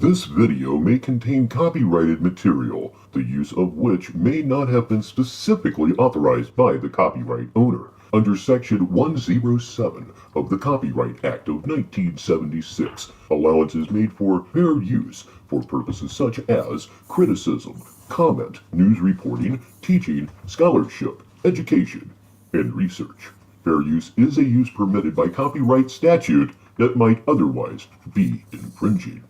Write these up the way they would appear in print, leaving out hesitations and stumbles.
This video may contain copyrighted material, the use of which may not have been specifically authorized by the copyright owner. Under Section 107 of the Copyright Act of 1976, allowance is made for fair use for purposes such as criticism, comment, news reporting, teaching, scholarship, education, and research. Fair use is a use permitted by copyright statute that might otherwise be infringing.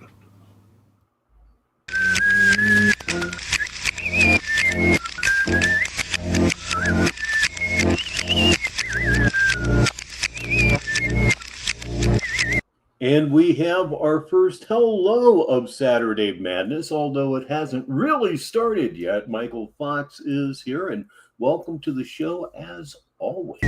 And we have our first hello of Saturday Madness, although it hasn't really started yet. Michael Fox is here, and welcome to the show as always.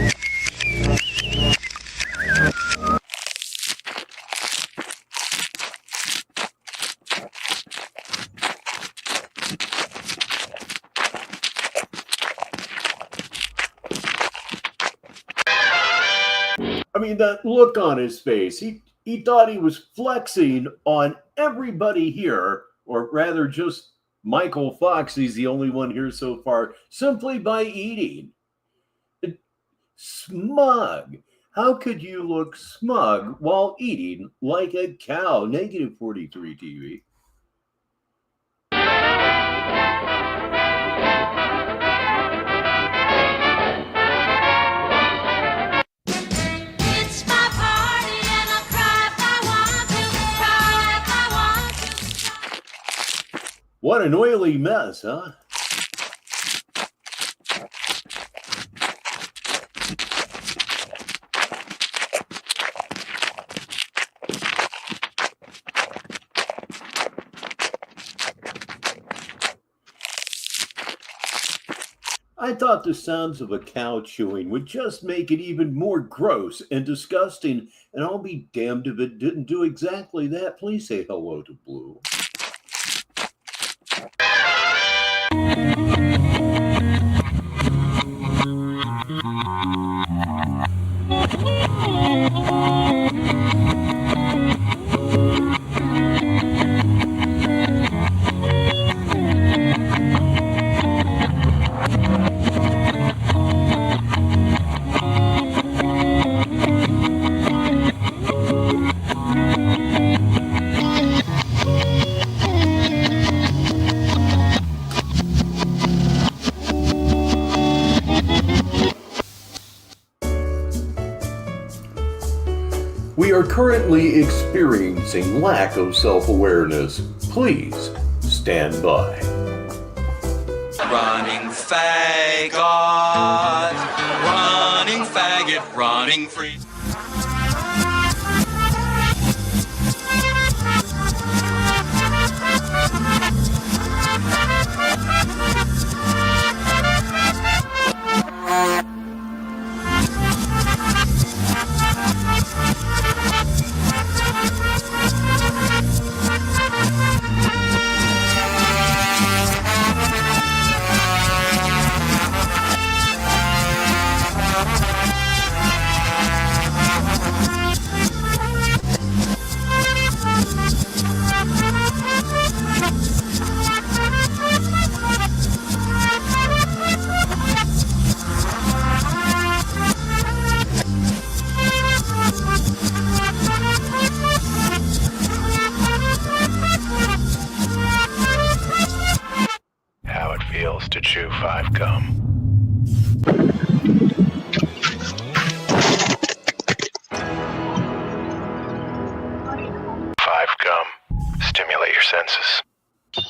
I mean, that look on his face, he thought he was flexing on everybody here, or rather just Michael Fox. He's the only one here so far, simply by eating. Smug. How could you look smug while eating like a cow? Negative 43 TV. What an oily mess, huh? I thought the sounds of a cow chewing would just make it even more gross and disgusting, and I'll be damned if it didn't do exactly that. Please say hello to Blue. We are currently experiencing lack of self-awareness. Please stand by. Running faggot, running faggot, running free. To chew 5 gum. 5 gum. Stimulate your senses.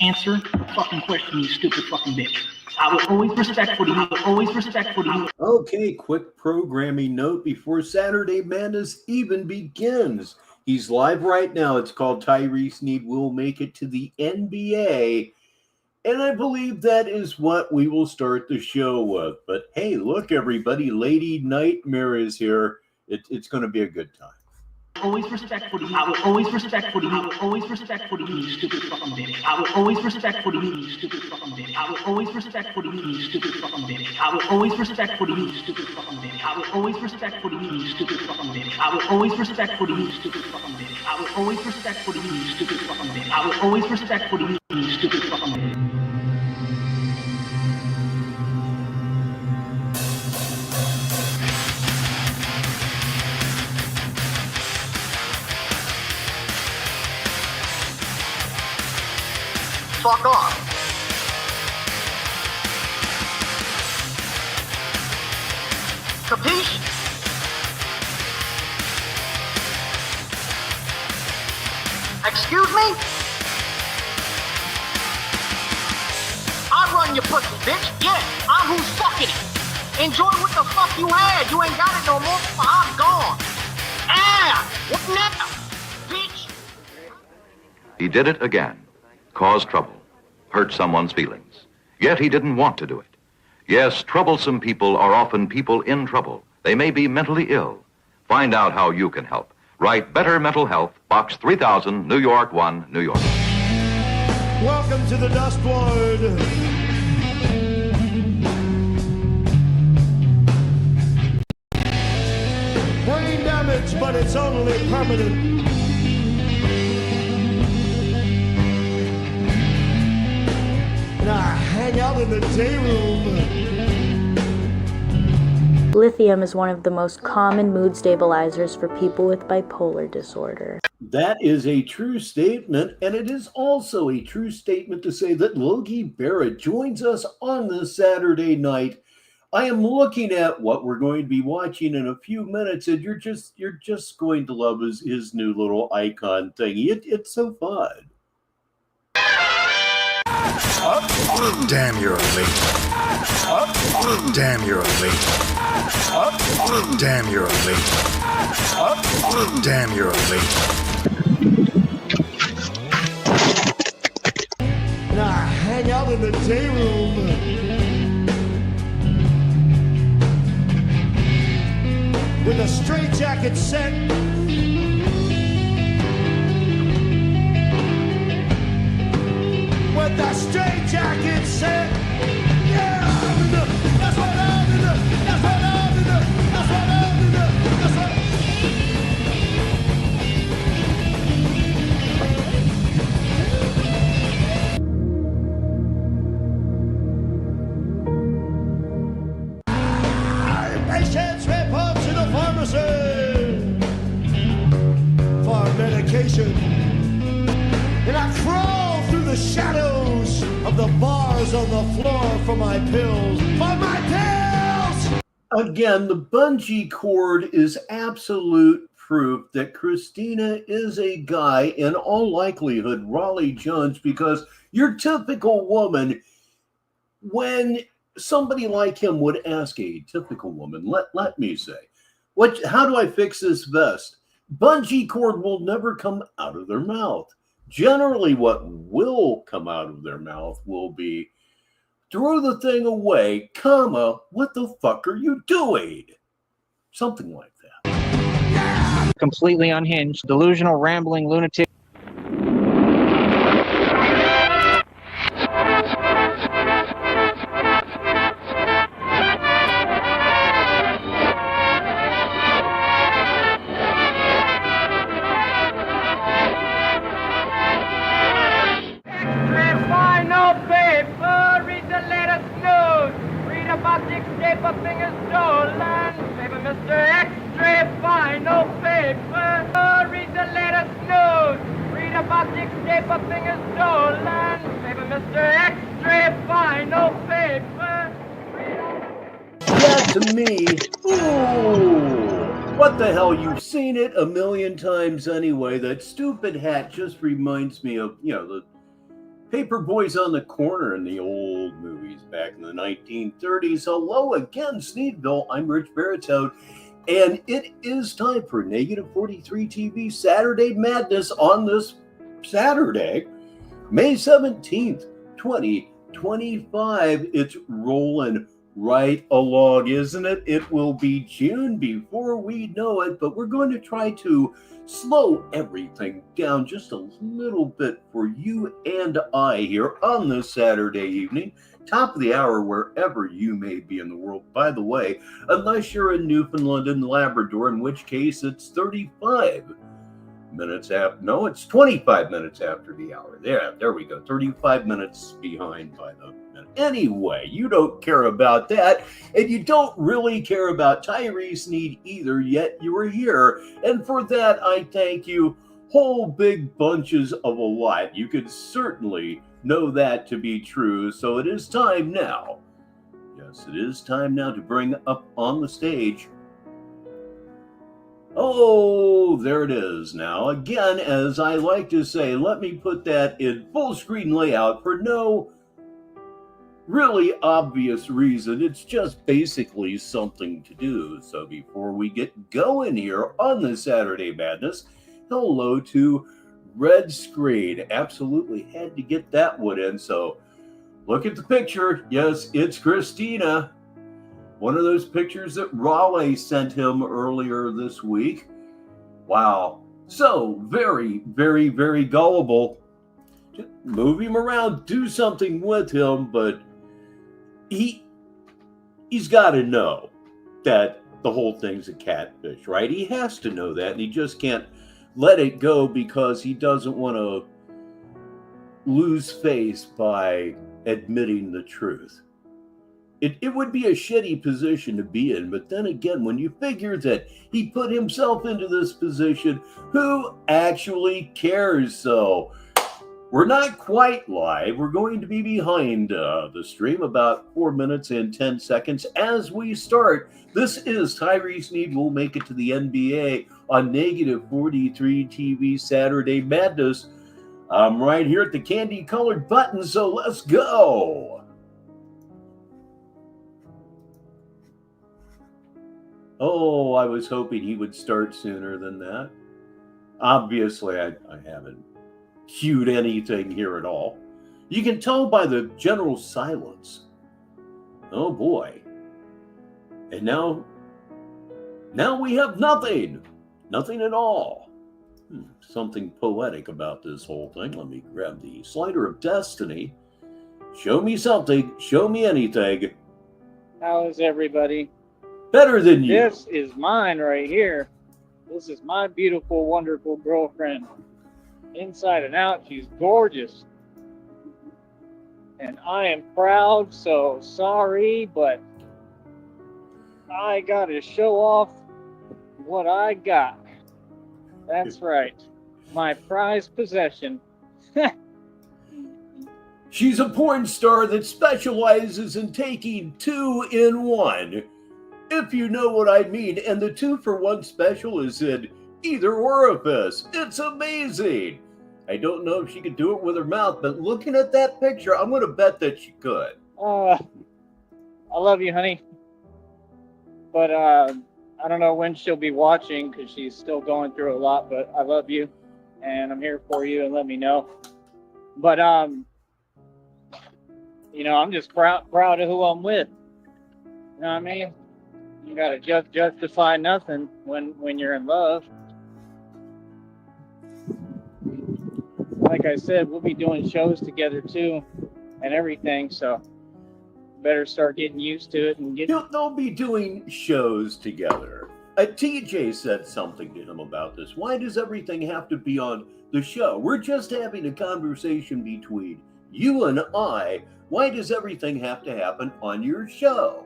Answer fucking question, you stupid fucking bitch. I will always respectfully, Okay, quick programming note before Saturday Madness even begins. He's live right now. It's called Tyree Sneed Will Make It to the NBA. And I believe that is what we will start the show with. But hey, look, everybody, Lady Nightmare is here. It's going to be a good time. always respectfully you. I will always respectfully you. I will always respectfully you, you stupid fucking bitch. I will always respectfully you, you stupid fucking bitch. I will always respectfully you, you stupid fucking bitch. I will always respectfully you, you stupid fucking bitch. I will always respectfully you, you stupid fucking bitch. I will always respectfully you, you stupid fucking bitch. I will always respectfully you, you stupid fucking bitch. I will always respectfully you, you stupid fucking bitch. Fuck off. Capiche? Excuse me? I run your pussy, bitch. Yeah, I'm who's fucking it. Enjoy what the fuck you had. You ain't got it no more. I'm gone. Ah! What now? Bitch! He did it again. Caused trouble. Hurt someone's feelings. Yet he didn't want to do it. Yes, troublesome people are often people in trouble. They may be mentally ill. Find out how you can help. Write Better Mental Health, Box 3000, New York 1, New York. Welcome to the Dust Ward. Brain damage, but it's only permanent. And I hang out in the day room. Lithium is one of the most common mood stabilizers for people with bipolar disorder. That is a true statement, and it is also a true statement to say that Logie Barrett joins us on this Saturday night. I am looking at what we're going to be watching in a few minutes, and you're just going to love his new little icon thingy. It's so fun. Damn, you're late. Damn, you're late. Damn, you're late. Damn, you're late. And I hang out in the day room. With a straitjacket set. With the straitjacket set. Yeah, that's what I'm in the. That's what I'm in the. That's what I'm in the. That's what. Patients report to the pharmacy for medication, and I crawl through the shadows of the bars on the floor for my pills. For my pills! Again, the bungee cord is absolute proof that Christina is a guy, in all likelihood, Raleigh Jones, because your typical woman, when somebody like him would ask a typical woman, let me say, how do I fix this vest? Bungee cord will never come out of their mouth. Generally, what will come out of their mouth will be, throw the thing away, comma, what the fuck are you doing? Something like that. Completely unhinged, delusional, rambling lunatic. To me, ooh, what the hell? You've seen it a million times anyway. That stupid hat just reminds me of, the paper boys on the corner in the old movies back in the 1930s. Hello again, Sneedville. I'm Richbartone, and it is time for Negative 43 TV Saturday Madness on this Saturday, May 17th, 2025. It's rolling right along, isn't it? It will be June before we know it, but we're going to try to slow everything down just a little bit for you and I here on this Saturday evening, top of the hour, wherever you may be in the world. By the way, unless you're in Newfoundland and Labrador, in which case it's 35 minutes after. No, it's 25 minutes after the hour. There we go. 35 minutes behind by the minute. Anyway, you don't care about that, and you don't really care about Tyree Sneed either, yet you are here. And for that, I thank you whole big bunches of a lot. You could certainly know that to be true. So it is time now. Yes, it is time now to bring up on the stage. Oh, there it is now. Again, as I like to say, let me put that in full screen layout for no really obvious reason. It's just basically something to do. So before we get going here on the Saturday Madness, hello to Red Screen. Absolutely had to get that one in. So look at the picture. Yes, it's Christina. One of those pictures that Raleigh sent him earlier this week. Wow. So very, very, very gullible. Just move him around, do something with him, but he's got to know that the whole thing's a catfish, right? He has to know that, and he just can't let it go because he doesn't want to lose face by admitting the truth. It would be a shitty position to be in, but then again, when you figure that he put himself into this position, who actually cares? So we're not quite live. We're going to be behind the stream about 4 minutes and 10 seconds as we start. This is Tyree Sneed Will Make It to the NBA on negative 43 TV Saturday Madness. I'm right here at the candy-colored button, so let's go. Oh, I was hoping he would start sooner than that. Obviously, I haven't cued anything here at all. You can tell by the general silence. Oh boy. And now we have nothing. Nothing at all. Something poetic about this whole thing. Let me grab the slider of destiny. Show me something. Show me anything. How is everybody? Better than you. This is mine right here. This is my beautiful, wonderful girlfriend. Inside and out, she's gorgeous. And I am proud, so sorry, but I got to show off what I got. That's right. My prized possession. She's a porn star that specializes in taking 2-in-1. If you know what I mean, and the 2-for-1 special is in either orifice. It's amazing. I don't know if she could do it with her mouth, but looking at that picture, I'm going to bet that she could. I love you, honey. But I don't know when she'll be watching because she's still going through a lot, but I love you, and I'm here for you, and let me know. But, you know, I'm just proud of who I'm with. You know what I mean? You gotta justify nothing when you're in love. Like I said, we'll be doing shows together too, and everything. So better start getting used to it and They'll be doing shows together. TJ said something to him about this. Why does everything have to be on the show? We're just having a conversation between you and I. Why does everything have to happen on your show?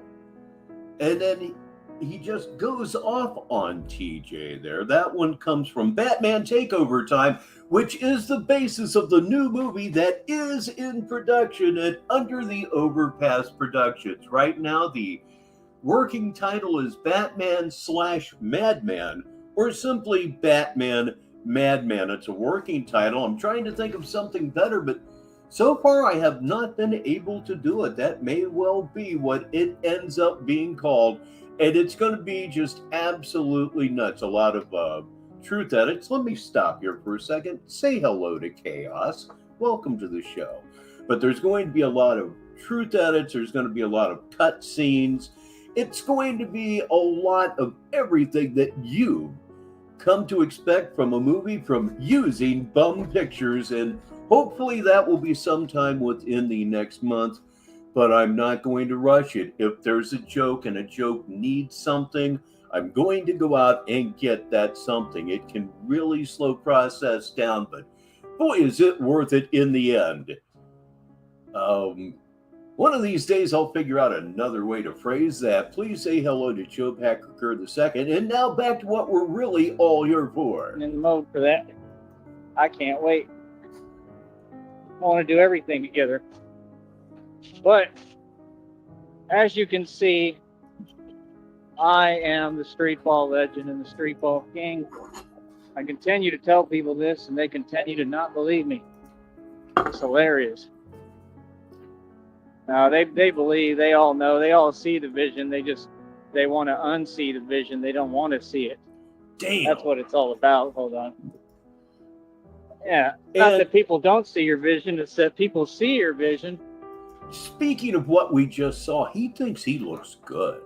And then he just goes off on TJ there. That one comes from Batman Takeover Time, which is the basis of the new movie that is in production and under the Overpass Productions. Right now, the working title is Batman/Madman, or simply Batman Madman. It's a working title. I'm trying to think of something better, but so far I have not been able to do it. That may well be what it ends up being called. And it's going to be just absolutely nuts. A lot of truth edits. Let me stop here for a second. Say hello to Chaos. Welcome to the show. But there's going to be a lot of truth edits. There's going to be a lot of cut scenes. It's going to be a lot of everything that you come to expect from a movie from using bum pictures, and hopefully that will be sometime within the next month, but I'm not going to rush it. If there's a joke and a joke needs something, I'm going to go out and get that something. It can really slow process down, but boy, is it worth it in the end. One of these days, I'll figure out another way to phrase that. Please say hello to Joe Packer II. And now back to what we're really all here for. I'm in the mode for that. I can't wait. I want to do everything together. But as you can see, I am the street ball legend and the street ball king. I continue to tell people this, and they continue to not believe me. It's hilarious. Now, they believe, they all know, they all see the vision. They want to unsee the vision. They don't want to see it. Damn. That's what it's all about. Hold on. Yeah. Not that people don't see your vision. It's that people see your vision. Speaking of what we just saw, he thinks he looks good.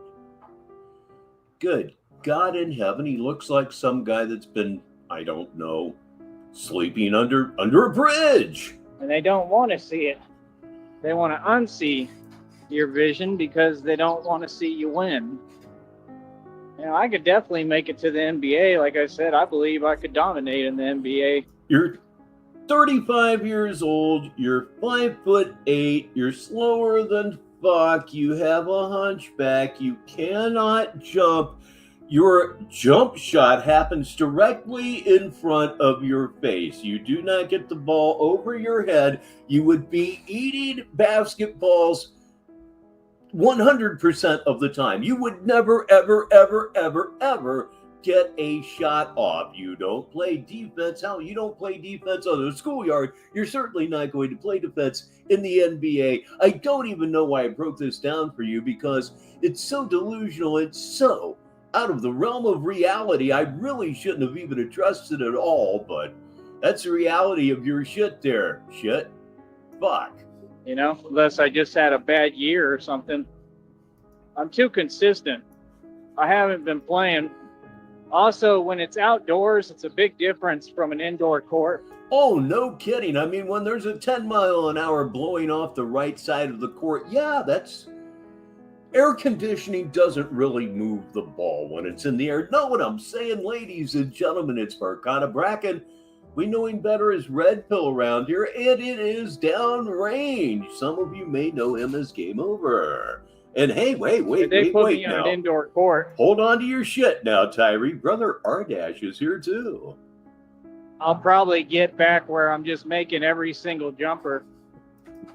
Good God in heaven, he looks like some guy that's been, I don't know, sleeping under a bridge. And they don't want to see it. They want to unsee your vision because they don't want to see you win. You know, I could definitely make it to the NBA. Like I said, I believe I could dominate in the NBA. You're 35 years old. You're 5'8". You're slower than fuck. You have a hunchback. You cannot jump. Your jump shot happens directly in front of your face. You do not get the ball over your head. You would be eating basketballs 100% of the time. You would never, ever, ever, ever, ever get a shot off. You don't play defense. Hell, you don't play defense on the schoolyard. You're certainly not going to play defense in the NBA. I don't even know why I broke this down for you, because it's so delusional. It's so out of the realm of reality. I really shouldn't have even addressed it at all, but that's the reality of your shit there. Shit. Fuck. You know, unless I just had a bad year or something. I'm too consistent. I haven't been playing. Also, when it's outdoors, it's a big difference from an indoor court. Oh, no kidding. I mean, when there's a 10-mile-an-hour blowing off the right side of the court, yeah, that's... Air conditioning doesn't really move the ball when it's in the air. Know what I'm saying, ladies and gentlemen? It's Barkana Bracken. We know him better as Red Pill around here, and it is downrange. Some of you may know him as Game Over. And hey, wait They put me now. on an indoor court. Hold on to your shit now, Tyree. Brother Ardash is here too. I'll probably get back where I'm just making every single jumper.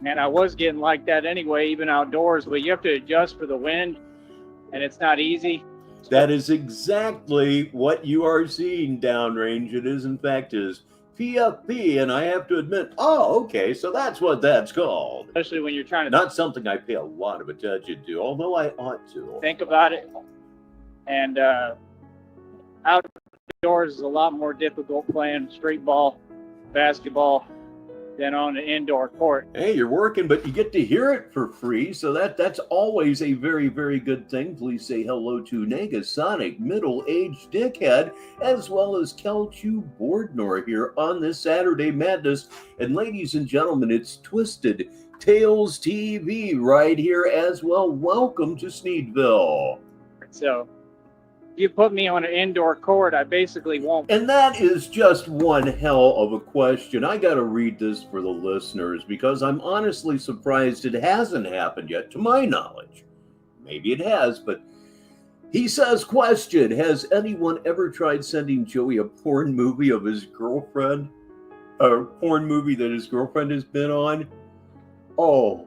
And I was getting like that anyway, even outdoors, but you have to adjust for the wind, and it's not easy. That is exactly what you are seeing downrange. It is, in fact, is PFP, and I have to admit, oh, okay, so that's what that's called. Especially when you're trying to... Not something I pay a lot of attention to, although I ought to. Think about it. And outdoors is a lot more difficult playing street ball, basketball, than on an indoor court. Hey, you're working, but you get to hear it for free, so that's always a very, very good thing. Please say hello to Negasonic, middle-aged dickhead, as well as Kelchu Bordnor here on this Saturday Madness. And ladies and gentlemen, it's Twisted Tales TV right here as well. Welcome to Sneedville. So, you put me on an indoor court, I basically won't. And that is just one hell of a question. I got to read this for the listeners because I'm honestly surprised it hasn't happened yet, to my knowledge. Maybe it has, but he says, question, has anyone ever tried sending Joey a porn movie of his girlfriend? A porn movie that his girlfriend has been on? Oh,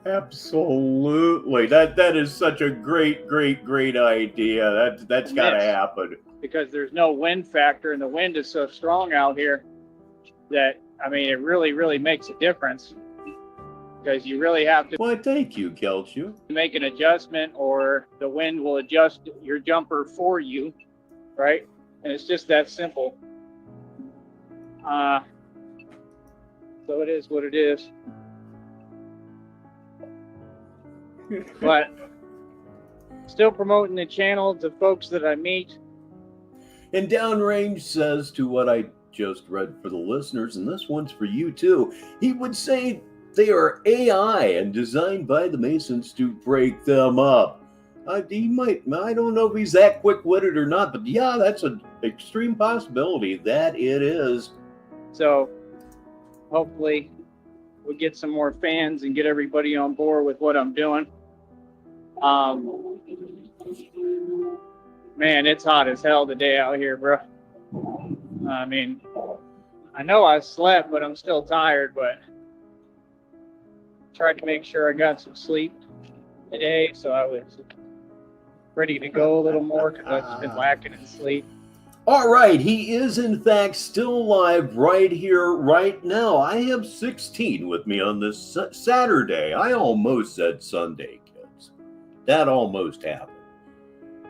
absolutely. That is such a great idea. That's got to happen. Because there's no wind factor, and the wind is so strong out here that, I mean, it really makes a difference. Because you really have to... Why, thank you, Kelchu. Make an adjustment, or the wind will adjust your jumper for you, right? And it's just that simple. So it is what it is. But still promoting the channel to folks that I meet. And Downrange says to what I just read for the listeners, and this one's for you too. He would say they are AI and designed by the Masons to break them up. He might, I don't know if he's that quick-witted or not, but yeah, that's an extreme possibility that it is. So hopefully we'll get some more fans and get everybody on board with what I'm doing. Man, it's hot as hell today out here, bro. I mean, I know I slept, but I'm still tired, but tried to make sure I got some sleep today, so I was ready to go a little more because I've just been lacking in sleep. All right, he is in fact still live right here, right now. I have 16 with me on this Saturday. I almost said Sunday, kids. That almost happened.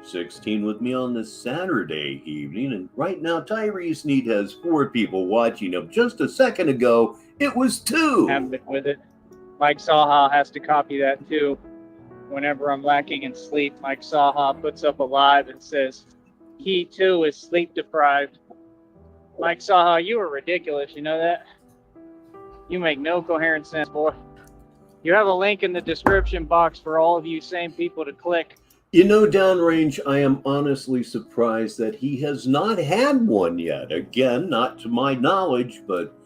16 with me on this Saturday evening, and right now Tyree Sneed has 4 people watching him. Just a second ago, it was 2. Haven't been with it. Mike Saha has to copy that too. Whenever I'm lacking in sleep, Mike Saha puts up a live and says, he too is sleep deprived. Mike Saha, you are ridiculous. You know that? You make no coherent sense, boy. You have a link in the description box for all of you same people to click. You know, Downrange, I am honestly surprised that he has not had one yet. Again, not to my knowledge, but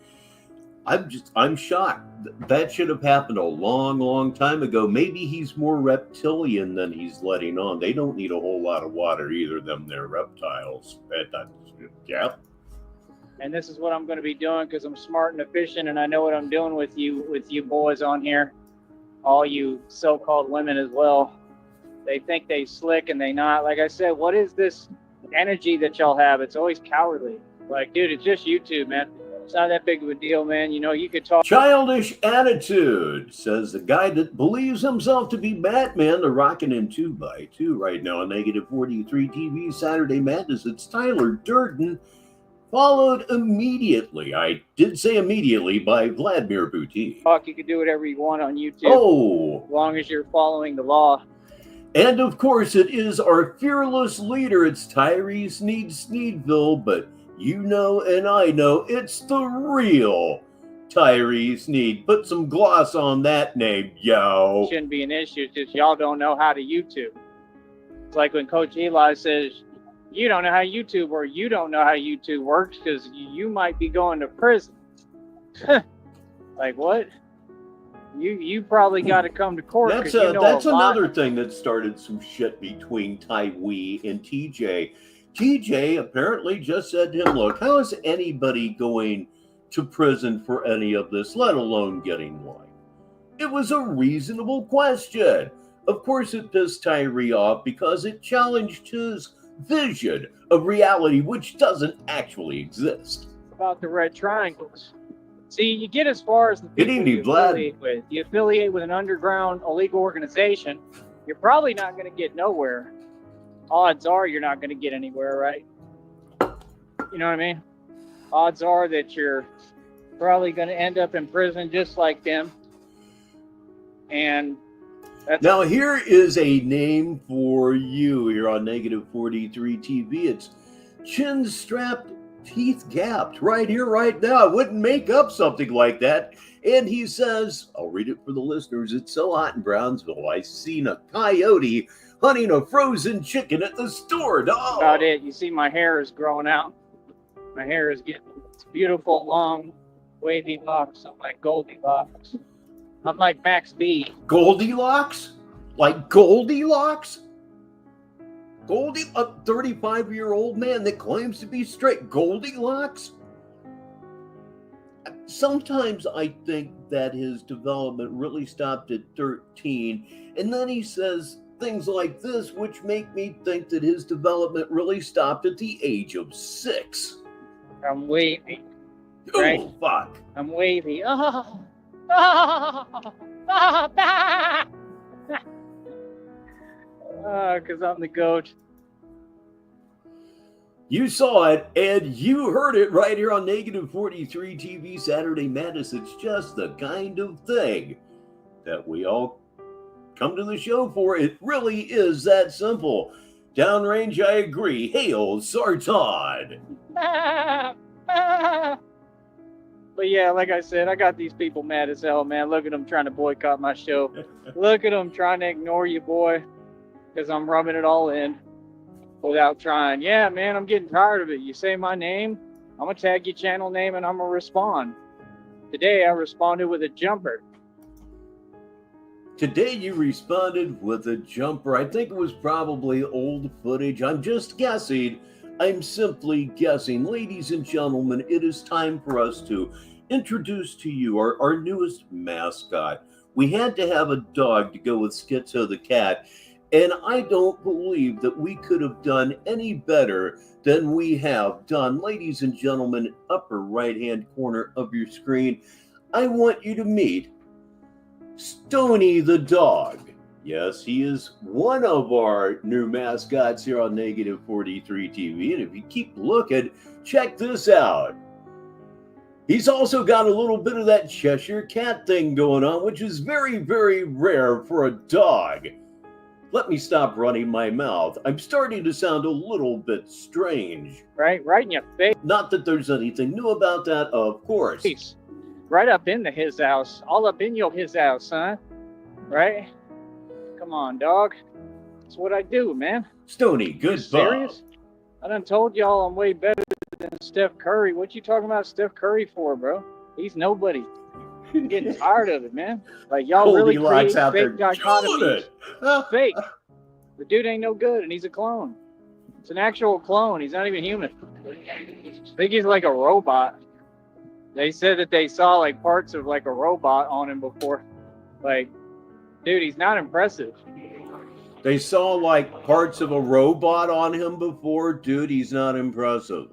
I'm shocked. That should have happened a long, long time ago. Maybe he's more reptilian than he's letting on. They don't need a whole lot of water either, them they're reptiles. Yeah. And this is what I'm going to be doing because I'm smart and efficient, and I know what I'm doing with you boys on here. All you so-called women as well. They think they slick and they not. Like I said, what is this energy that y'all have? It's always cowardly. Like, dude, it's just YouTube, man. It's not that big of a deal, man. You know, you could talk. Childish attitude, says the guy that believes himself to be Batman. They're rocking in 2x2 right now on -43TV Saturday Madness. It's Tyler Durden, followed immediately. I did say immediately by Vladimir Boutique. You can do whatever you want on YouTube. Oh, as long as you're following the law. And of course, it is our fearless leader. It's Tyree Sneed Sneedville, but you know and I know it's the real Tyree Sneed. Put some gloss on that name, yo. Shouldn't be an issue. It's just y'all don't know how to YouTube. It's like when Coach Eli says, you don't know how YouTube works. You don't know how YouTube works because you might be going to prison. Like what? You probably got to come to court. That's that's another thing that started some shit between Tywee and TJ. TJ apparently just said to him, look, how is anybody going to prison for any of this, let alone getting one? It was a reasonable question. Of course, it pissed Tyree off because it challenged his vision of reality, which doesn't actually exist. About the red triangles. See, you get as far as the people you affiliate with. You affiliate with an underground illegal organization, you're probably not going to get nowhere. Odds are you're not going to get anywhere, right? You know what I mean? Odds are that you're probably going to end up in prison just like them. And that's... Now, here is a name for you here on -43TV. It's chin strapped, teeth gapped, right here, right now. I wouldn't make up something like that. And he says, I'll read it for the listeners. It's so hot in Brownsville. I seen a coyote hunting a frozen chicken at the store, dog. That's about it. You see, my hair is growing out. My hair is getting it's beautiful, long, wavy locks. I'm like Goldilocks. I'm like Max B. Goldilocks? Like Goldilocks? Goldie, a 35-year-old man that claims to be straight. Goldilocks? Sometimes I think that his development really stopped at 13, and then he says things like this, which make me think that his development really stopped at the age of 6. I'm wavy. Right? Oh, fuck. I'm wavy. Because I'm the goat. You saw it, and you heard it right here on -43TV Saturday Madness. It's just the kind of thing that we all come to the show for. It really is that simple. Downrange, I agree. Hail Sartod. But yeah, like I said, I got these people mad as hell, man. Look at them trying to boycott my show. Look at them trying to ignore you, boy, because I'm rubbing it all in without trying. Yeah, man, I'm getting tired of it. You say my name, I'm going to tag your channel name, and I'm going to respond. Today, I responded with a jumper. Today you responded with a jumper. I think it was probably old footage. I'm just guessing. I'm simply guessing. Ladies and gentlemen, it is time for us to introduce to you our newest mascot. We had to have a dog to go with Schizo the cat, and I don't believe that we could have done any better than we have done. Ladies and gentlemen, upper right-hand corner of your screen, I want you to meet Stony the dog. Yes, he is one of our new mascots here on Negative 43 TV. And if you keep looking, check this out. He's also got a little bit of that Cheshire cat thing going on, which is very, very rare for a dog. Let me stop running my mouth. I'm starting to sound a little bit strange. Right in your face. Not that there's anything new about that, of course. Right up into his house. All up in his house, huh? Right? Come on, dog. That's what I do, man. Stony, good serious? I done told y'all I'm way better than Steph Curry. What you talking about Steph Curry for, bro? He's nobody. I'm getting tired of it, man. Like, y'all really create fake dichotomies. Fake. The dude ain't no good, and he's a clone. It's an actual clone. He's not even human. I think he's like a robot. They said that they saw like parts of like a robot on him before. Like, dude, he's not impressive. They saw like parts of a robot on him before. Dude, he's not impressive.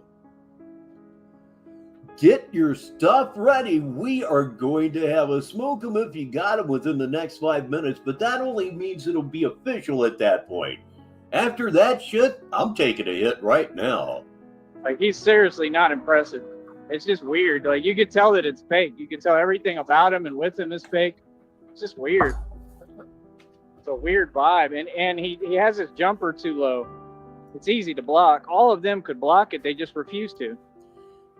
Get your stuff ready. We are going to have a smoke 'em if you got 'em within the next 5 minutes, but that only means it'll be official at that point. After that shit, I'm taking a hit right now. Like, he's seriously not impressive. It's just weird. Like, you could tell that it's fake. You can tell everything about him and with him is fake. It's just weird. It's a weird vibe. And he has his jumper too low. It's easy to block. All of them could block it. They just refuse to.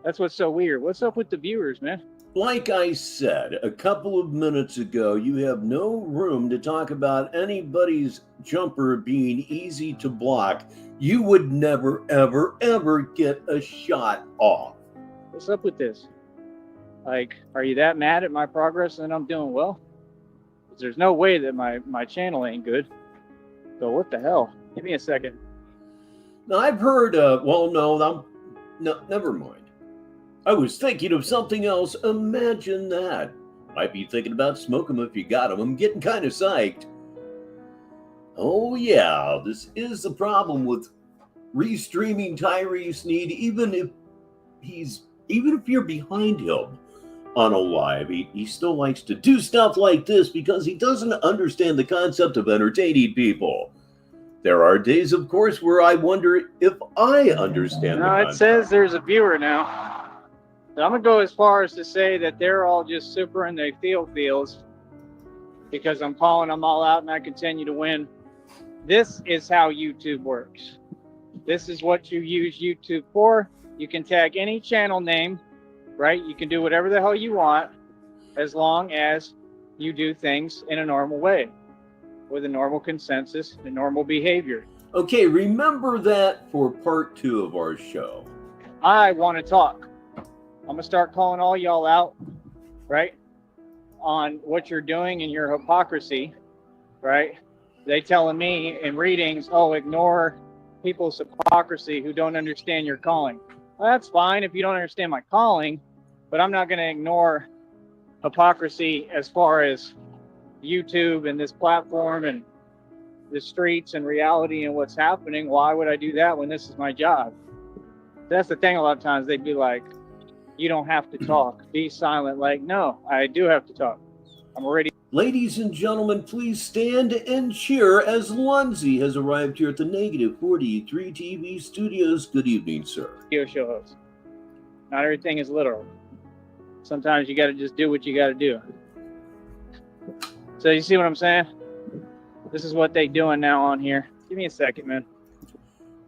That's what's so weird. What's up with the viewers, man? Like I said a couple of minutes ago, you have no room to talk about anybody's jumper being easy to block. You would never, ever, ever get a shot off. What's up with this? Like, are you that mad at my progress and I'm doing well? Because there's no way that my channel ain't good. So what the hell? Give me a second. Now, I've heard, no, never mind. I was thinking of something else. Imagine that. Might be thinking about smoke 'em if you got 'em. I'm getting kind of psyched. Oh yeah, this is the problem with restreaming Tyree Sneed. Even if you're behind him on a live, he still likes to do stuff like this because he doesn't understand the concept of entertaining people. There are days, of course, where I wonder if I understand the concept. It says there's a viewer now. I'm going to go as far as to say that they're all just super and they feel feels because I'm calling them all out and I continue to win. This is how YouTube works. This is what you use YouTube for. You can tag any channel name, right? You can do whatever the hell you want as long as you do things in a normal way with a normal consensus and normal behavior. Okay, remember that for part 2 of our show. I want to talk. I'm going to start calling all y'all out, right, on what you're doing and your hypocrisy, right? They telling me in readings, oh, ignore people's hypocrisy who don't understand your calling. Well, that's fine if you don't understand my calling, but I'm not going to ignore hypocrisy as far as YouTube and this platform and the streets and reality and what's happening. Why would I do that when this is my job? That's the thing. A lot of times they'd be like, you don't have to talk. Be silent. Like, no, I do have to talk. I'm already. Ladies and gentlemen, please stand and cheer as Lunzi has arrived here at the Negative 43 TV studios. Good evening, sir. Show host. Not everything is literal. Sometimes you got to just do what you got to do. So you see what I'm saying? This is what they doing now on here. Give me a second, man.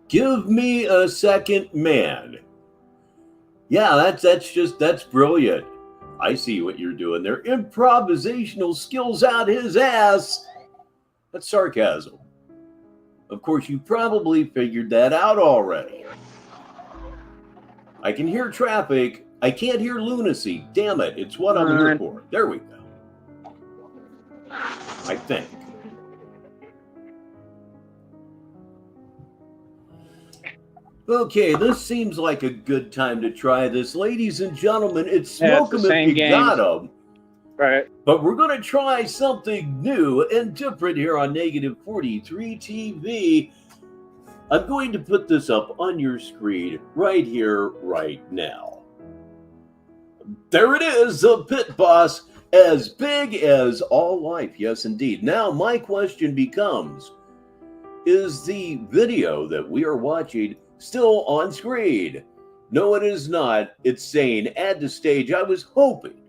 Give me a second, man. Yeah, that's brilliant. I see what you're doing there. Improvisational skills out his ass. That's sarcasm. Of course, you probably figured that out already. I can hear traffic. I can't hear lunacy. Damn it. It's what I'm here for. There we go. I think. Okay, this seems like a good time to try this. Ladies and gentlemen, it's Smoke 'em if you got 'em. Right. But we're going to try something new and different here on Negative 43 TV. I'm going to put this up on your screen right here, right now. There it is, the pit boss, as big as all life. Yes, indeed. Now, my question becomes, is the video that we are watching still on screen? No, it is not. It's saying add to stage. I was hoping,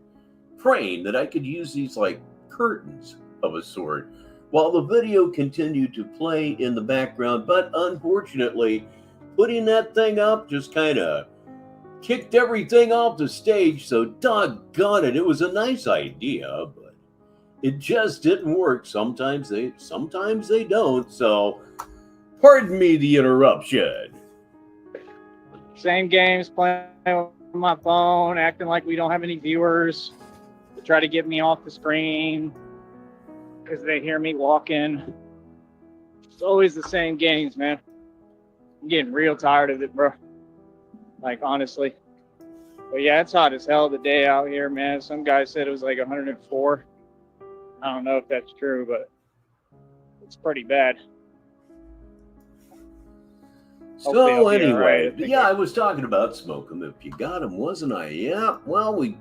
praying that I could use these like curtains of a sort while the video continued to play in the background, but unfortunately, putting that thing up just kind of kicked everything off the stage, so doggone it. It was a nice idea, but it just didn't work. Sometimes they don't, so pardon me the interruption. Same games, playing with my phone, acting like we don't have any viewers to try to get me off the screen because they hear me walking. It's always the same games, man. I'm getting real tired of it, bro. Like, honestly. But yeah, it's hot as hell today out here, man. Some guy said it was like 104. I don't know if that's true, but it's pretty bad. So anyway, I was talking about Smoke 'em if you got 'em, wasn't I? Yeah, well, we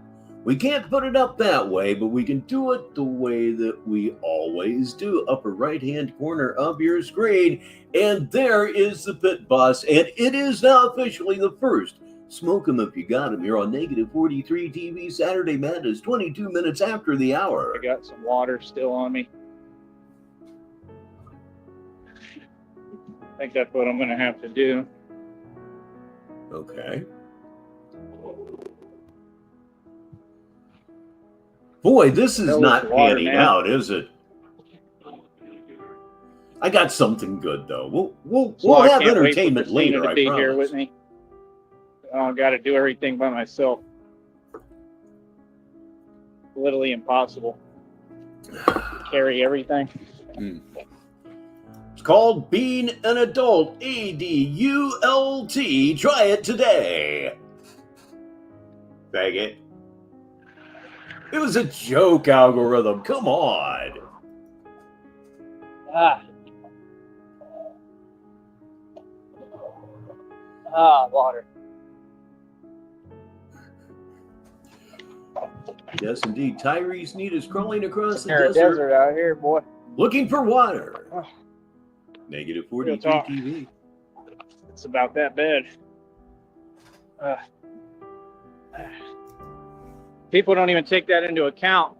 can't put it up that way, but we can do it the way that we always do. Upper right-hand corner of your screen, and there is the pit boss, and it is now officially the first Smoke 'em if you got 'em here on Negative 43 TV. Saturday Madness, 22 minutes after the hour. I got some water still on me. I think that's what I'm going to have to do. Okay. Boy, this is not panning out, is it? I got something good though. We'll have entertainment later. I promise. Here with me. I don't got to do everything by myself. Literally impossible. Carry everything. It's called being an adult. ADULT. Try it today. Faggot. It was a joke, algorithm. Come on. Water. Yes, indeed. Tyrese Need is crawling across the desert out here, boy. Looking for water. Negative 42 TV. It's about that bad. People don't even take that into account.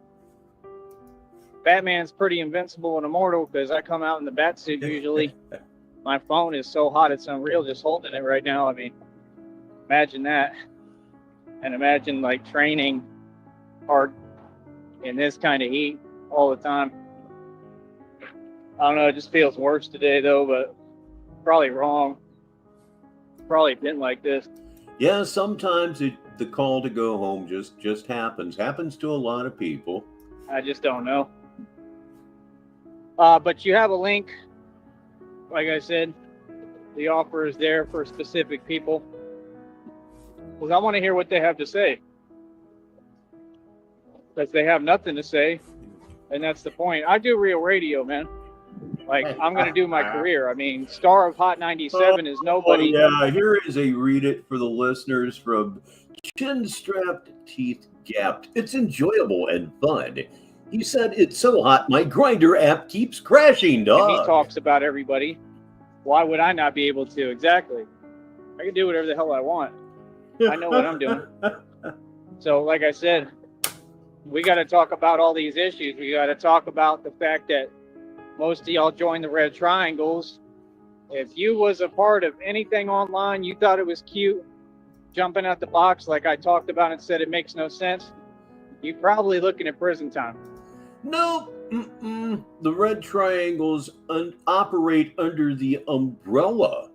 Batman's pretty invincible and immortal because I come out in the bat suit usually. My phone is so hot it's unreal just holding it right now. I mean, imagine that. And imagine like training hard in this kind of heat all the time. I don't know, it just feels worse today though, but probably wrong. Probably been like this. Yeah, sometimes the call to go home just happens to a lot of people. I just don't know. But you have a link. Like I said, the offer is there for specific people. Because I want to hear what they have to say. Because they have nothing to say. And that's the point. I do real radio, man. Like, I'm going to do my career. I mean, star of Hot 97 is nobody. Oh, yeah, here is a read it for the listeners from Chin Strapped Teeth Gapped. It's enjoyable and fun. He said, it's so hot, my Grinder app keeps crashing, dog. And he talks about everybody. Why would I not be able to? Exactly. I can do whatever the hell I want. I know what I'm doing. So, like I said, we got to talk about all these issues. We got to talk about the fact that most of y'all joined the Red Triangles. If you was a part of anything online, you thought it was cute, jumping out the box like I talked about and said it makes no sense, you're probably looking at prison time. No, the Red Triangles operate under the umbrella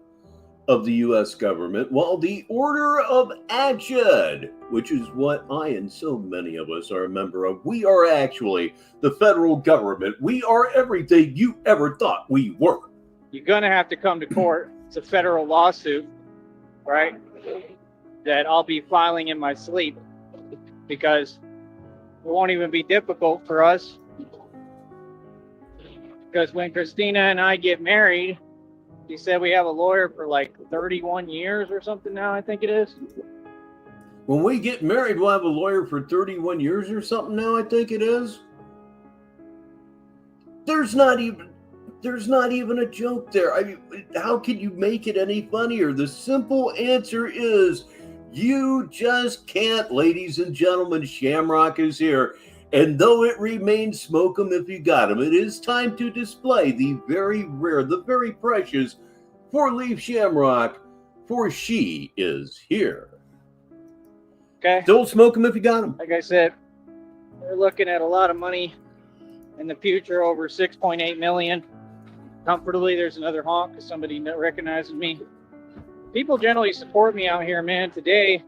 of the U.S. government, while the Order of Action, which is what I and so many of us are a member of, we are actually the federal government. We are everything you ever thought we were. You're going to have to come to court. It's a federal lawsuit, right, that I'll be filing in my sleep, because it won't even be difficult for us. Because when Christina and I get married, she said we have a lawyer for like 31 years or something now, I think it is. When we get married, we'll have a lawyer for 31 years or something now, I think it is. There's not even a joke there. I mean, how can you make it any funnier? The simple answer is you just can't, ladies and gentlemen. Shamrock is here. And though it remains smoke 'em if you got 'em, it is time to display the very rare, the very precious four-leaf shamrock, for she is here. Okay. Don't smoke 'em if you got 'em. Like I said, we're looking at a lot of money in the future, over 6.8 million. Comfortably, there's another honk because somebody recognizes me. People generally support me out here, man. Today,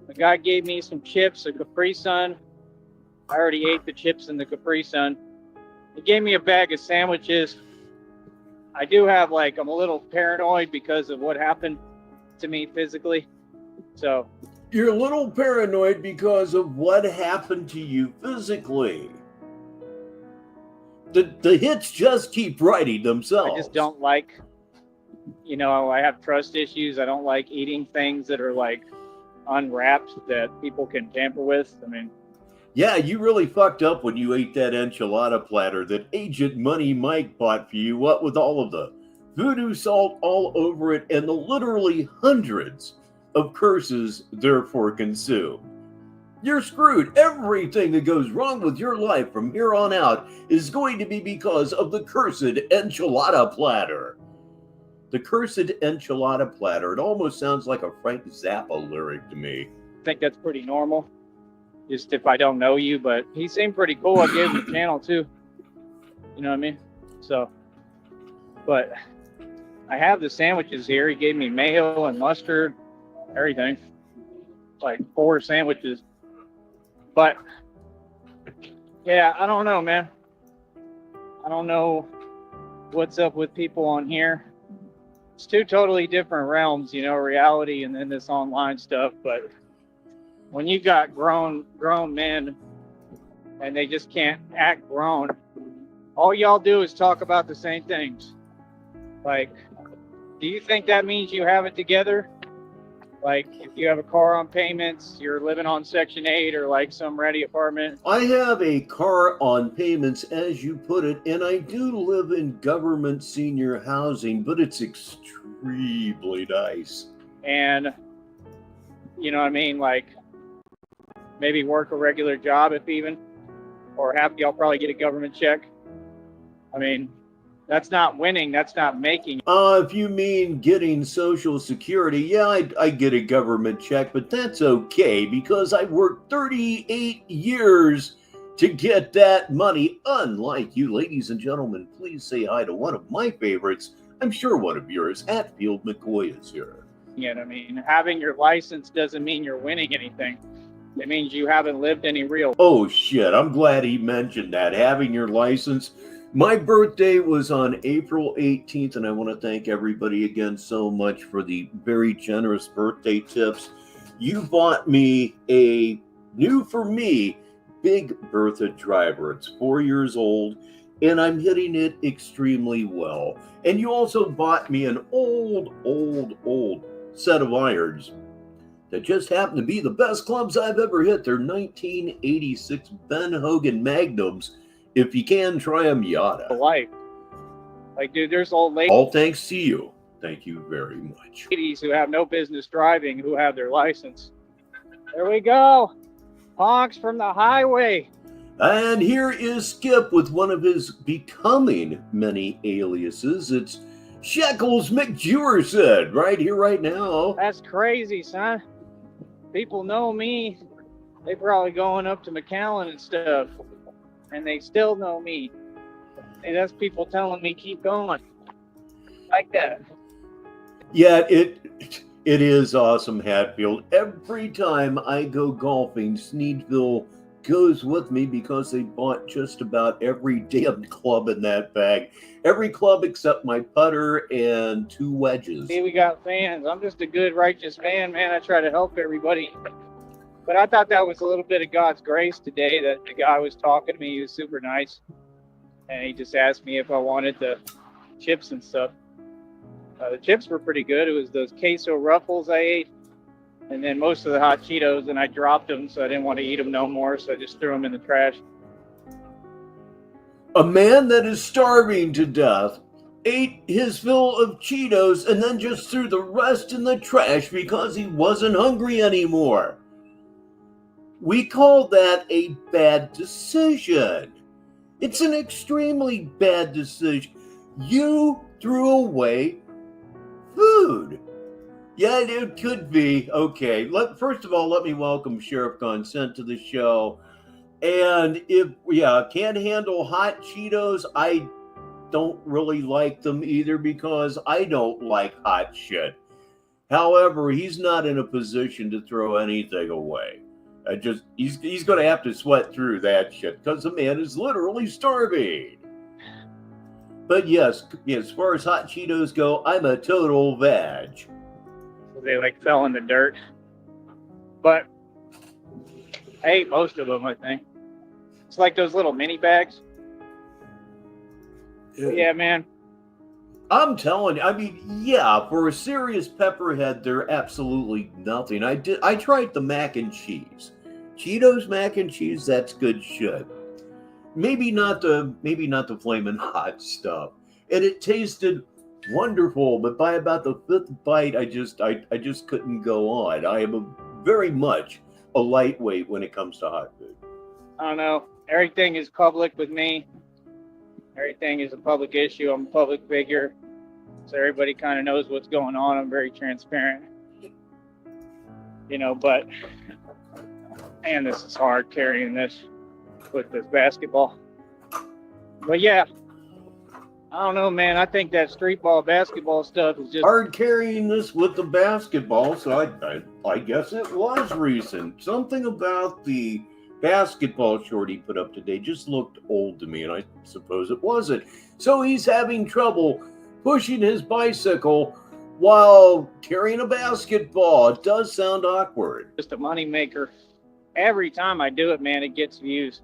the guy gave me some chips, a Capri Sun. I already ate the chips in the Capri Sun. He gave me a bag of sandwiches. I do have, I'm a little paranoid because of what happened to me physically. So. You're a little paranoid because of what happened to you physically. The hits just keep writing themselves. I just don't like, I have trust issues. I don't like eating things that are unwrapped that people can tamper with. I mean, yeah, you really fucked up when you ate that enchilada platter that Agent Money Mike bought for you, what with all of the voodoo salt all over it and the literally hundreds of curses therefore consumed. You're screwed. Everything that goes wrong with your life from here on out is going to be because of the cursed enchilada platter. The cursed enchilada platter. It almost sounds like a Frank Zappa lyric to me. I think that's pretty normal. Just if I don't know you, but he seemed pretty cool. I gave him the channel too. You know what I mean? So, but I have the sandwiches here. He gave me mayo and mustard, everything. 4 sandwiches. But yeah, I don't know, man. I don't know what's up with people on here. It's 2 totally different realms, reality and then this online stuff. But when you got grown men and they just can't act grown, all y'all do is talk about the same things. Do you think that means you have it together? If you have a car on payments, you're living on Section 8 or some ready apartment. I have a car on payments, as you put it, and I do live in government senior housing, but it's extremely nice. And, you know what I mean? Maybe work a regular job if even, or y'all probably get a government check. I mean, that's not winning. That's not making. If you mean getting Social Security, yeah, I get a government check, but that's okay because I worked 38 years to get that money. Unlike you, ladies and gentlemen, please say hi to one of my favorites. I'm sure one of yours, Hatfield McCoy, is here. Yeah, I mean, having your license doesn't mean you're winning anything. It means you haven't lived any real. Oh, shit. I'm glad he mentioned that. Having your license. My birthday was on April 18th, and I want to thank everybody again so much for the very generous birthday tips. You bought me a new, for me, Big Bertha driver. It's 4 years old, and I'm hitting it extremely well. And you also bought me an old set of irons that just happen to be the best clubs I've ever hit. They're 1986 Ben Hogan Magnums. If you can, try them, yada. Life. Dude, there's old ladies. All thanks to you. Thank you very much. Ladies who have no business driving who have their license. There we go. Honks from the highway. And here is Skip with one of his becoming many aliases. It's Shekels McJewerson right here, right now. That's crazy, son. People know me. They probably going up to McAllen and stuff, and they still know me. And that's people telling me keep going, like that. Yeah, it is awesome, Hatfield. Every time I go golfing, Sneedville goes with me because they bought just about every damn club in that bag. Every club except my putter and 2 wedges. See, we got fans. I'm just a good, righteous man, man. I try to help everybody. But I thought that was a little bit of God's grace today that the guy was talking to me. He was super nice. And he just asked me if I wanted the chips and stuff. The chips were pretty good. It was those queso ruffles I ate. And then most of the hot Cheetos, and I dropped them, so I didn't want to eat them no more, so I just threw them in the trash. A man that is starving to death ate his fill of Cheetos and then just threw the rest in the trash because he wasn't hungry anymore. We call that a bad decision. It's an extremely bad decision. You threw away food. Yeah, it could be. Okay, first of all, let me welcome Sheriff Consent to the show. And can't handle hot Cheetos. I don't really like them either because I don't like hot shit. However, he's not in a position to throw anything away. He's going to have to sweat through that shit because the man is literally starving. But yes, as far as hot Cheetos go, I'm a total veg. They fell in the dirt. But I ate most of them, I think. It's like those little mini bags. Yeah, man. I'm telling you, for a serious pepperhead, they're absolutely nothing. I tried the mac and cheese. Cheetos mac and cheese, that's good shit. Maybe not the flaming hot stuff. And it tasted wonderful, but by about the 5th bite, I just couldn't go on. I am very much a lightweight when it comes to hot food. I don't know. Everything is public with me. Everything is a public issue. I'm a public figure, so everybody kind of knows what's going on. I'm very transparent. But man, this is hard carrying this with this basketball. But yeah. I don't know, man. I think that street ball basketball stuff is just hard carrying this with the basketball, so I guess it was recent. Something about the basketball short he put up today just looked old to me, and I suppose it wasn't. So he's having trouble pushing his bicycle while carrying a basketball. It does sound awkward. Just a money maker. Every time I do it, man, it gets views.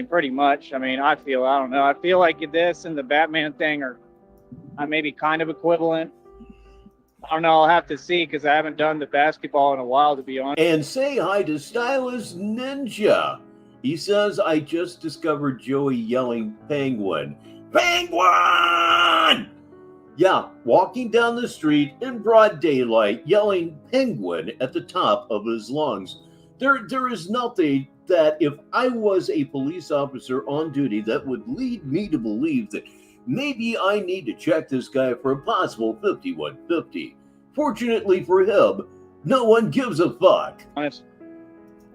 Pretty much. I feel like this and the Batman thing are maybe kind of equivalent. I don't know. I'll have to see because I haven't done the basketball in a while, to be honest. And say hi to Stylist Ninja. He says, I just discovered Joey yelling penguin. Penguin! Yeah, walking down the street in broad daylight, yelling penguin at the top of his lungs. There is nothing that if I was a police officer on duty that would lead me to believe that maybe I need to check this guy for a possible 5150. Fortunately for him, no one gives a fuck. Nice.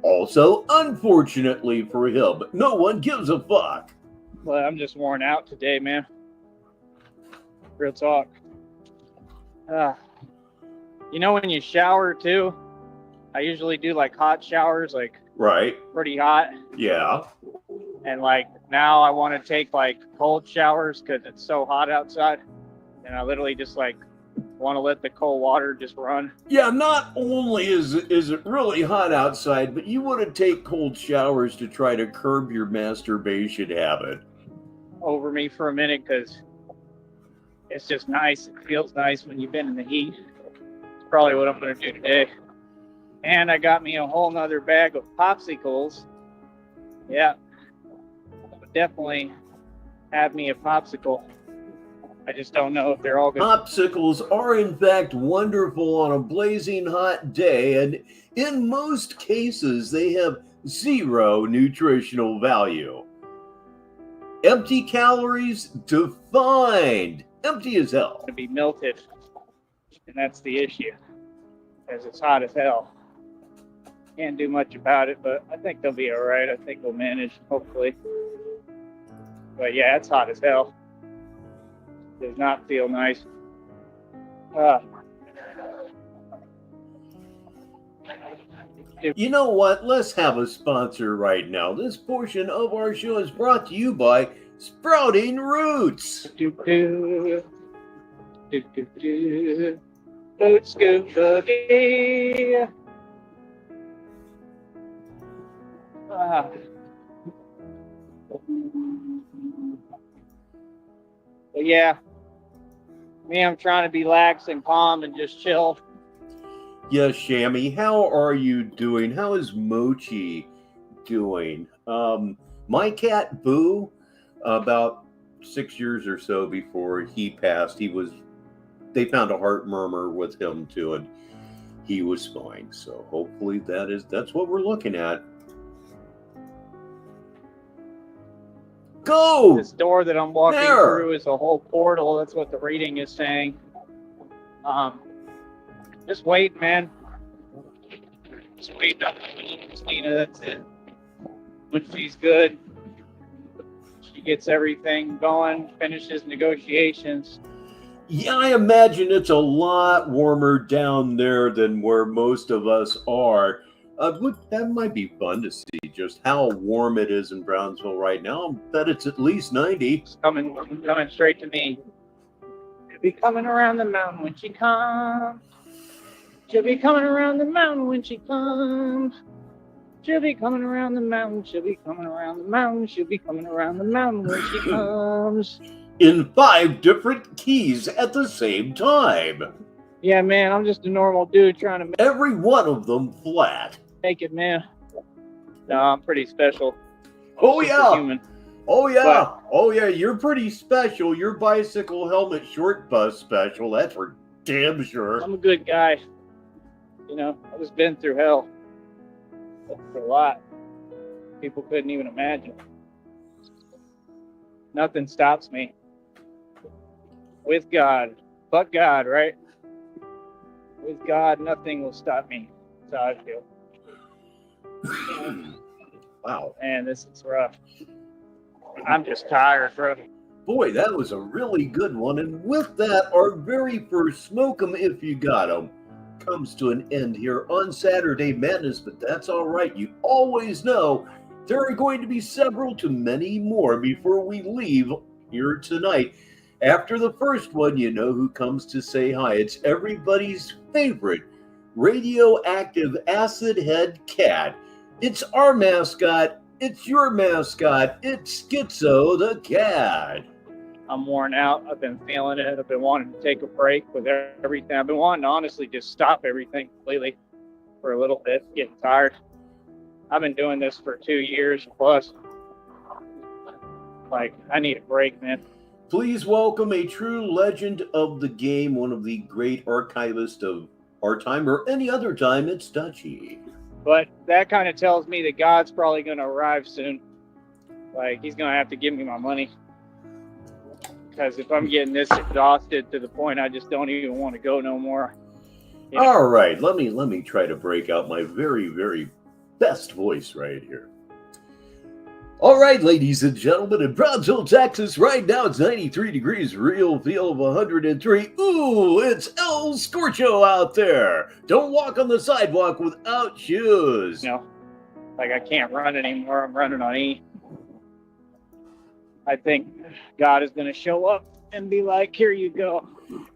Also, unfortunately for him, no one gives a fuck. Well, I'm just worn out today, man. Real talk. When you shower too, I usually do hot showers, right, pretty hot. Yeah. And now I want to take cold showers because it's so hot outside. And I literally just want to let the cold water just run. Yeah, not only is it really hot outside, but you want to take cold showers to try to curb your masturbation habit. Over me for a minute because it's just nice. It feels nice when you've been in the heat. It's probably what I'm going to do today. And I got me a whole nother bag of popsicles. Yeah. Definitely have me a popsicle. I just don't know if they're all good. Popsicles are in fact wonderful on a blazing hot day, and in most cases they have zero nutritional value. Empty calories defined. Empty as hell. To be melted, and that's the issue, because it's hot as hell. Can't do much about it, but I think they'll be all right. I think they'll manage, hopefully. But yeah, it's hot as hell. Does not feel nice. You know what? Let's have a sponsor right now. This portion of our show is brought to you by Sprouting Roots. Boot scoop boogie. But yeah, I'm trying to be lax and calm and just chill. Yes, Shammy, how are you doing? How is Mochi doing? My cat Boo, about 6 years or so before he passed, they found a heart murmur with him too, and he was fine. So hopefully that's what we're looking at. Go! This door that I'm walking through is a whole portal. That's what the reading is saying. Just wait, man. Just wait up Christina, that's it. When she's good, she gets everything going, finishes negotiations. Yeah, I imagine it's a lot warmer down there than where most of us are. That might be fun to see just how warm it is in Brownsville right now. I bet it's at least 90. It's coming straight to me. She'll be coming around the mountain when she comes. She'll be coming around the mountain when she comes. She'll be coming around the mountain. She'll be coming around the mountain. She'll be coming around the mountain when she comes. In 5 different keys at the same time. Yeah, man, I'm just a normal dude trying to every one of them flat. Make it, man. No, I'm pretty special. Oh yeah. Human. Oh yeah. Oh yeah, you're pretty special. You're bicycle helmet short bus special. That's for damn sure. I'm a good guy. You know, I just been through hell. For a lot. People couldn't even imagine. Nothing stops me. With God. But God, right? With God, nothing will stop me. That's how I feel. Wow. Man, this is rough. I'm just tired, bro. Boy, that was a really good one. And with that, our very first Smoke 'em If You Got 'em comes to an end here on Saturday Madness, but that's all right. You always know there are going to be several to many more before we leave here tonight. After the first one, you know who comes to say hi. It's everybody's favorite radioactive acid head cat. It's our mascot. It's your mascot. It's Schizo the cat. I'm worn out. I've been feeling it. I've been wanting to take a break with everything. I've been wanting to honestly just stop everything completely for a little bit. Getting tired. I've been doing this for 2 years plus. Like, I need a break, man. Please welcome a true legend of the game, one of the great archivists of our time or any other time. It's Dutchie. But that kind of tells me that God's probably going to arrive soon. Like, he's going to have to give me my money. Because if I'm getting this exhausted to the point I just don't even want to go no more. You know? All right, let me try to break out my very, very best voice right here. All right, ladies and gentlemen, in Brownsville, Texas, right now it's 93 degrees, real feel of 103. Ooh, it's El Scorcho out there. Don't walk on the sidewalk without shoes. No, like I can't run anymore. I'm running on E. I think God is going to show up and be like, here you go.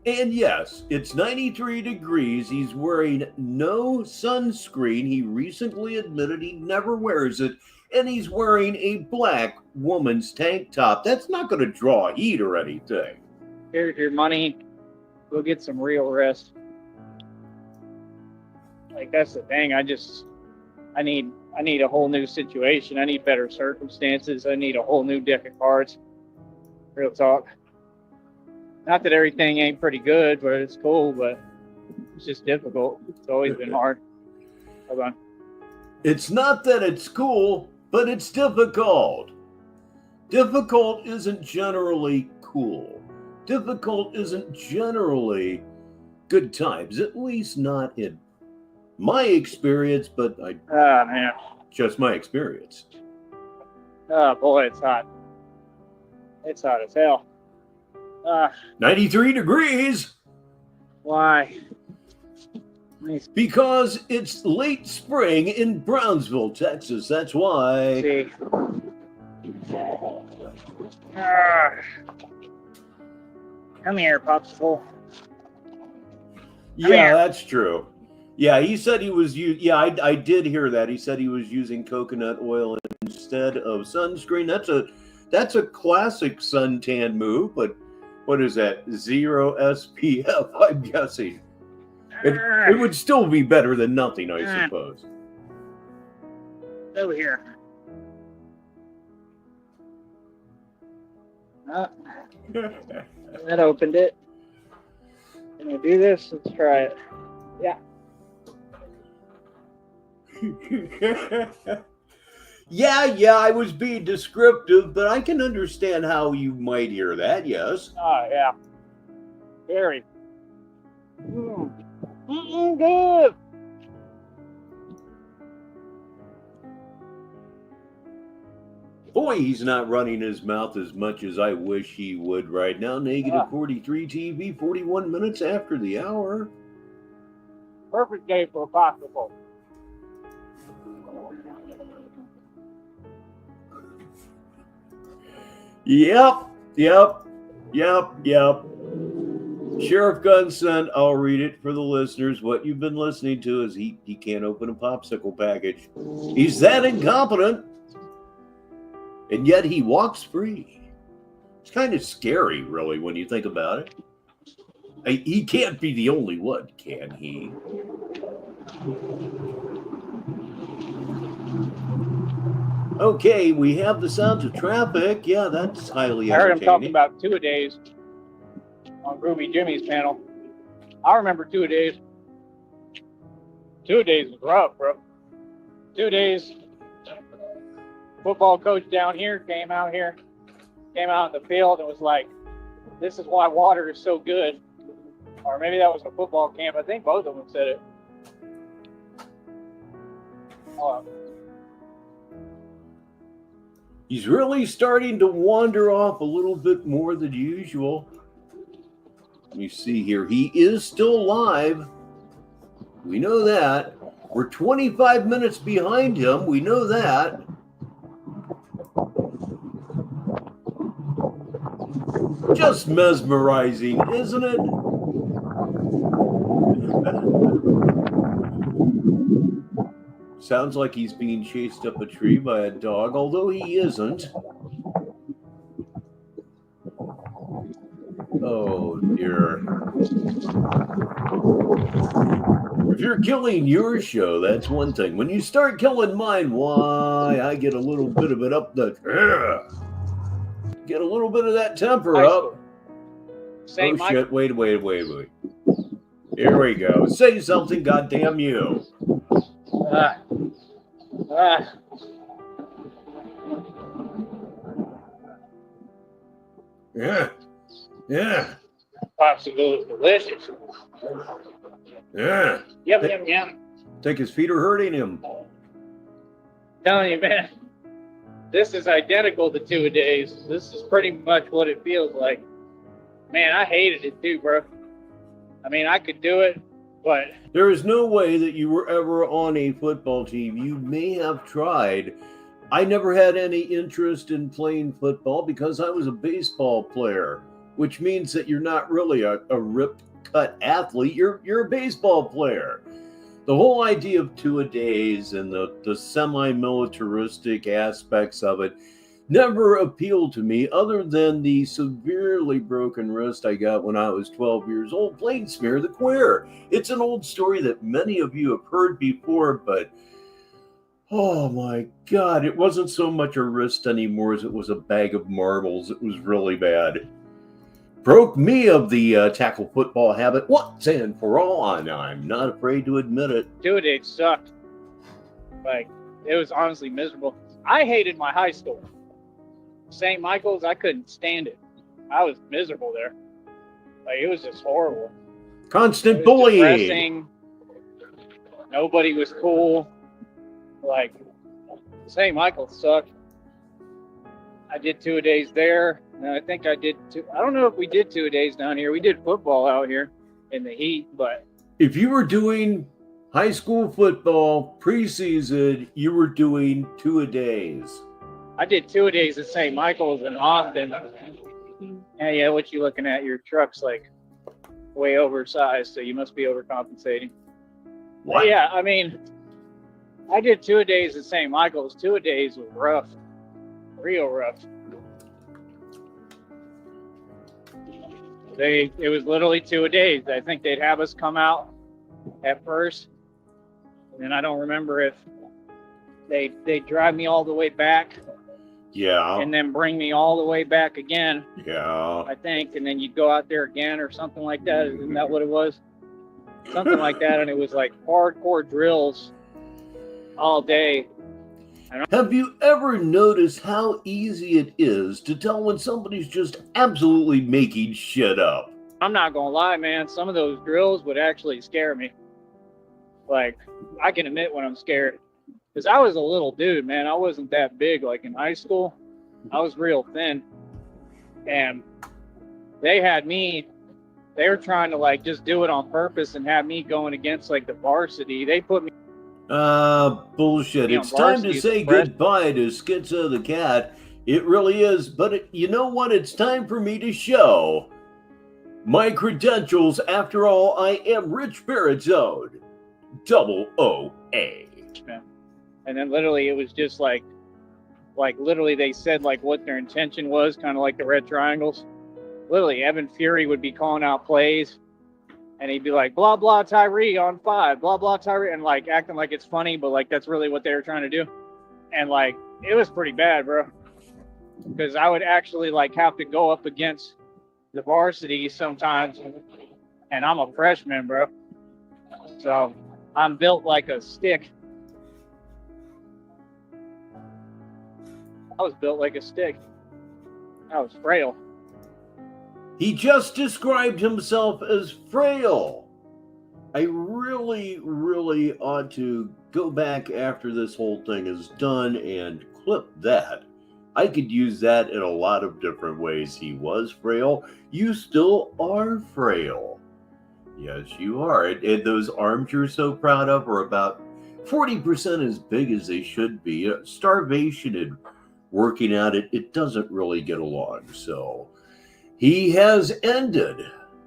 And yes, it's 93 degrees. He's wearing no sunscreen. He recently admitted he never wears it. And he's wearing a black woman's tank top. That's not going to draw heat or anything. Here's your money. Go get some real rest. Like, that's the thing. I need a whole new situation. I need better circumstances. I need a whole new deck of cards. Real talk. Not that everything ain't pretty good, but it's cool, but it's just difficult. It's always been hard. Hold on. It's not that it's cool, but it's difficult. Difficult isn't generally cool. Difficult isn't generally good times, at least not in my experience, but man. Just my experience. Oh, boy, it's hot. It's hot as hell. 93 degrees. Why? Because it's late spring in Brownsville, Texas. That's why. See. Come here, popsicle. Yeah, that's true. Yeah, he said he was I did hear that. He said he was using coconut oil instead of sunscreen. That's a classic suntan move, but what is that? 0 SPF, I'm guessing. It would still be better than nothing, I suppose. Over here. That opened it. Can we do this? Let's try it. Yeah. Yeah, I was being descriptive, but I can understand how you might hear that, yes. Oh, yeah. Very. Good. Boy, he's not running his mouth as much as I wish he would right now. Negative 43 TV, 41 minutes after the hour. Perfect day for a popsicle. Yep. Sheriff Gunson, I'll read it for the listeners. What you've been listening to is he can't open a popsicle package. He's that incompetent. And yet he walks free. It's kind of scary, really, when you think about it. He can't be the only one, can he? Okay, we have the sounds of traffic. Yeah, that's highly I heard him entertaining. talking about two-a-days on Groovy Jimmy's panel. I remember two-a-days. Two-a-days was rough, bro. 2 days. Football coach down here came out in the field and was like, "This is why water is so good." Or maybe that was a football camp. I think both of them said it. He's really starting to wander off a little bit more than usual. Let me see here. He is still live. We know that. We're 25 minutes behind him. We know that. Just mesmerizing, isn't it? Sounds like he's being chased up a tree by a dog, although he isn't. Oh, dear. If you're killing your show, that's one thing. When you start killing mine, why, I get a little bit of it up the... Get a little bit of that temper up. Saint Oh, shit. Wait. Here we go. Say something, goddamn you. Yeah. Popsicle is delicious. Yeah. Yum. Think his feet are hurting him. Telling you, man. This is identical to 2 days. This is pretty much what it feels like. Man, I hated it too, bro. I mean, I could do it, but... There is no way that you were ever on a football team. You may have tried. I never had any interest in playing football because I was a baseball player, which means that you're not really a ripped cut athlete. You're a baseball player. The whole idea of 2-a-days and the semi-militaristic aspects of it never appealed to me other than the severely broken wrist I got when I was 12 years old playing Smear the Queer. It's an old story that many of you have heard before, but oh my God, it wasn't so much a wrist anymore as it was a bag of marbles. It was really bad. Broke me of the tackle football habit once and for all, and I'm not afraid to admit it. 2-a-days sucked. Like, it was honestly miserable. I hated my high school. St. Michael's, I couldn't stand it. I was miserable there. Like, it was just horrible. Constant It was bullying. depressing. Nobody was cool. Like, St. Michael's sucked. I did 2-a-days there, and I think I did I don't know if we did 2-a-days down here. We did football out here in the heat, but If you were doing high school football preseason, you were doing 2-a-days. I did 2-a-days at St. Michael's in Austin. Yeah, what you looking at? Your truck's like way oversized, so you must be overcompensating. What? But yeah, I mean, I did 2-a-days at St. Michael's. 2-a-days was rough. Real rough. It was literally 2-a-days. I think they'd have us come out at first, and I don't remember if they drive me all the way back. Yeah. And then bring me all the way back again. Yeah. I think, and then you'd go out there again or something like that. Isn't that what it was? Something like that, and it was like hardcore drills all day. Have you ever noticed how easy it is to tell when somebody's just absolutely making shit up? I'm not gonna lie, man. Some of those drills would actually scare me. Like, I can admit when I'm scared. Because I was a little dude, man. I wasn't that big. Like in high school, I was real thin. And they were trying to like just do it on purpose and have me going against like the varsity. They put me. Bullshit. You know, It's time to varsity say goodbye to Schizo the Cat. It really is. But you know what? It's time for me to show my credentials. After all, I am Richbartone. Double OA. And then literally it was just like literally they said like what their intention was, kind of like the red triangles. Literally, Evan Fury would be calling out plays, and he'd be like, blah, blah, Tywee on 5, blah, blah, Tywee, and like acting like it's funny, but like that's really what they were trying to do. And like, it was pretty bad, bro. Because I would actually like have to go up against the varsity sometimes, and I'm a freshman, bro. So I'm built like a stick. I was built like a stick. I was frail. He just described himself as frail. I really, really ought to go back after this whole thing is done and clip that. I could use that in a lot of different ways. He was frail. You still are frail. Yes, you are. And those arms you're so proud of are about 40% as big as they should be. Starvation and working at it doesn't really get along. So he has ended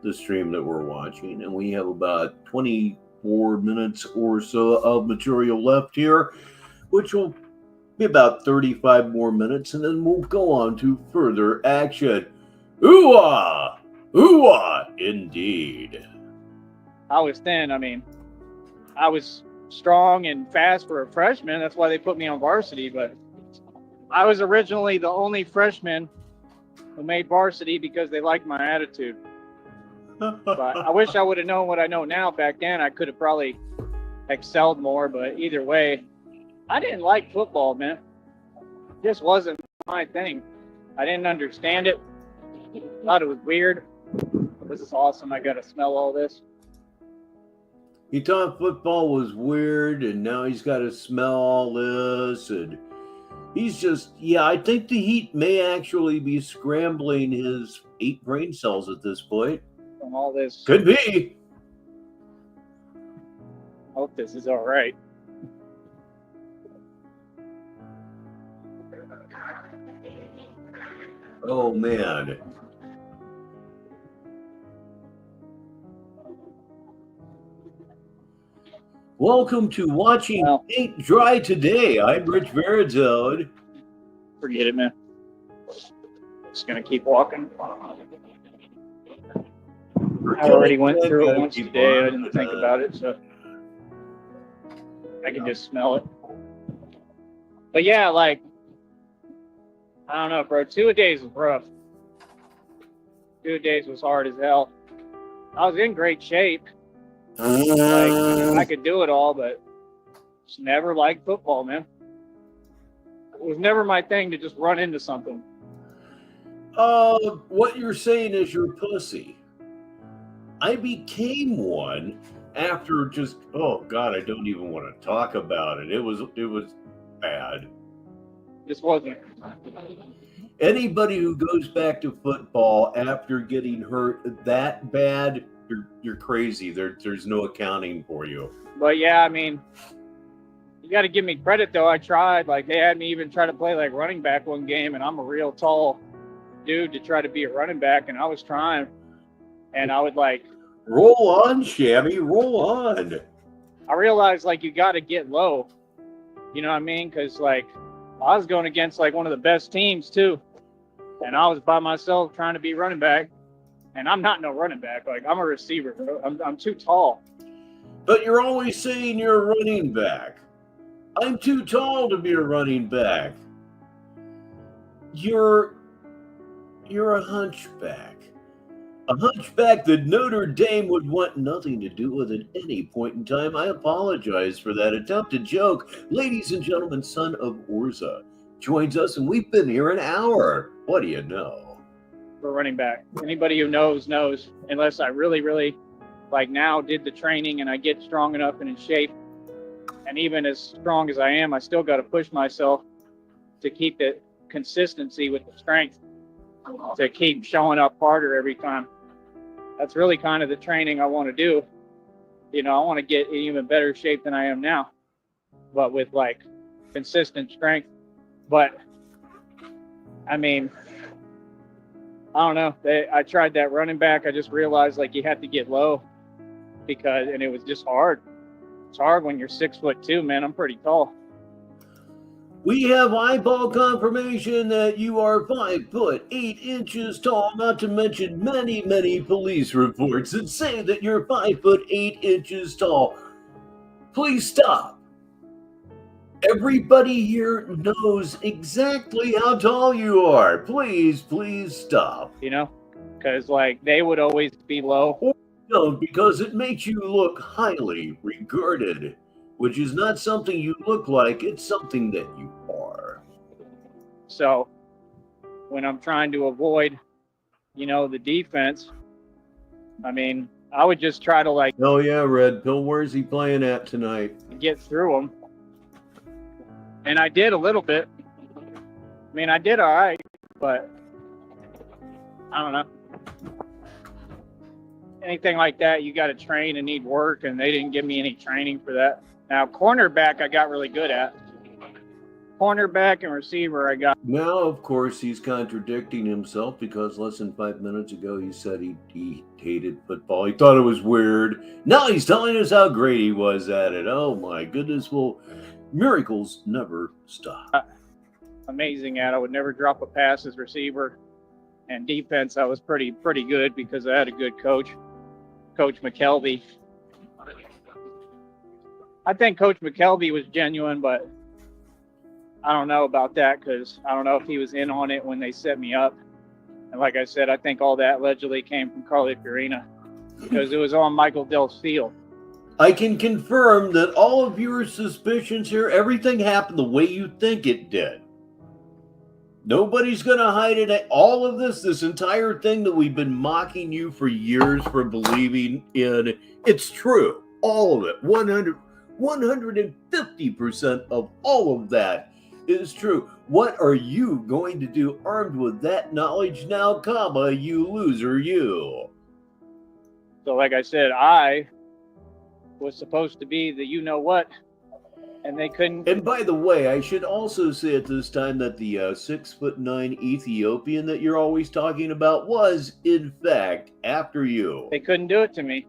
the stream that we're watching, and we have about 24 minutes or so of material left here, which will be about 35 more minutes, and then we'll go on to further action. Ooh-ah! Ooh-ah! Indeed. I was thin. I mean, I was strong and fast for a freshman. That's why they put me on varsity, but I was originally the only freshman who made varsity because they liked my attitude. But I wish I would have known what I know now. Back then, I could have probably excelled more, but either way, I didn't like football, man. It just wasn't my thing. I didn't understand it. Thought it was weird. This is awesome. I got to smell all this. He thought football was weird, and now he's got to smell all this, and he's just, yeah, I think the heat may actually be scrambling his 8 brain cells at this point. From all this. Could be. Hope this is all right. Oh, man. Welcome to watching Paint Dry Today. I'm Richbartone. Forget it, man. Just going to keep walking. I already went through it once today. I didn't think about it, so I can just smell it. But yeah, like, I don't know, bro. 2-a-days was rough. 2-a-days was hard as hell. I was in great shape. Like, I could do it all, but Just never liked football, man. It was never my thing to just run into something. What you're saying is you're pussy. I became one after just, oh God, I don't even want to talk about it. It was bad. Just wasn't. Anybody who goes back to football after getting hurt that bad, you're crazy. There's no accounting for you. But yeah, I mean, you got to give me credit though. I tried. Like they had me even try to play like running back one game, and I'm a real tall dude to try to be a running back, and I was trying, and I would like roll on, Shammy, roll on. I realized like you got to get low. You know what I mean? Because like I was going against like one of the best teams too, and I was by myself trying to be running back, and I'm not no running back. Like I'm a receiver, bro. I'm too tall. But you're always saying you're a running back. I'm too tall to be a running back. You're a hunchback. A hunchback that Notre Dame would want nothing to do with at any point in time. I apologize for that attempted joke. Ladies and gentlemen, son of Orza joins us, and we've been here an hour. What do you know? For running back. Anybody who knows, unless I really, really, like now did the training and I get strong enough and in shape. And even as strong as I am, I still got to push myself to keep the consistency with the strength, to keep showing up harder every time. That's really kind of the training I want to do. You know, I want to get in even better shape than I am now, but with like consistent strength. But I mean, I don't know. I tried that running back. I just realized like you had to get low and it was just hard. It's hard when you're 6'2", man. I'm pretty tall. We have eyeball confirmation that you are 5'8" tall, not to mention many, many police reports that say that you're 5'8" tall. Please stop. Everybody here knows exactly how tall you are. Please stop. You know, because like they would always be low. No, because it makes you look highly regarded, which is not something you look like, it's something that you are. So when I'm trying to avoid, you know, the defense, I mean, I would just try to like... Oh yeah, Red Pill, where's he playing at tonight? Get through them. And I did a little bit. I mean, I did all right, but I don't know. Anything like that, you got to train and need work, and they didn't give me any training for that. Now, cornerback, I got really good at. Cornerback and receiver, I got. Now, of course, he's contradicting himself because less than 5 minutes ago he said he hated football. He thought it was weird. Now he's telling us how great he was at it. Oh, my goodness. Well, miracles never stop. Amazing at. I would never drop a pass as receiver. And defense, I was pretty good because I had a good coach. Coach McKelvey. I think Coach McKelvey was genuine, but I don't know about that because I don't know if he was in on it when they set me up. And like I said, I think all that allegedly came from Carly Fiorina because it was on Michael Dell's field. I can confirm that all of your suspicions here, everything happened the way you think it did. Nobody's going to hide it. All of this entire thing that we've been mocking you for years for believing in, it's true. All of it. 150% of all of that is true. What are you going to do armed with that knowledge now, comma, you loser, you? So like I said, I was supposed to be the you-know-what, and they couldn't. And by the way, I should also say at this time that the 6'9" Ethiopian that you're always talking about was, in fact, after you. They couldn't do it to me.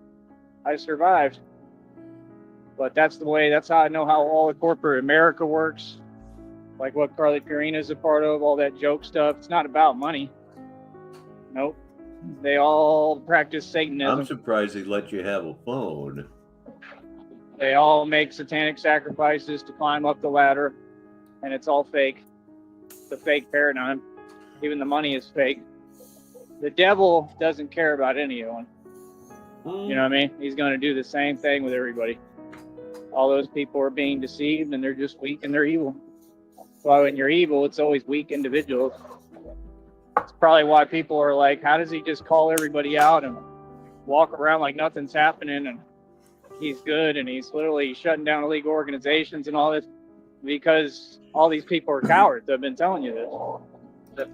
I survived. But that's how I know how all the corporate America works. Like what Carly Fiorina is a part of, all that joke stuff. It's not about money. Nope. They all practice Satanism. I'm surprised they let you have a phone. They all make satanic sacrifices to climb up the ladder, and it's all fake. It's a fake paradigm. Even the money is fake. The devil doesn't care about anyone. You know what I mean? He's going to do the same thing with everybody. all those people are being deceived and they're just weak and they're evil. That's why when you're evil, it's always weak individuals. It's probably why people are like, how does he just call everybody out and walk around like nothing's happening and he's good and he's literally shutting down illegal organizations and all this? Because all these people are cowards. I've been telling you this.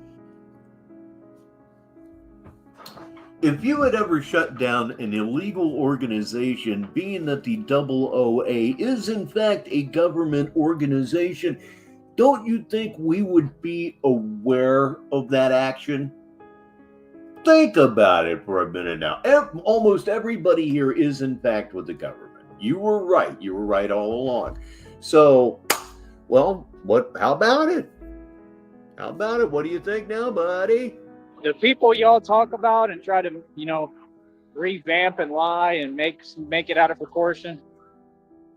If you had ever shut down an illegal organization, being that the OOA is in fact a government organization, don't you think we would be aware of that action? Think about it for a minute now. Almost everybody here is in fact with the government. You were right. You were right all along. So, well, how about it? How about it? What do you think now, buddy? The people y'all talk about and try to, revamp and lie and make it out of proportion,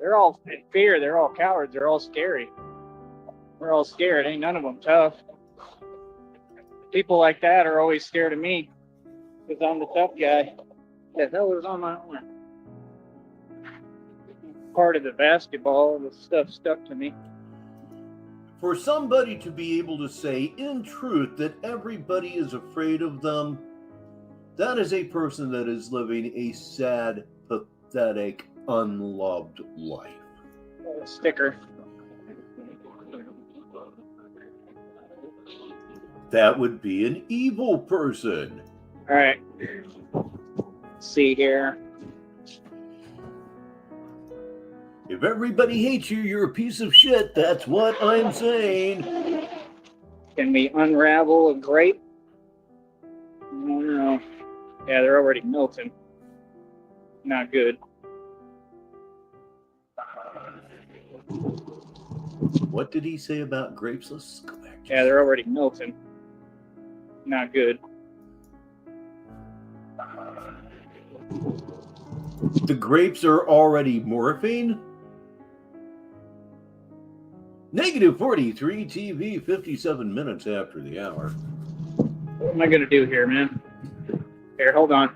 they're all in fear. They're all cowards. They're all scary. We're all scared. Ain't none of them tough. People like that are always scared of me because I'm the tough guy. That was on my own. Part of the basketball, the stuff stuck to me. For somebody to be able to say in truth that everybody is afraid of them, that is a person that is living a sad, pathetic, unloved life. A sticker. That would be an evil person. All right. Let's see here. If everybody hates you, you're a piece of shit. That's what I'm saying. Can we unravel a grape? I don't know. Yeah, they're already melting. Not good. What did he say about grapes? Let's go back. Yeah, they're already melting. Not good. The grapes are already morphing? Negative 43 TV, 57 minutes after the hour. What am I going to do here, man? Here, hold on.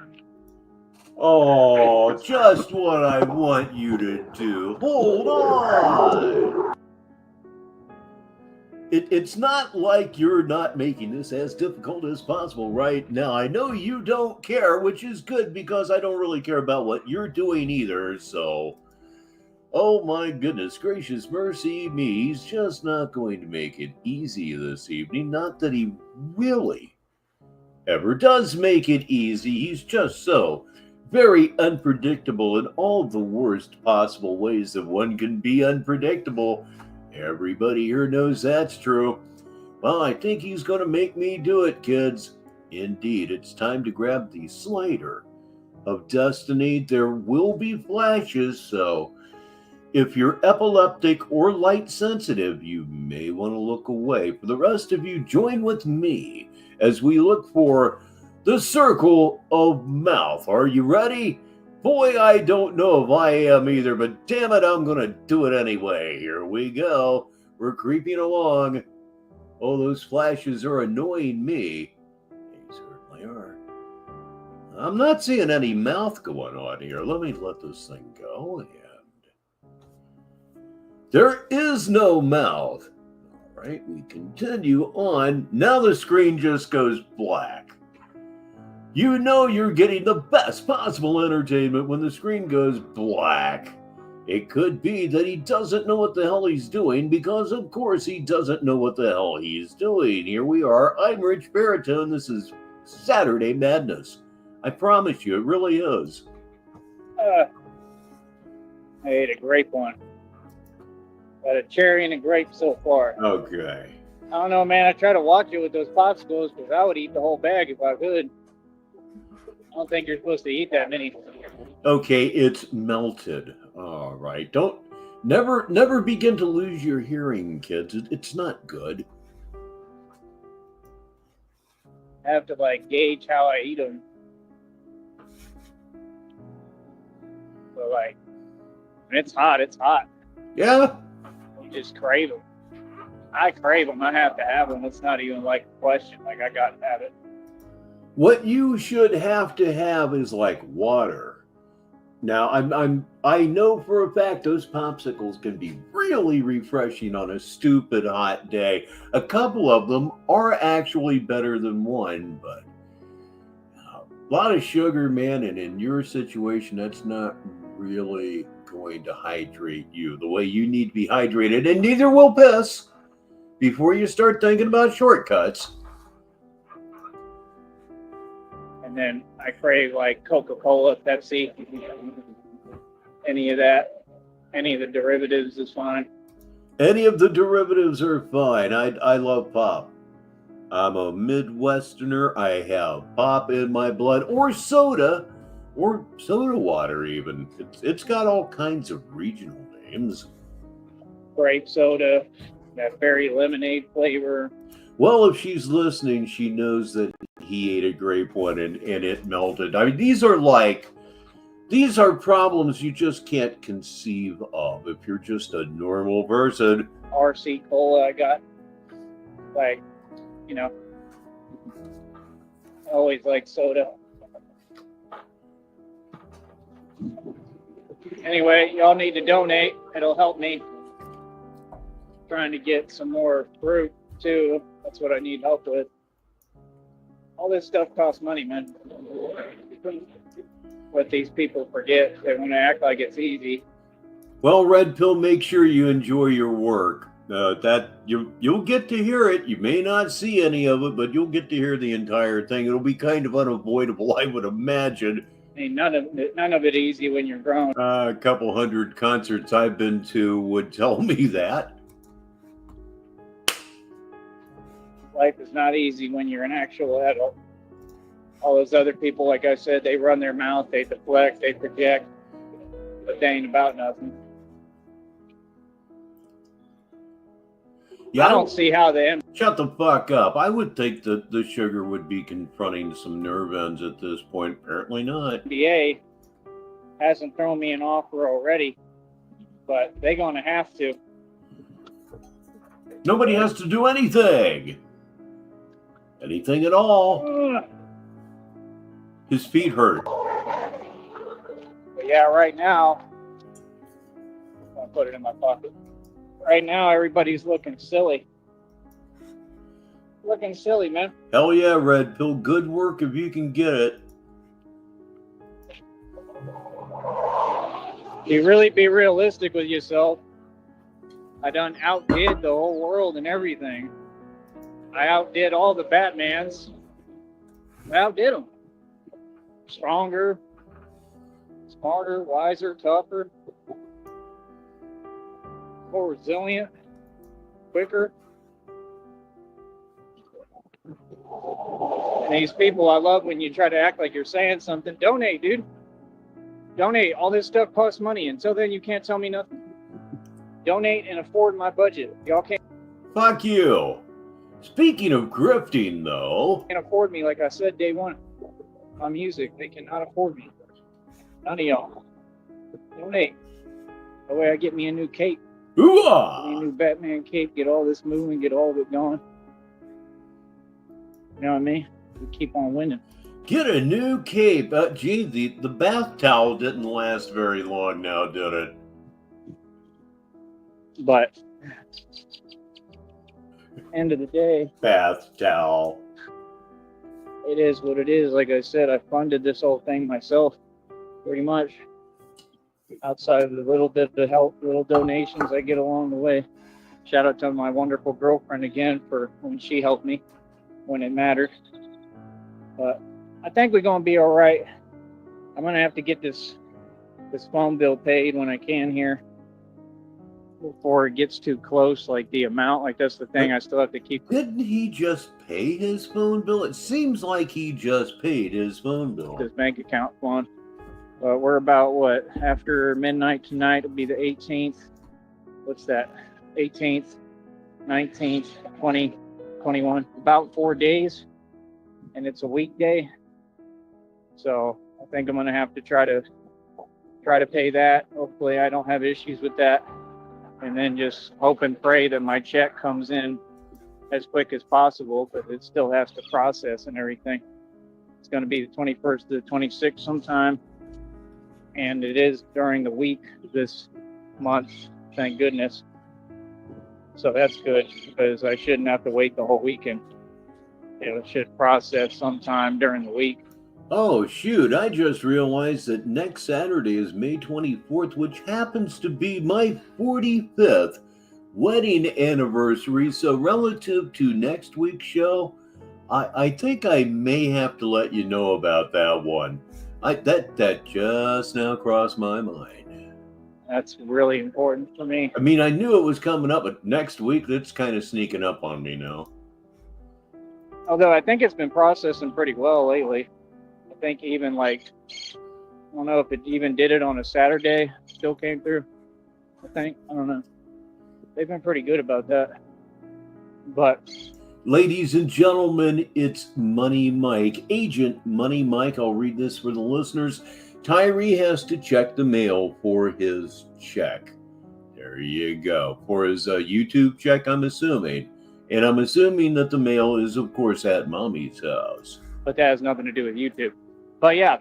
Oh, just what I want you to do. Hold on. It's not like you're not making this as difficult as possible right now. I know you don't care, which is good because I don't really care about what you're doing either, so... Oh my goodness gracious mercy me, he's just not going to make it easy this evening. Not that he really ever does make it easy. He's just so very unpredictable in all the worst possible ways that one can be unpredictable. Everybody here knows that's true. Well, I think he's going to make me do it, kids. Indeed, it's time to grab the slider of destiny. There will be flashes, so... if you're epileptic or light sensitive, you may want to look away. For the rest of you, join with me as we look for the circle of mouth. Are you ready? Boy, I don't know if I am either, but damn it, I'm going to do it anyway. Here we go. We're creeping along. Oh, those flashes are annoying me. They certainly are. I'm not seeing any mouth going on here. Let me let this thing go. There is no mouth. All right, we continue on. Now the screen just goes black. You know you're getting the best possible entertainment when the screen goes black. It could be that he doesn't know what the hell he's doing because, of course, he doesn't know what the hell he's doing. Here we are. I'm Richbartone. This is Saturday Madness. I promise you, it really is. I ate a grape one. Got a cherry and a grape so far. Okay. I don't know, man. I try to watch it with those popsicles because I would eat the whole bag if I could. I don't think you're supposed to eat that many. Okay, it's melted. All right. Never begin to lose your hearing, kids. It's not good. I have to gauge how I eat them. But when it's hot, it's hot. Yeah. You just crave them. I crave them. I have to have them. It's not even a question. I got to have it. What you should have to have is water. Now, I know for a fact those popsicles can be really refreshing on a stupid hot day. A couple of them are actually better than one, but a lot of sugar, man, and in your situation, that's not really going to hydrate you the way you need to be hydrated, and neither will piss before you start thinking about shortcuts. And then I crave like Coca-Cola, Pepsi, any of that. Any of the derivatives is fine. Any of the derivatives are fine. I love pop. I'm a Midwesterner. I have pop in my blood, or soda water even. It's got all kinds of regional names. Grape soda, that berry lemonade flavor. Well, if she's listening, she knows that he ate a grape one and it melted. I mean, these are problems you just can't conceive of if you're just a normal person. RC Cola, I got, like, you know, I always like soda. Anyway, y'all need to donate. It'll help me. Trying to get some more fruit, too. That's what I need help with. All this stuff costs money, man. What these people forget, they want to act like it's easy. Well, Red Pill, make sure you enjoy your work. That you'll get to hear it. You may not see any of it, but you'll get to hear the entire thing. It'll be kind of unavoidable, I would imagine. I mean, none of it easy when you're grown. A couple hundred concerts I've been to would tell me that. Life is not easy when you're an actual adult. All those other people, like I said, they run their mouth, they deflect, they project, but they ain't about nothing. Yeah, I don't see how they end. Shut the fuck up. I would think that the sugar would be confronting some nerve ends at this point. Apparently not. NBA hasn't thrown me an offer already, but they're going to have to. Nobody has to do anything. Anything at all. His feet hurt. But yeah, right now, I'll put it in my pocket. Right now, everybody's looking silly. Looking silly, man. Hell yeah, Red Pill. Good work if you can get it. You really be realistic with yourself. I done outdid the whole world and everything. I outdid all the Batmans. I outdid them. Stronger, smarter, wiser, tougher, more resilient, quicker. And these people, I love when you try to act like you're saying something. Donate, dude. Donate. All this stuff costs money. Until then, you can't tell me nothing. Donate and afford my budget. Y'all can't. Fuck you. Speaking of grifting, though. Can't afford me, like I said day one. My music, they cannot afford me. None of y'all. Donate. That way I get me a new cape. Ooh-ah! Get me a new Batman cape, get all this moving, get all of it going. You know what I mean? We keep on winning. Get a new cape. Gee, the bath towel didn't last very long now, did it? But end of the day, bath towel. It is what it is. Like I said, I funded this whole thing myself, pretty much. Outside of the little bit of help, little donations I get along the way. Shout out to my wonderful girlfriend again for when she helped me when it mattered. But I think we're gonna be all right. I'm gonna have to get this phone bill paid when I can here before it gets too close. Like the amount, like that's the thing I still have to keep. Didn't he just pay his phone bill? It seems like he just paid his phone bill. His bank account fund. But we're about what? After midnight tonight, it'll be the 18th. What's that? 18th, 19th, 20, 21. About 4 days. And it's a weekday. So I think I'm gonna have to try to pay that. Hopefully I don't have issues with that. And then just hope and pray that my check comes in as quick as possible, but it still has to process and everything. It's going to be the 21st to the 26th sometime. and it is during the week this month, thank goodness. So that's good, because I shouldn't have to wait the whole weekend. It should process sometime during the week. Oh, shoot. I just realized that next Saturday is May 24th, which happens to be my 45th wedding anniversary. So relative to next week's show, I think I may have to let you know about that one. That just now crossed my mind. That's really important for me. I mean, I knew it was coming up, but next week, that's kind of sneaking up on me now. Although I think it's been processing pretty well lately. I think even I don't know if it even did it on a Saturday, still came through. I don't know. They've been pretty good about that. But ladies and gentlemen, it's Money Mike, Agent Money Mike. I'll read this for the listeners. Tyree has to check the mail for his check. There you go. For his YouTube check, I'm assuming. And I'm assuming that the mail is, of course, at Mommy's house. But that has nothing to do with YouTube. But yeah,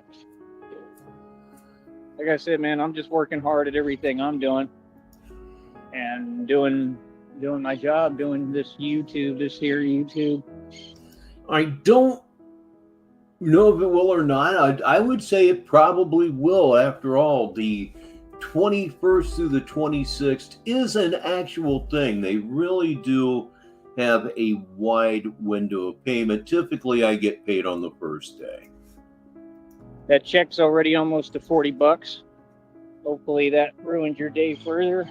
like I said, man, I'm just working hard at everything I'm doing. And doing my job, doing this YouTube. I don't know if it will or not. I would say it probably will. After all, the 21st through the 26th is an actual thing. They really do have a wide window of payment. Typically, I get paid on the first day. That check's already almost to $40. Hopefully that ruins your day further.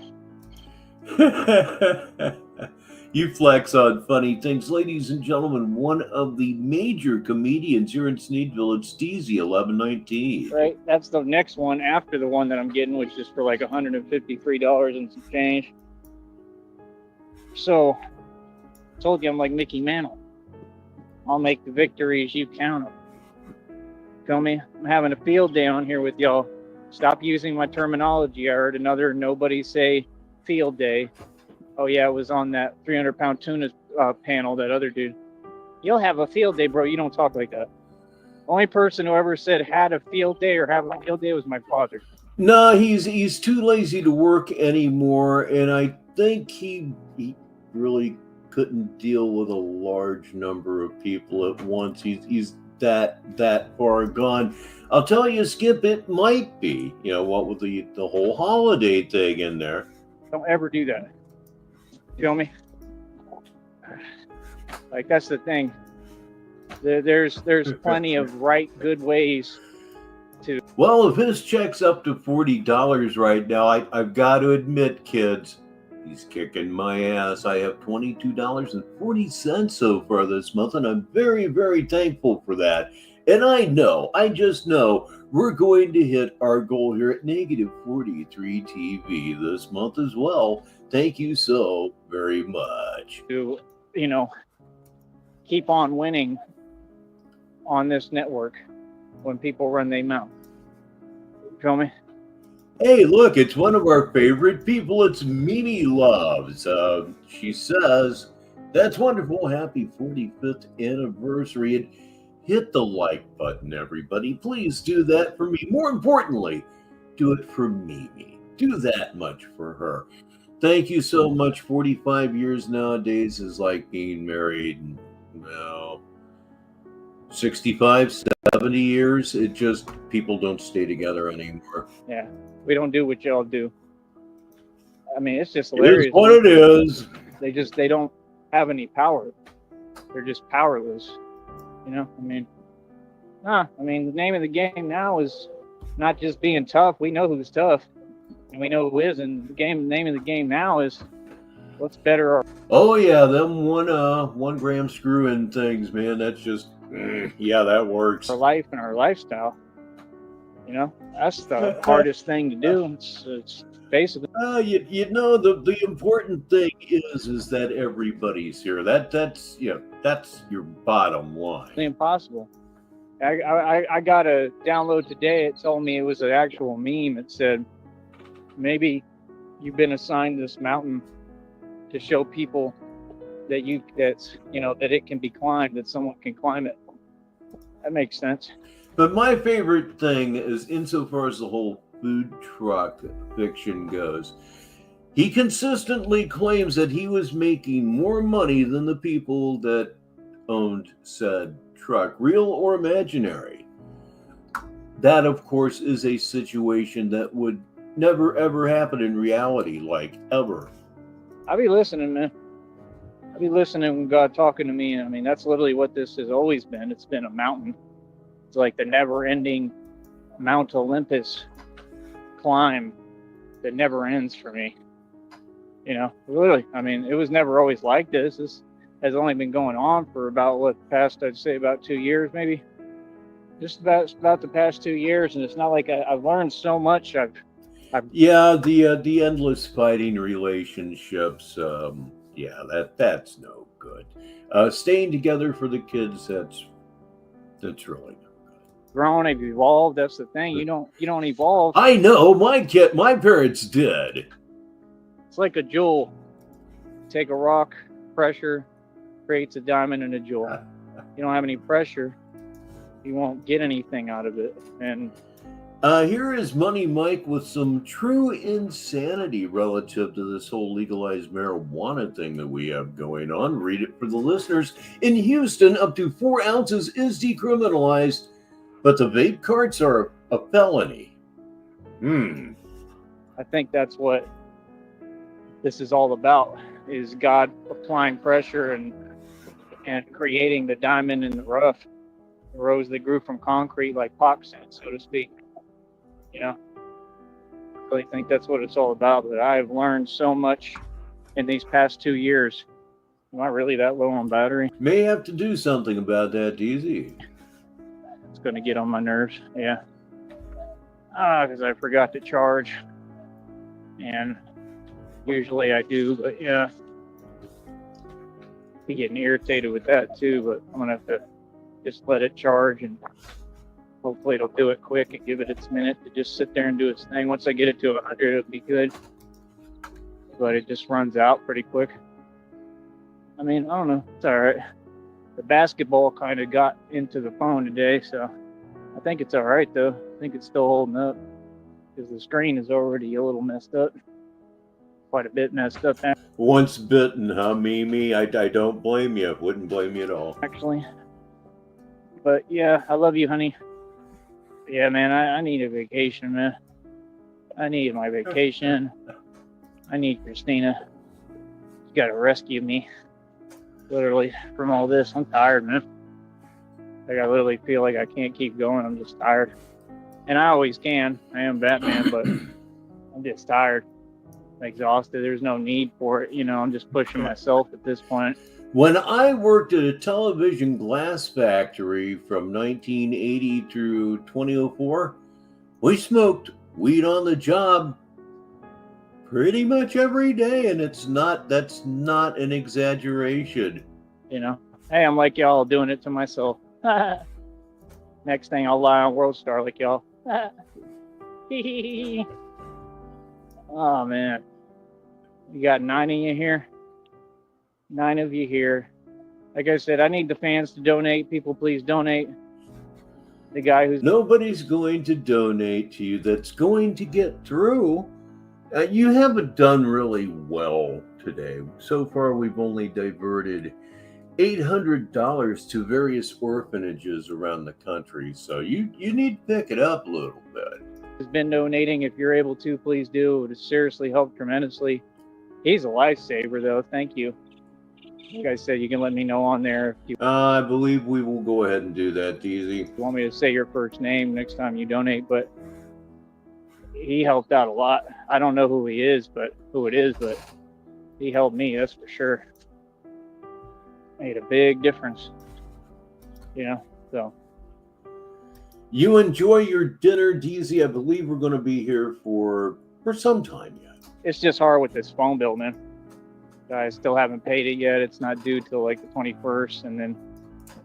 You flex on funny things. Ladies and gentlemen, one of the major comedians here in Sneedville, it's Steezy 1119. Right, that's the next one after the one that I'm getting, which is for like $153 and some change. So, I told you I'm like Mickey Mantle. I'll make the victories, you count them. Feel me? I'm having a field day on here with y'all. Stop using my terminology. I heard another nobody say field day. Oh yeah, it was on that 300-pound tuna panel, that other dude. You'll have a field day, bro. You don't talk like that. Only person who ever said had a field day or have a field day was my father. No, he's too lazy to work anymore, and I think he really couldn't deal with a large number of people at once. He's that far gone. I'll tell you, Skip, it might be, what with the whole holiday thing in there. Don't ever do that. Feel me? Like, that's the thing. There's plenty of good ways to. Well, if his check's up to $40 right now, I've got to admit, kids, he's kicking my ass. I have $22.40 so far this month, and I'm very, very thankful for that. And I just know we're going to hit our goal here at negative 43 TV this month as well. Thank you so very much. To, keep on winning on this network when people run their mouth. Feel me? Hey, look, it's one of our favorite people. It's Mimi Loves. She says, that's wonderful. Happy 45th anniversary. And hit the like button, everybody. Please do that for me. More importantly, do it for Mimi. Do that much for her. Thank you so much. 45 years nowadays is like being married, 65, 70 years. It just, people don't stay together anymore. Yeah, we don't do what y'all do. I mean, it's just hilarious. It is what it is. They don't have any power. They're just powerless. The name of the game now is not just being tough. We know who's tough, and we know who isn't. The name of the game now is what's better. Oh yeah, them 1 gram screw-in things, man. That's just, yeah, that works. Our life and our lifestyle. That's the hardest thing to do. It's basically. The important thing is that everybody's here. That's your bottom line. It's impossible. I got a download today. It told me it was an actual meme. It said, maybe you've been assigned this mountain to show people that it can be climbed, that someone can climb it. That makes sense. But my favorite thing is, insofar as the whole food truck fiction goes. He consistently claims that he was making more money than the people that owned said truck, real or imaginary. That, of course, is a situation that would never ever happen in reality, like ever. I'll be listening, man. I'll be listening when God talking to me. I mean, that's literally what this has always been. It's been a mountain. It's like the never-ending Mount Olympus climb that never ends for me. You know, literally. I mean, it was never always like this. This has only been going on for about I'd say about 2 years, maybe. Just about the past 2 years, and it's not like I've learned so much. Yeah, the endless fighting relationships. That's no good. Staying together for the kids, that's really no good. Grown, I've evolved. That's the thing. You don't evolve. I know. My parents did. It's like a jewel. Take a rock, pressure creates a diamond and a jewel. You don't have any pressure, you won't get anything out of it. And here is Money Mike with some true insanity relative to this whole legalized marijuana thing that we have going on. Read it for the listeners. In Houston, up to 4 ounces is decriminalized, but the vape carts are a felony. I think that's what this is all about, is God applying pressure and creating the diamond in the rough, the rose that grew from concrete, like Pac said, so to speak. You know, I really think that's what it's all about. But I've learned so much in these past 2 years. Am I really that low on battery? May have to do something about that, DZ. It's going to get on my nerves, yeah. Because I forgot to charge. And usually I do, but yeah. Be getting irritated with that too, but I'm going to have to just let it charge, and hopefully it'll do it quick and give it its minute to just sit there and do its thing. Once I get it to 100, it'll be good. But it just runs out pretty quick. I mean, I don't know. It's all right. The basketball kind of got into the phone today, so I think it's all right, though. I think it's still holding up because the screen is already a little messed up. Quite a bit messed up now. Once bitten, huh, Mimi? I don't blame you. Wouldn't blame you at all. Actually. But yeah, I love you, honey. Yeah, man, I need a vacation, man. I need my vacation. I need Christina. You gotta rescue me, literally, from all this. I'm tired, man. Like, I literally feel like I can't keep going. I'm just tired. And I always can. I am Batman, but I'm just tired. I'm exhausted. There's no need for it. You know, I'm just pushing myself at this point. When I worked at a television glass factory from 1980 through 2004, we smoked weed on the job pretty much every day, and that's not an exaggeration. You know, hey, I'm like y'all, doing it to myself. Next thing, I'll lie on World Star like y'all. Oh man, you got 9 of you here. 9 of you here. Like I said, I need the fans to donate. People, please donate. The guy who's... Nobody's going to donate to you that's going to get through. You haven't done really well today. So far, we've only diverted $800 to various orphanages around the country. So you need to pick it up a little bit. Has been donating. If you're able to, please do. It would seriously help tremendously. He's a lifesaver, though. Thank you. Like I said, you can let me know on there. If you I believe we will go ahead and do that, DZ. You want me to say your first name next time you donate, but he helped out a lot. I don't know who he is, but who it is, but he helped me, that's for sure. Made a big difference, you know, so. You enjoy your dinner, DZ. I believe we're going to be here for some time yet. It's just hard with this phone bill, man. I still haven't paid it yet. It's not due till like the 21st, and then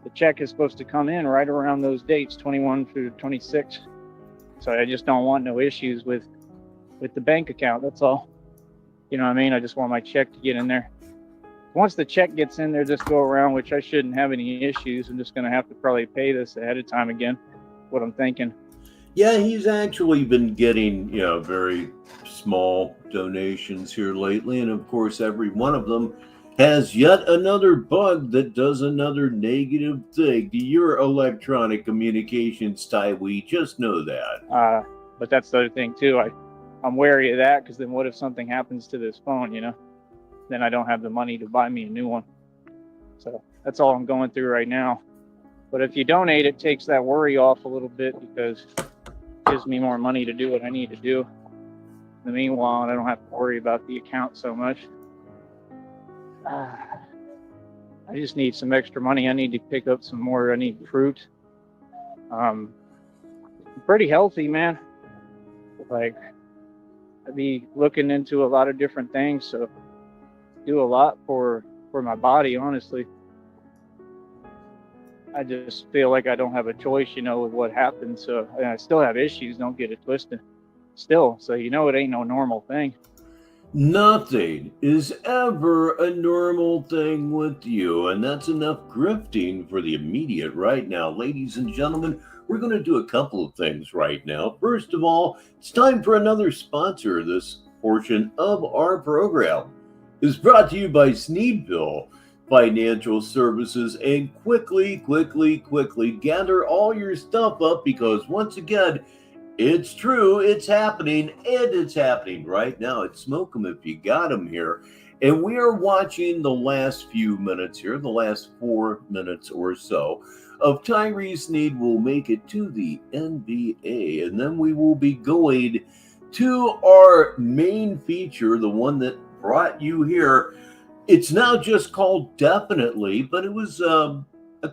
the check is supposed to come in right around those dates, 21 through 26. So I just don't want no issues with the bank account. That's all. You know what I mean? I just want my check to get in there. Once the check gets in there, just go around, which I shouldn't have any issues. I'm just going to have to probably pay this ahead of time again. What I'm thinking. Yeah, he's actually been getting, very small donations here lately. And of course, every one of them has yet another bug that does another negative thing to your electronic communications, Tywee. Just know that. But that's the other thing, too. I'm wary of that, because then what if something happens to this phone, Then I don't have the money to buy me a new one. So that's all I'm going through right now. But if you donate, it takes that worry off a little bit, because it gives me more money to do what I need to do. In the meanwhile, I don't have to worry about the account so much. I just need some extra money. I need to pick up some more. I need fruit. I'm pretty healthy, man. Like, I'd be looking into a lot of different things, so do a lot for my body, honestly. I just feel like I don't have a choice, with what happens. So, and I still have issues, don't get it twisted. Still, so it ain't no normal thing. Nothing is ever a normal thing with you, and that's enough grifting for the immediate right now. Ladies and gentlemen, we're going to do a couple of things right now. First of all, it's time for another sponsor. This portion of our program is brought to you by Sneedville Financial Services. And quickly gather all your stuff up, because once again, it's true, it's happening, and it's happening right now. It's smoke 'em if you got 'em here. And we are watching the last few minutes here, the last 4 minutes or so, of Tyree Sneed will make it to the NBA. And then we will be going to our main feature, the one that brought you here. It's now just called Definitely, but it was a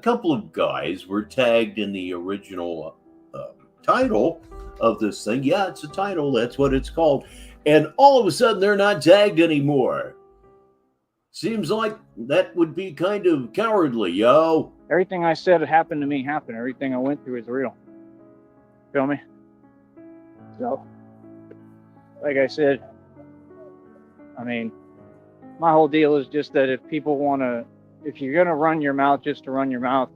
couple of guys were tagged in the original title of this thing. Yeah, it's a title. That's what it's called. And all of a sudden, they're not tagged anymore. Seems like that would be kind of cowardly, yo. Everything I said happened to me happened. Everything I went through is real. Feel me? So, like I said, my whole deal is just that if you're going to run your mouth just to run your mouth,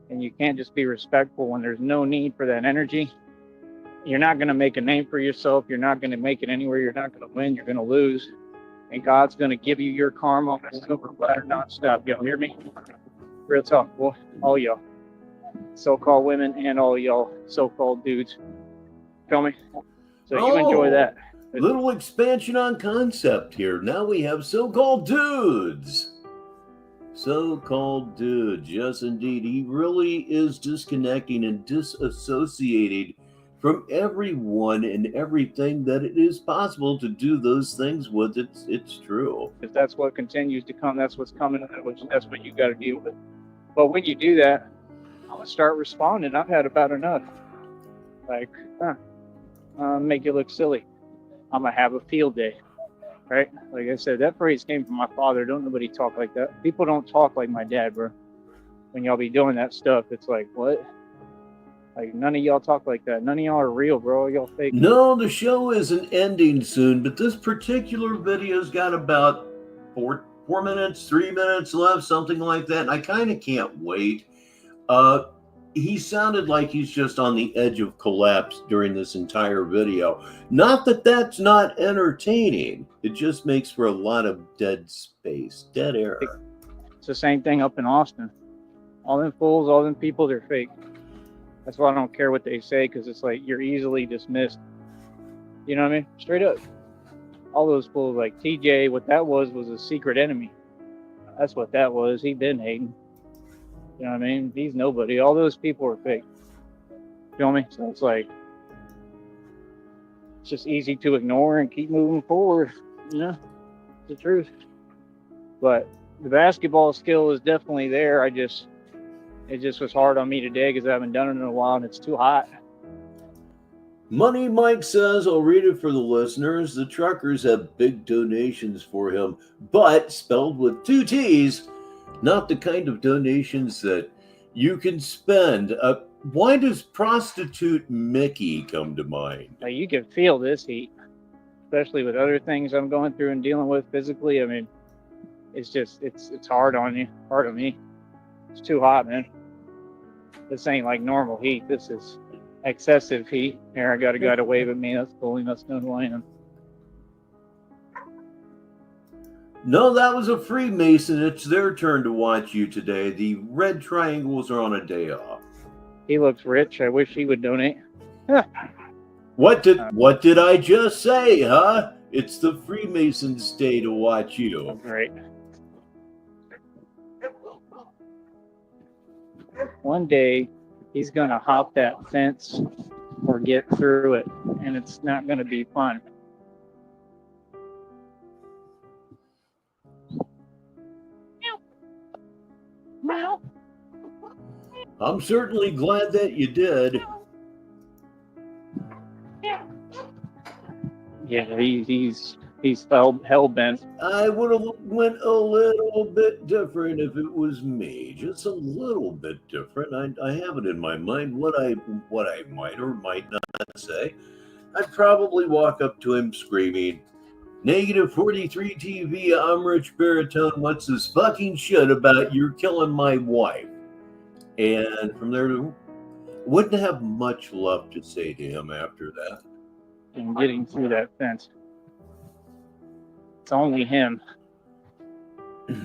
and you can't just be respectful when there's no need for that energy, you're not going to make a name for yourself. You're not going to make it anywhere. You're not going to win. You're going to lose. And God's going to give you your karma on a silver platter nonstop. Y'all hear me? Real talk, boy. All y'all. So-called women and all y'all so-called dudes. Feel me? So you enjoy that. Little expansion on concept here. Now we have so-called dudes. So-called dudes. Yes, indeed. He really is disconnecting and disassociating from everyone and everything that it is possible to do those things with. It's true. If that's what continues to come, that's what's coming, that's what you got to deal with. But when you do that, I'm going to start responding. I've had about enough. Like, make it look silly. I'm going to have a field day, right? Like I said, that phrase came from my father. Don't nobody talk like that. People don't talk like my dad, bro. When y'all be doing that stuff, it's like, what? Like, none of y'all talk like that. None of y'all are real, bro. Y'all fake. No, the show isn't ending soon, but this particular video's got about 4 minutes, 3 minutes left, something like that. And I kind of can't wait. He sounded like he's just on the edge of collapse during this entire video. Not that that's not entertaining. It just makes for a lot of dead space, dead air. It's the same thing up in Austin. All them fools, all them people, they're fake. That's why I don't care what they say, because it's like you're easily dismissed. You know what I mean? Straight up. All those fools, like TJ, what that was a secret enemy. That's what that was. He been hating. You know what I mean? He's nobody. All those people are fake. Feel me? So it's like, it's just easy to ignore and keep moving forward. You know? It's the truth. But the basketball skill is definitely there. It just was hard on me today because I haven't done it in a while and it's too hot. Money Mike says, I'll read it for the listeners. The truckers have big donations for him, but spelled with 2 T's, not the kind of donations that you can spend. Why does prostitute Mickey come to mind? Now, you can feel this heat, especially with other things I'm going through and dealing with physically. I mean, it's just, it's hard on you, hard on me. It's too hot, man. This ain't like normal heat. excessive heat. Here, I got a guy to wave at me. That's cool. He must know who I am. No, that was a Freemason. It's their turn to watch you today. The red triangles are on a day off. He looks rich. I wish he would donate. What did I just say, huh? It's the Freemasons' day to watch you. Right. One day, he's going to hop that fence or get through it, and it's not going to be fun. Meow. I'm certainly glad that you did. Yeah, he's hell bent. I would have went a little bit different if it was me. Just a little bit different. I have it in my mind what I might or might not say. I'd probably walk up to him screaming, "-43TV, I'm Richbartone. What's this fucking shit about you're killing my wife?" And from there, wouldn't have much love to say to him after that. And getting through that fence. It's only him.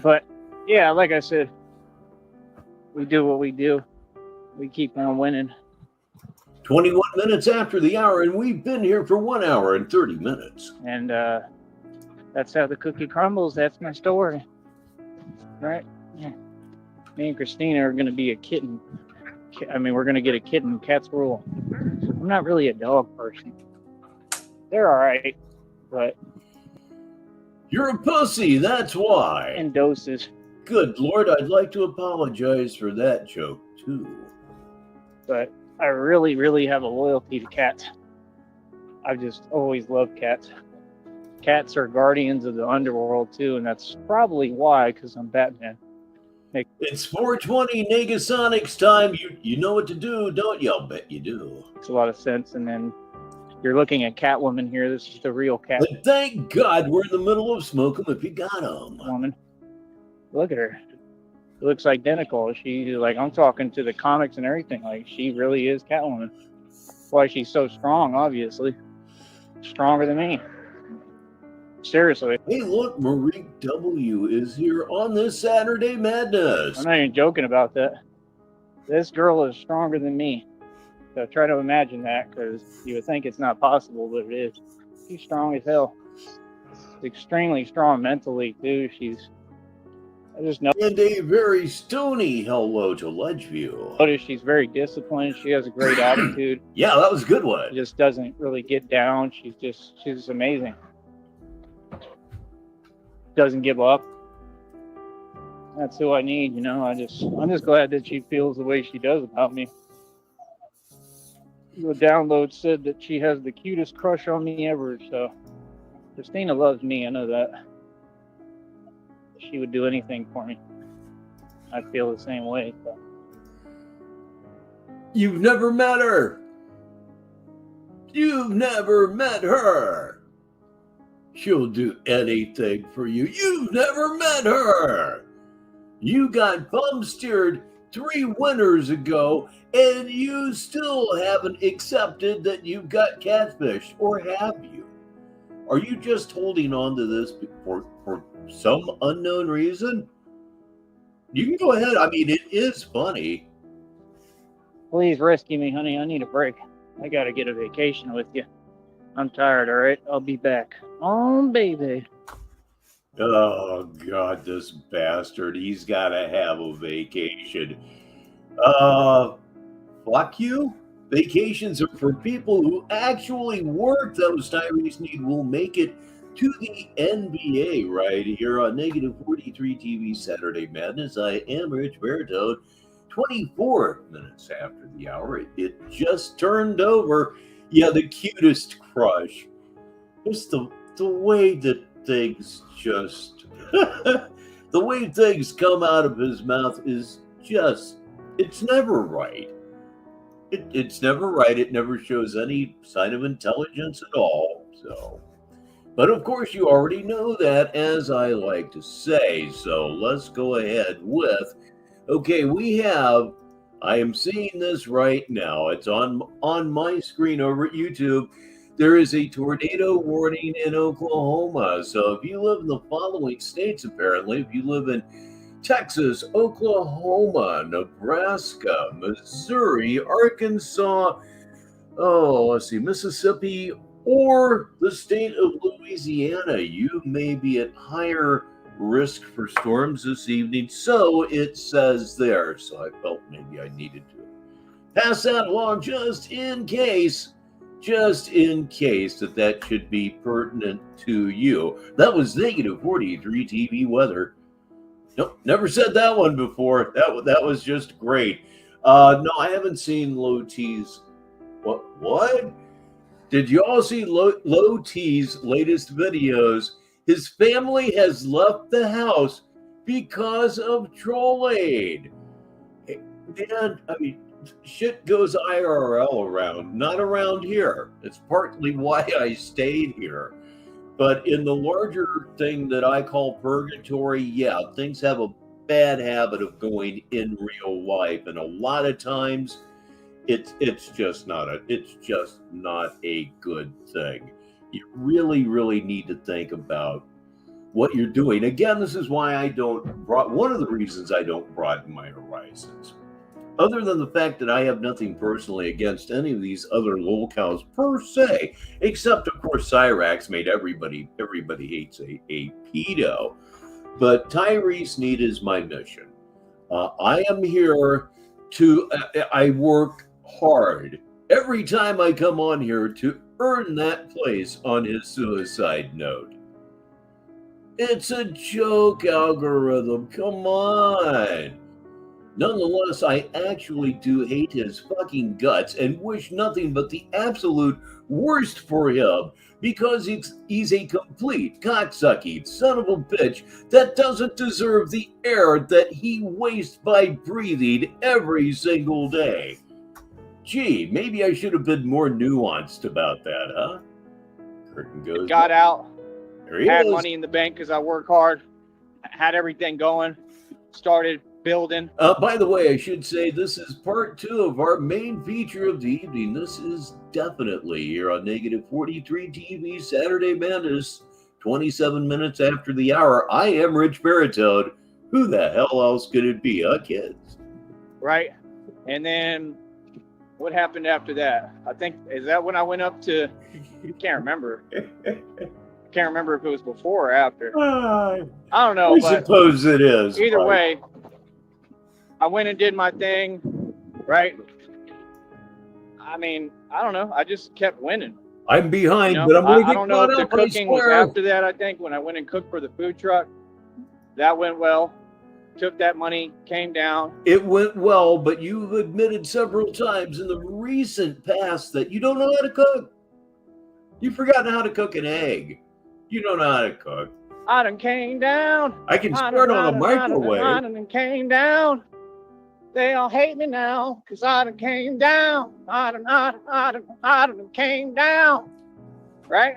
But yeah, like I said, we do what we do. We keep on winning. 21 minutes after the hour, and we've been here for 1 hour and 30 minutes. And that's how the cookie crumbles. That's my story. Right? Yeah. Me and Christina are going to be a kitten. I mean, we're going to get a kitten. Cats rule. I'm not really a dog person. They're all right, but... You're a pussy, that's why. In doses. Good Lord, I'd like to apologize for that joke, too. But I really, really have a loyalty to cats. I've just always loved cats. Cats are guardians of the underworld, too, and that's probably why, because I'm Batman. It's 4:20 Negasonics time. You know what to do, don't you? I'll bet you do. Makes a lot of sense, and then you're looking at Catwoman here. This is the real cat. But thank God we're in the middle of smoke 'em if you got 'em. Woman. Look at her. It looks identical. She, like, I'm talking to the comics and everything. Like, she really is Catwoman. That's why she's so strong, obviously. Stronger than me. Seriously. Hey, look, Marie W. is here on this Saturday Madness. I'm not even joking about that. This girl is stronger than me. So try to imagine that, because you would think it's not possible, but it is. She's strong as hell. She's extremely strong mentally, too. I just know. And a very stony hello to Ledgeview. Notice she's very disciplined. She has a great attitude. Yeah, that was a good one. She just doesn't really get down. She's amazing. Doesn't give up. That's who I need, you know. I'm just glad that she feels the way she does about me. The download said that she has the cutest crush on me ever, so Christina loves me, I know that. She would do anything for me. I feel the same way. So. You've never met her. You've never met her. She'll do anything for you. You've never met her. You got bum steered 3 winters ago, and you still haven't accepted that you've got catfish, or have you? Are you just holding on to this for some unknown reason? You can go ahead. I mean, it is funny. Please rescue me, honey. I need a break. I gotta get a vacation with you. I'm tired, all right? I'll be back. Oh, baby. Oh, God, this bastard. He's got to have a vacation. Fuck you. Vacations are for people who actually work. Those Tyree Sneed will make it to the NBA right here on -43TV Saturday Madness. I am Richbartone. 24 minutes after the hour. It just turned over. Yeah, the cutest crush. Just the way that things just... the way things come out of his mouth is just... It's never right. It's never right. It never shows any sign of intelligence at all. So, but of course you already know that, as I like to say. So let's go ahead with, okay, we have I am seeing this right now. It's on my screen over at YouTube. There is a tornado warning in Oklahoma. So if you live in the following states, apparently, if you live in Texas, Oklahoma, Nebraska, Missouri, Arkansas, Mississippi, or the state of Louisiana, you may be at higher risk for storms this evening. So it says there. So I felt maybe I needed to pass that along just in case that should be pertinent to you. That was negative 43 TV weather. Nope, never said that one before. That was just great. No, I haven't seen Low T's. What? Did you all see Low T's latest videos? His family has left the house because of troll aid. Man, I mean, shit goes IRL around, not around here. It's partly why I stayed here. But in the larger thing that I call purgatory, yeah, things have a bad habit of going in real life. And a lot of times it's just not a good thing. You really, really need to think about what you're doing. Again, this is why one of the reasons I don't broaden my horizons. Other than the fact that I have nothing personally against any of these other lolcows per se, except of course Cyrax made everybody hates a pedo. But Tyree Sneed is my mission. I am here I work hard every time I come on here to earn that place on his suicide note. It's a joke algorithm, come on. Nonetheless, I actually do hate his fucking guts and wish nothing but the absolute worst for him, because he's a complete cocksucking son of a bitch that doesn't deserve the air that he wastes by breathing every single day. Gee, maybe I should have been more nuanced about that, huh? Curtain goes. Got out. There he had is. money in the bank because I work hard. Had everything going. Started building. By the way, I should say this is part 2 of our main feature of the evening. This is definitely here on Negative 43 TV Saturday Madness, 27 minutes after the hour. I am Richbartone. Who the hell else could it be, huh, kids? Right. And then what happened after that? I think, is that when I went up to, I can't remember. Can't remember if it was before or after. I don't know. I suppose it is. Either way, I went and did my thing, right? I mean, I don't know. I just kept winning. I'm behind, You know, but I'm going to I get don't know caught if the up. I cooking was swear. after that. I think when I went and cooked for the food truck, that went well. Took that money, came down. It went well, but you've admitted several times in the recent past that you don't know how to cook. You've forgotten how to cook an egg. You don't know how to cook. I done came down. I can start on a microwave. I done came down. They all hate me now because I done came down. I done came down. Right?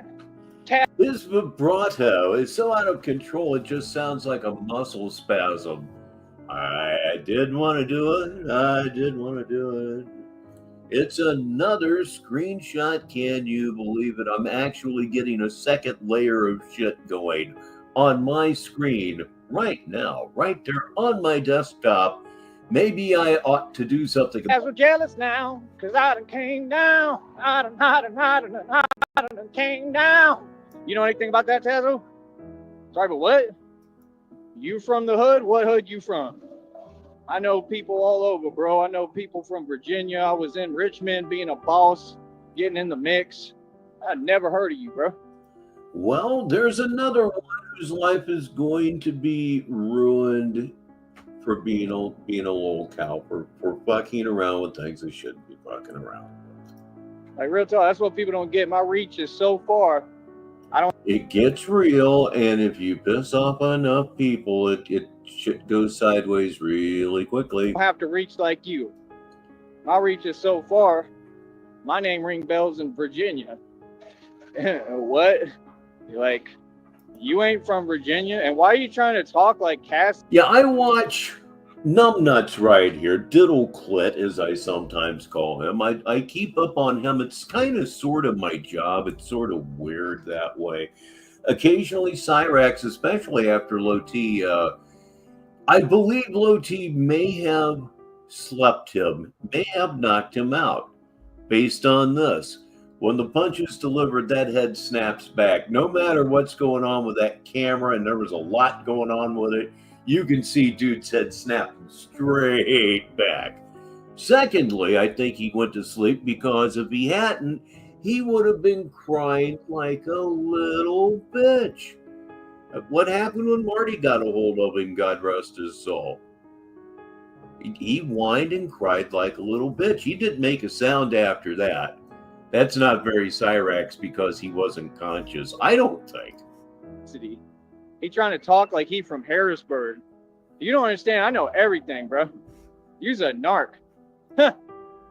This vibrato is so out of control, it just sounds like a muscle spasm. I did want to do it. I did want to do it. It's another screenshot. Can you believe it? I'm actually getting a second layer of shit going on my screen right now, right there on my desktop. Maybe I ought to do something. I'm so jealous now because I done came down. I done came down. You know anything about that, Tazo? Sorry, but what? You from the hood? What hood you from? I know people all over, bro. I know people from Virginia. I was in Richmond being a boss, getting in the mix. I never heard of you, bro. Well, there's another one whose life is going to be ruined for being a little cow, for fucking around with things they shouldn't be fucking around with. Like, real talk, that's what people don't get. My reach is so far. It gets real, and if you piss off enough people, it shit goes sideways really quickly. I don't have to reach like you. My reach is so far. My name ring bells in Virginia. What? Like, you ain't from Virginia, and why are you trying to talk like Cass? Yeah, I watch Numbnuts right here, Diddle Clit, as I sometimes call him. I keep up on him. It's kind of sort of my job. It's sort of weird that way. Occasionally, Cyrax, especially after Low T, I believe Low T may have slept him, may have knocked him out. Based on this, when the punch is delivered, that head snaps back. No matter what's going on with that camera, and there was a lot going on with it, you can see dude's head snapping straight back. Secondly, I think he went to sleep because if he hadn't, he would have been crying like a little bitch. What happened when Marty got a hold of him, God rest his soul? He whined and cried like a little bitch. He didn't make a sound after that. That's not very Cyrax because he wasn't conscious, I don't think. He trying to talk like he from Harrisburg. You don't understand. I know everything, bro. You's a narc.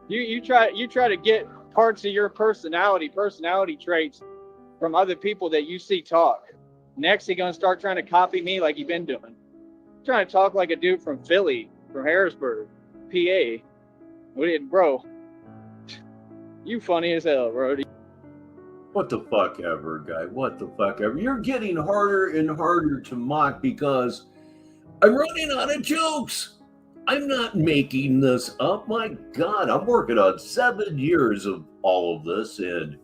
You try to get parts of your personality traits from other people that you see talk. Next, he gonna start trying to copy me like he been doing. Trying to talk like a dude from Philly, from Harrisburg, PA. Bro, you funny as hell, bro. What the fuck ever, guy. What the fuck ever. You're getting harder and harder to mock because I'm running out of jokes. I'm not making this up. My God, I'm working on 7 years of all of this. And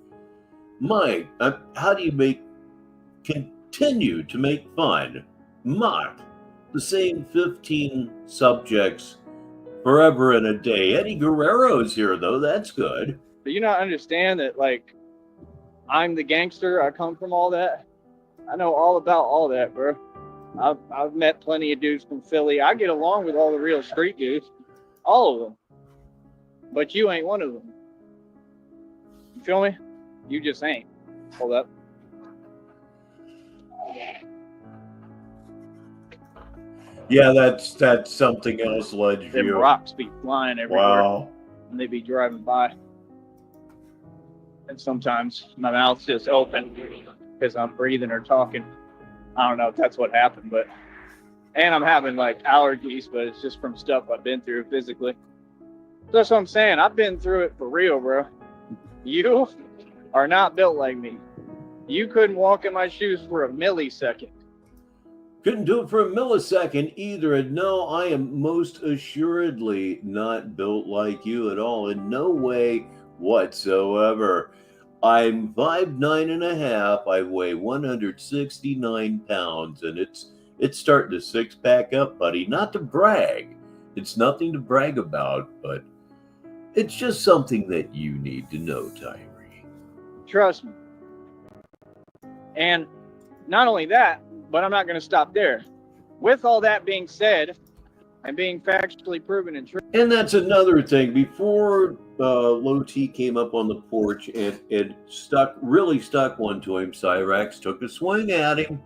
how do you continue to make fun, mock the same 15 subjects forever and a day? Eddie Guerrero's here, though. That's good. Do you not understand that, like, I'm the gangster? I come from all that. I know all about all that, bro. I've met plenty of dudes from Philly. I get along with all the real street dudes. All of them. But you ain't one of them. You feel me? You just ain't. Hold up. Yeah, that's something else, Ledgeview. Them rocks be flying everywhere. Wow. And they be driving by. And sometimes my mouth's just open because I'm breathing or talking. I don't know if that's what happened, and I'm having like allergies, but it's just from stuff I've been through physically. So that's what I'm saying. I've been through it for real, bro. You are not built like me. You couldn't walk in my shoes for a millisecond. Couldn't do it for a millisecond either. And no, I am most assuredly not built like you at all. In no way whatsoever. I'm 5'9.5". I weigh 169 pounds, and it's starting to six pack up, buddy. Not to brag. It's nothing to brag about, but it's just something that you need to know, Tyree. Trust me. And not only that, but I'm not going to stop there. With all that being said, and being factually proven and true. And that's another thing. Before Low T came up on the porch and it really stuck one to him, Cyrax took a swing at him.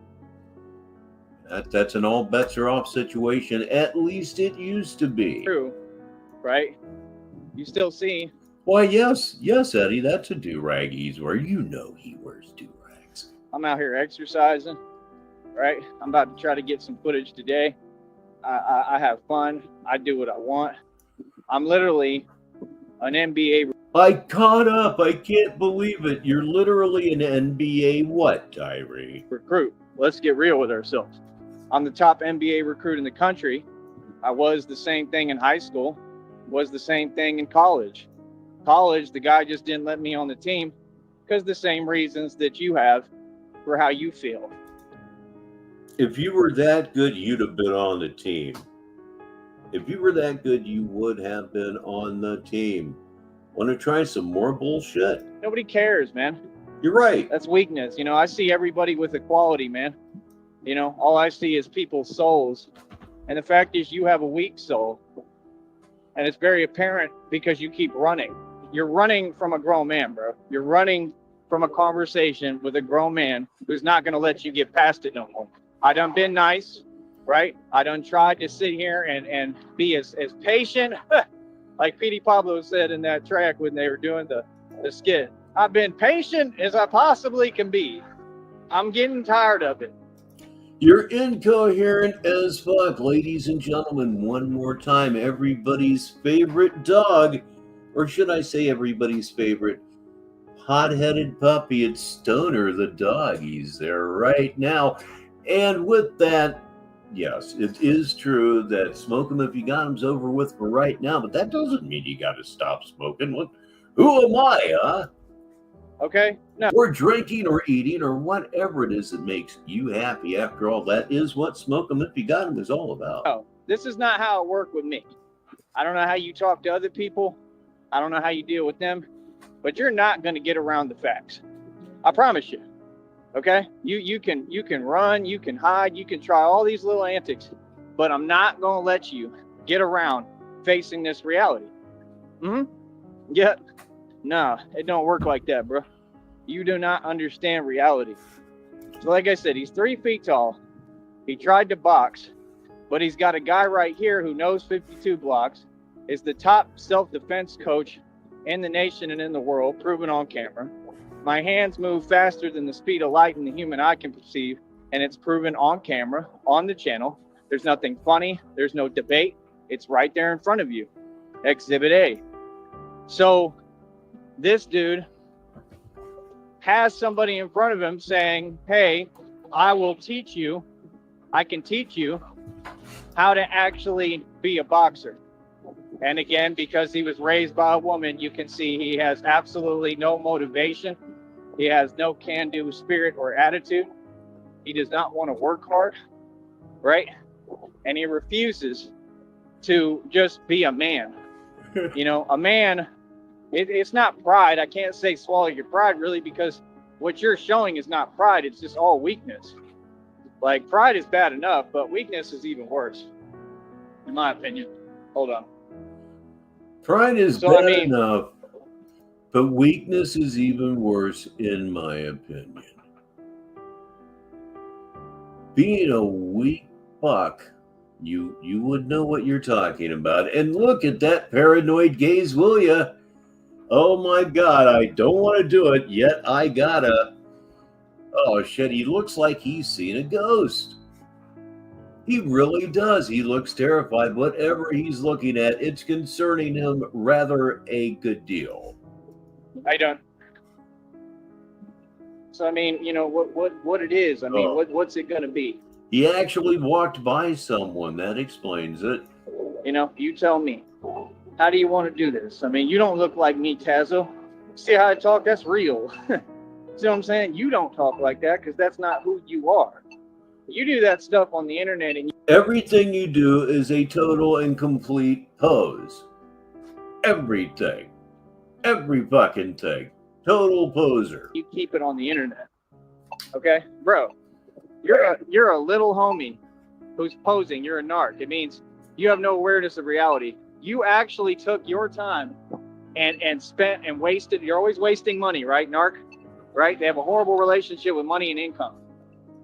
That's an all bets are off situation. At least it used to be. True, right? You still see. Why, yes, Eddie, that's a do-rag he's wearing. You know he wears do-rags. I'm out here exercising, right? I'm about to try to get some footage today. I have fun. I do what I want. I'm literally an NBA. I caught up. I can't believe it. You're literally an NBA what, Tyree? Recruit. Let's get real with ourselves. I'm the top NBA recruit in the country. I was the same thing in high school. Was the same thing in college. College, the guy just didn't let me on the team because the same reasons that you have for how you feel. If you were that good, you'd have been on the team. If you were that good, you would have been on the team. Want to try some more bullshit? Nobody cares, man. You're right. That's weakness. You know, I see everybody with equality, man. You know, all I see is people's souls. And the fact is you have a weak soul. And it's very apparent because you keep running. You're running from a grown man, bro. You're running from a conversation with a grown man who's not going to let you get past it no more. I done been nice, right? I done tried to sit here and be as patient, like Petey Pablo said in that track when they were doing the skit. I've been patient as I possibly can be. I'm getting tired of it. You're incoherent as fuck, ladies and gentlemen. One more time, everybody's favorite dog, or should I say everybody's favorite hot-headed puppy, it's Stoner the dog. He's there right now. And with that, yes, it is true that smoke 'em if you got 'em's over with for right now, but that doesn't mean you got to stop smoking. Who am I, huh? Okay? No. Or drinking or eating or whatever it is that makes you happy. After all, that is what smoke 'em if you got 'em is all about. No, this is not how it worked with me. I don't know how you talk to other people. I don't know how you deal with them, but you're not going to get around the facts. I promise you. Okay? You can run, you can hide, you can try all these little antics, but I'm not going to let you get around facing this reality. Yeah. No, it don't work like that, bro. You do not understand reality. So like I said, he's 3 feet tall. He tried to box, but he's got a guy right here who knows 52 blocks, is the top self-defense coach in the nation and in the world, proven on camera. My hands move faster than the speed of light and the human eye can perceive, and it's proven on camera, on the channel. There's nothing funny. There's no debate. It's right there in front of you. Exhibit A. So this dude has somebody in front of him saying, hey, I will teach you, I can teach you how to actually be a boxer. And again, because he was raised by a woman, you can see he has absolutely no motivation. He has no can-do spirit or attitude. He does not want to work hard, right? And he refuses to just be a man. You know, a man, it's not pride. I can't say swallow your pride, really, because what you're showing is not pride. It's just all weakness. Like, pride is bad enough, but weakness is even worse, in my opinion. Hold on. Pride is bad enough, but weakness is even worse, in my opinion. Being a weak fuck, you would know what you're talking about. And look at that paranoid gaze, will ya? Oh my God, I don't want to do it, yet I gotta. Oh shit, he looks like he's seen a ghost. He really does. He looks terrified. Whatever he's looking at, it's concerning him rather a good deal. I don't. So I mean, you know what it is. I mean, what's it gonna be? He actually walked by someone. That explains it. You know, you tell me. How do you want to do this? I mean, you don't look like me, Tazo. See how I talk? That's real. See what I'm saying? You don't talk like that because that's not who you are. You do that stuff on the internet and everything you do is a total and complete pose. Everything. Every fucking thing. Total poser. You keep it on the internet. Okay? Bro, you're a little homie who's posing. You're a narc. It means you have no awareness of reality. You actually took your time and spent and wasted. You're always wasting money, right, narc? Right? They have a horrible relationship with money and income.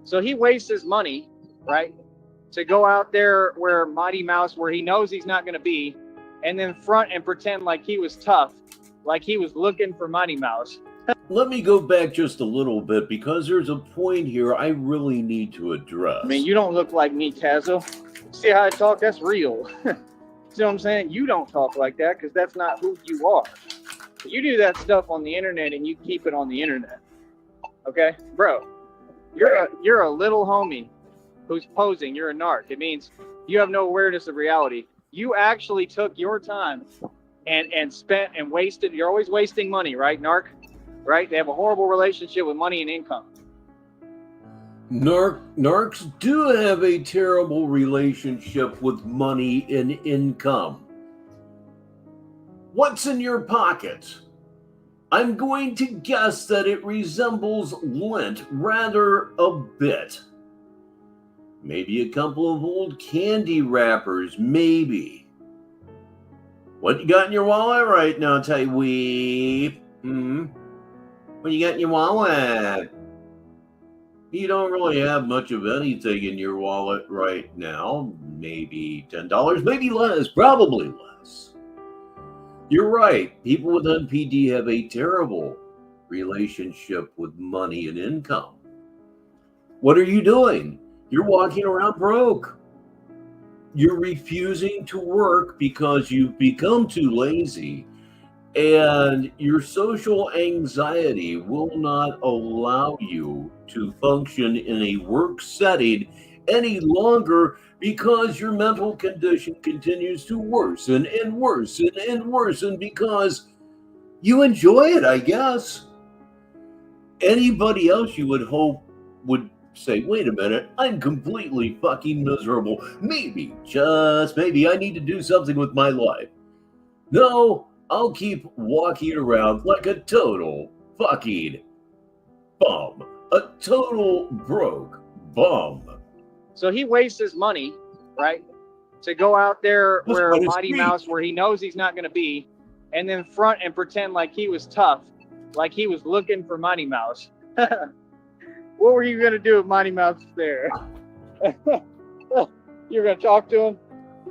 So he wastes his money, right, to go out there where Mighty Mouse, where he knows he's not going to be, and then front and pretend like he was tough, like he was looking for Mighty Mouse. Let me go back just a little bit because there's a point here I really need to address. I mean, you don't look like me, Tazo. See how I talk? That's real. See what I'm saying? You don't talk like that because that's not who you are. You do that stuff on the internet and you keep it on the internet. Okay? Bro, you're a little homie who's posing. You're a narc. It means you have no awareness of reality. You actually took your time and spent and wasted. You're always wasting money, right, narc? Right? They have a horrible relationship with money and income. Narcs do have a terrible relationship with money and income. What's in your pocket? I'm going to guess that it resembles lint rather a bit. Maybe a couple of old candy wrappers, maybe. What you got in your wallet right now, Tywee? What you got in your wallet? You don't really have much of anything in your wallet right now. Maybe $10, maybe less, probably less. You're right. People with NPD have a terrible relationship with money and income. What are you doing? You're walking around broke. You're refusing to work because you've become too lazy, and your social anxiety will not allow you to function in a work setting any longer because your mental condition continues to worsen and worsen and worsen because you enjoy it, I guess. Anybody else you would hope would say, wait a minute, I'm completely fucking miserable. Maybe, just maybe, I need to do something with my life. No, I'll keep walking around like a total fucking bum. A total broke bum. So he wastes his money, right, to go out there That's where what it's Mighty free. Mouse, where he knows he's not going to be, and then front and pretend like he was tough, like he was looking for Mighty Mouse. What were you going to do if Mighty Mouse was there? You're going to talk to him?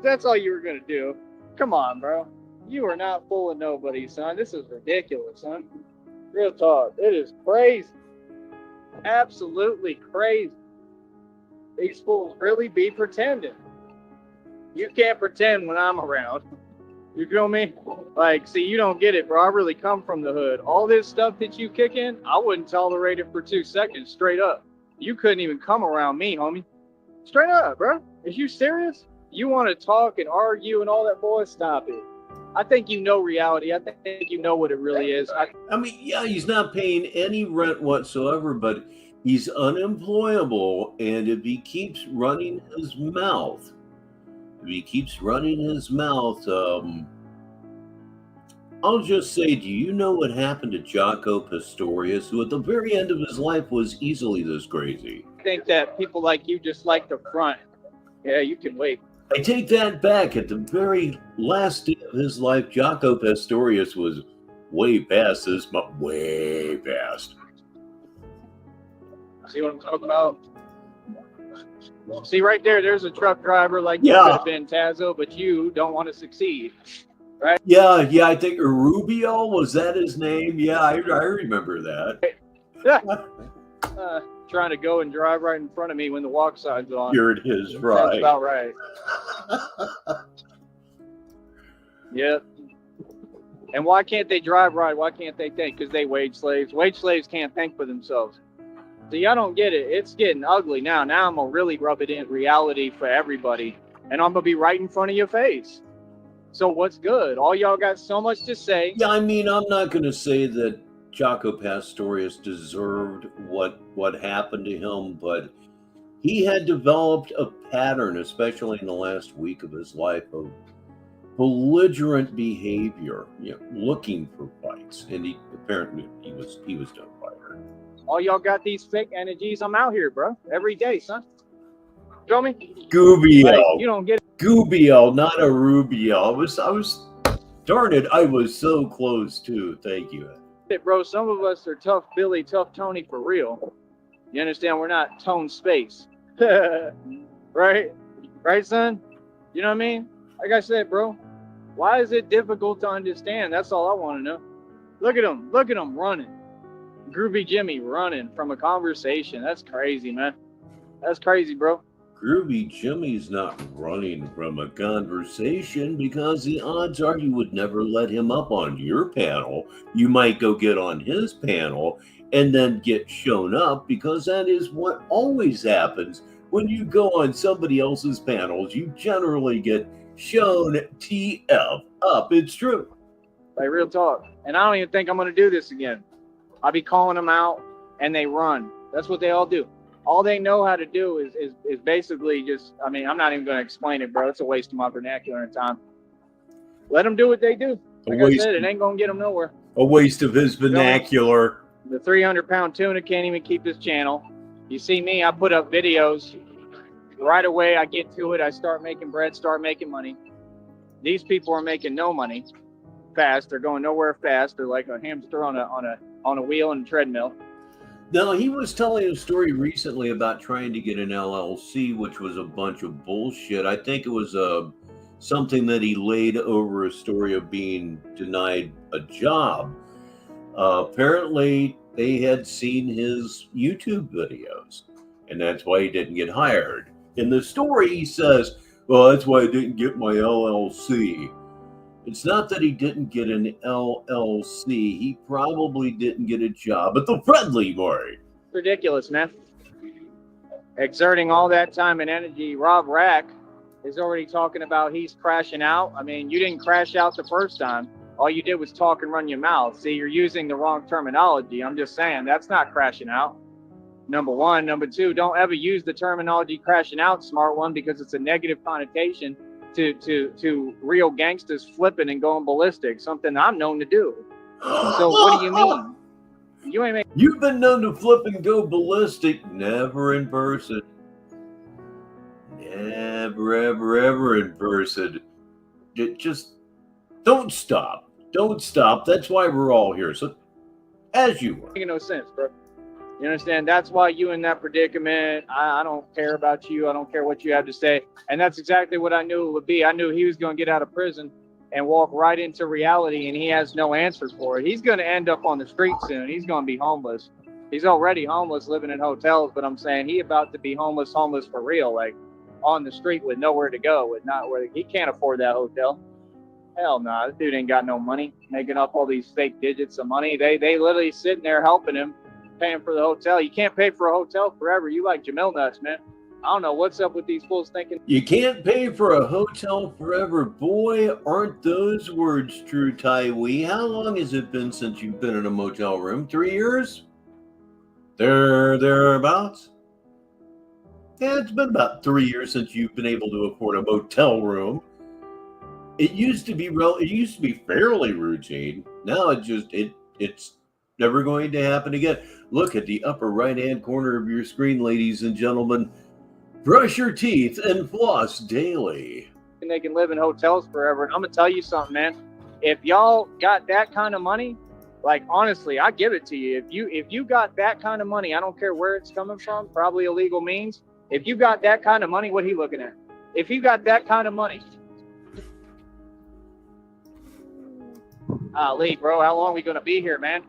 That's all you were going to do. Come on, bro. You are not fooling nobody, son. This is ridiculous, son. Real talk. It is crazy. Absolutely crazy. These fools really be pretending. You can't pretend when I'm around. You feel me? Like, see, you don't get it, bro. I really come from the hood. All this stuff that you kick in, I wouldn't tolerate it for 2 seconds, straight up. You couldn't even come around me, homie. Straight up, bro. Is you serious? You want to talk and argue and all that, boy? Stop it. I think you know reality. I think you know what it really is. I mean, yeah, he's not paying any rent whatsoever, but he's unemployable. And if he keeps running his mouth, I'll just say, do you know what happened to Jaco Pastorius, who at the very end of his life was easily this crazy? I think that people like you just like the front. Yeah, you can wait. I take that back. At the very last day of his life, Jaco Pastorius was way past this, but way past. See what I'm talking about? See right there, there's a truck driver like you Yeah. could have been, Tazo, but you don't want to succeed, right? Yeah, I think Rubio, was that his name? Yeah, I remember that. Trying to go and drive right in front of me when the walk sign's on. You're at his That's right. about right. Yep. And why can't they drive right? Why can't they think? Because they wage slaves. Wage slaves can't think for themselves. See, I don't get it. It's getting ugly now. Now I'm going to really rub it in reality for everybody. And I'm going to be right in front of your face. So what's good? All y'all got so much to say. Yeah, I mean, I'm not going to say that Jaco Pastorius deserved what happened to him, but he had developed a pattern, especially in the last week of his life, of belligerent behavior, looking for fights, and he was done by her. All y'all got these fake energies. I'm out here, bro. Every day, son. Feel me? Gubio. Like, you don't get it. Gubio, not a Rubio. I was darn it, I was so close too. Thank you. Bro, some of us are tough Billy, tough Tony for real. You understand? We're not Tone Space. Right? Right, son? You know what I mean? Like I said, bro, why is it difficult to understand? That's all I want to know. Look at him. Look at him running. Groovy Jimmy running from a conversation. That's crazy, man. That's crazy, bro. Groovy Jimmy's not running from a conversation because the odds are you would never let him up on your panel. You might go get on his panel and then get shown up, because that is what always happens when you go on somebody else's panels. You generally get shown TF up. It's true. Like, real talk. And I don't even think I'm going to do this again. I'll be calling them out and they run. That's what they all do. All they know how to do is basically just, I mean, I'm not even going to explain it, bro. It's a waste of my vernacular and time. Let them do what they do. Like I said, it ain't going to get them nowhere. A waste of his vernacular. The 300-pound tuna can't even keep his channel. You see me, I put up videos. Right away, I get to it. I start making bread, start making money. These people are making no money fast. They're going nowhere fast. They're like a hamster on a wheel and a treadmill. No, he was telling a story recently about trying to get an LLC, which was a bunch of bullshit. I think it was something that he laid over a story of being denied a job. Apparently, they had seen his YouTube videos, and that's why he didn't get hired. In the story, he says, well, that's why I didn't get my LLC. It's not that he didn't get an LLC. He probably didn't get a job at the Friendly Mart. Ridiculous, man. Exerting all that time and energy. Rob Rack is already talking about he's crashing out. I mean, you didn't crash out the first time. All you did was talk and run your mouth. See, you're using the wrong terminology. I'm just saying that's not crashing out. Number one. Number two, don't ever use the terminology crashing out, smart one, because it's a negative connotation to real gangsters flipping and going ballistic, something I'm known to do. So what do you mean? You've been known to flip and go ballistic, never in person. Never, ever, ever in person. Just don't stop. Don't stop. That's why we're all here. So, as you were. Making no sense, bro. You understand? That's why you in that predicament. I don't care about you. I don't care what you have to say. And that's exactly what I knew it would be. I knew he was going to get out of prison and walk right into reality, and he has no answers for it. He's going to end up on the street soon. He's going to be homeless. He's already homeless, living in hotels, but I'm saying he about to be homeless for real, like on the street with nowhere to go, with not where he can't afford that hotel. Hell no, this dude ain't got no money, making up all these fake digits of money. They literally sitting there helping him, paying for the hotel. You can't pay for a hotel forever. You like Jamil nuts, man. I don't know what's up with these fools thinking. You can't pay for a hotel forever. Boy, aren't those words true, Tywee. How long has it been since you've been in a motel room? 3 years? Thereabouts? Yeah, it's been about 3 years since you've been able to afford a motel room. It used to be fairly routine. Now it's never going to happen again. Look at the upper right-hand corner of your screen, ladies and gentlemen. Brush your teeth and floss daily. And they can live in hotels forever. And I'm going to tell you something, man. If y'all got that kind of money, like, honestly, I give it to you. If you got that kind of money, I don't care where it's coming from, probably illegal means. If you got that kind of money, what are you looking at? If you got that kind of money. Lee, bro, how long are we going to be here, man?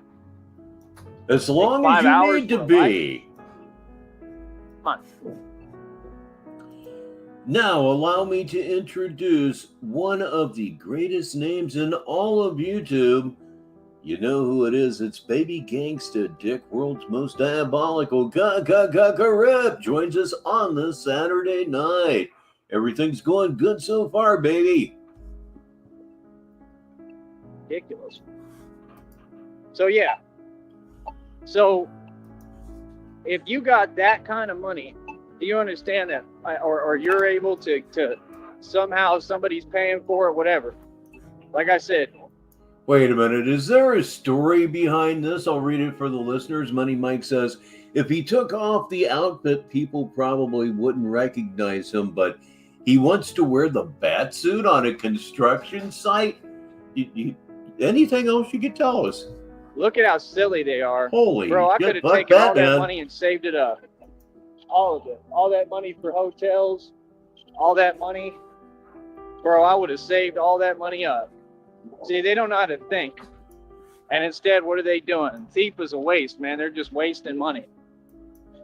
As long as you need to be. Come on. Now, allow me to introduce one of the greatest names in all of YouTube. You know who it is. It's Baby Gangsta Dick, world's most diabolical Rip, joins us on this Saturday night. Everything's going good so far, baby. Ridiculous. So, yeah. So, if you got that kind of money, do you understand that? Or you're able to somehow somebody's paying for it, whatever. Like I said. Wait a minute. Is there a story behind this? I'll read it for the listeners. Money Mike says, if he took off the outfit, people probably wouldn't recognize him, but he wants to wear the bat suit on a construction site? Anything else you could tell us? Look at how silly they are. Holy bro, I could have taken all that money and saved it up. All of it. All that money for hotels, all that money. Bro, I would have saved all that money up. See, they don't know how to think. And instead, what are they doing? Thief is a waste, man. They're just wasting money.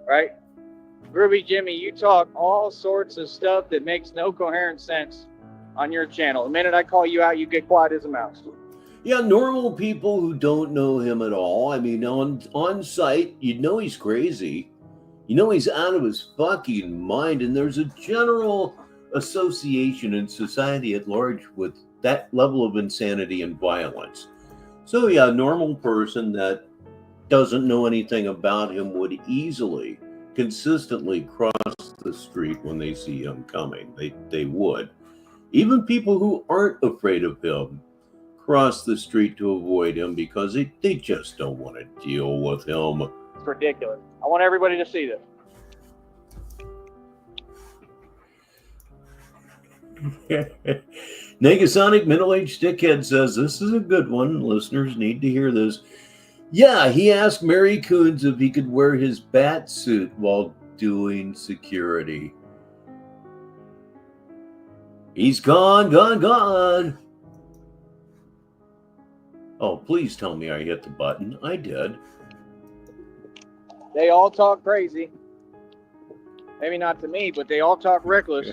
Right? Ruby Jimmy, you talk all sorts of stuff that makes no coherent sense on your channel. The minute I call you out, you get quiet as a mouse. Yeah, normal people who don't know him at all. I mean, on site, you'd know he's crazy. You know he's out of his fucking mind, and there's a general association in society at large with that level of insanity and violence. So yeah, a normal person that doesn't know anything about him would easily, consistently cross the street when they see him coming. They would. Even people who aren't afraid of him cross the street to avoid him because they just don't want to deal with him. It's ridiculous. I want everybody to see this. Negasonic Middle-Aged Dickhead says, this is a good one. Listeners need to hear this. Yeah, he asked Mary Coons if he could wear his bat suit while doing security. He's gone. Oh, please tell me I hit the button. I did. They all talk crazy. Maybe not to me, but they all talk reckless.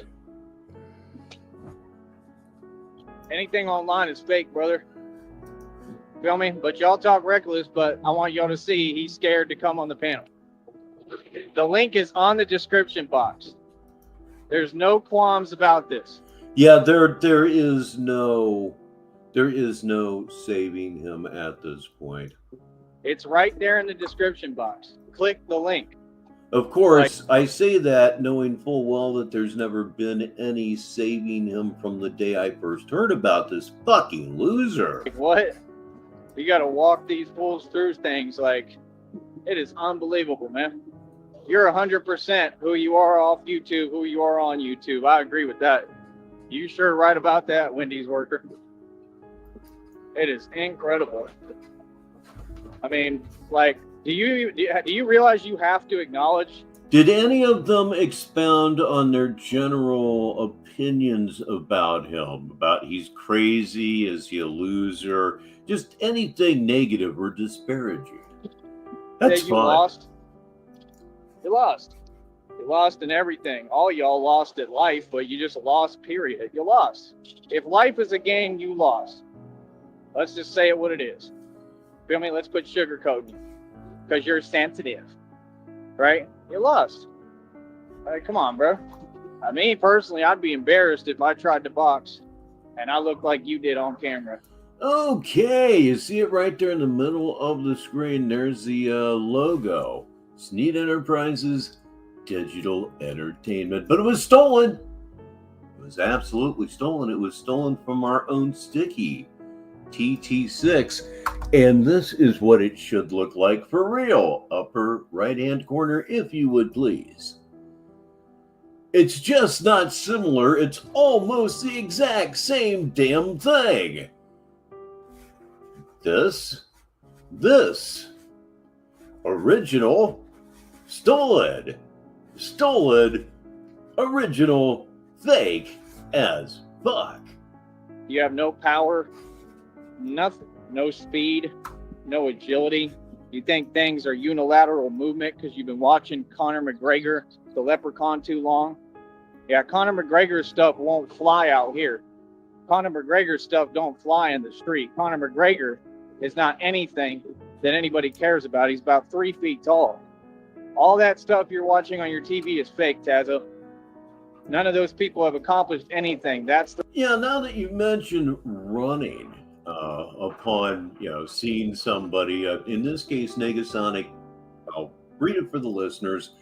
Anything online is fake, brother. Feel me? But y'all talk reckless, but I want y'all to see he's scared to come on the panel. The link is on the description box. There's no qualms about this. Yeah, there is no saving him at this point. It's right there in the description box. Click the link. Of course, I say that knowing full well that there's never been any saving him from the day I first heard about this fucking loser. Like, what? You got to walk these fools through things. Like, it is unbelievable, man. You're 100% who you are off YouTube, who you are on YouTube. I agree with that. You sure right about that, Wendy's worker. It is incredible. I mean, like, do you realize you have to acknowledge? Did any of them expound on their general opinions about him? About he's crazy, is he a loser? Just anything negative or disparaging. That's you fine. Lost. You lost. You lost in everything. All y'all lost at life, but you just lost, period. You lost. If life is a game, you lost. Let's just say it what it is. Feel me? Let's put sugarcoating. Because you're sensitive. Right? You lost. Come on, bro. Me, personally, I'd be embarrassed if I tried to box and I looked like you did on camera. Okay, you see it right there in the middle of the screen. There's the logo. Sneed Enterprises Digital Entertainment. But it was stolen. It was absolutely stolen. It was stolen from our own sticky TT6. And this is what it should look like for real. Upper right-hand corner, if you would please. It's just not similar. It's almost the exact same damn thing. This, original, stolen, original, fake as fuck. You have no power, nothing, no speed, no agility. You think things are unilateral movement because you've been watching Conor McGregor, the Leprechaun, too long? Yeah, Conor McGregor's stuff won't fly out here. Conor McGregor's stuff don't fly in the street. Conor McGregor is not anything that anybody cares about. He's about 3 feet tall. All that stuff you're watching on your TV is fake, Tazo. None of those people have accomplished anything. Yeah, now that you mentioned running, upon seeing somebody, in this case Negasonic, I'll read it for the listeners,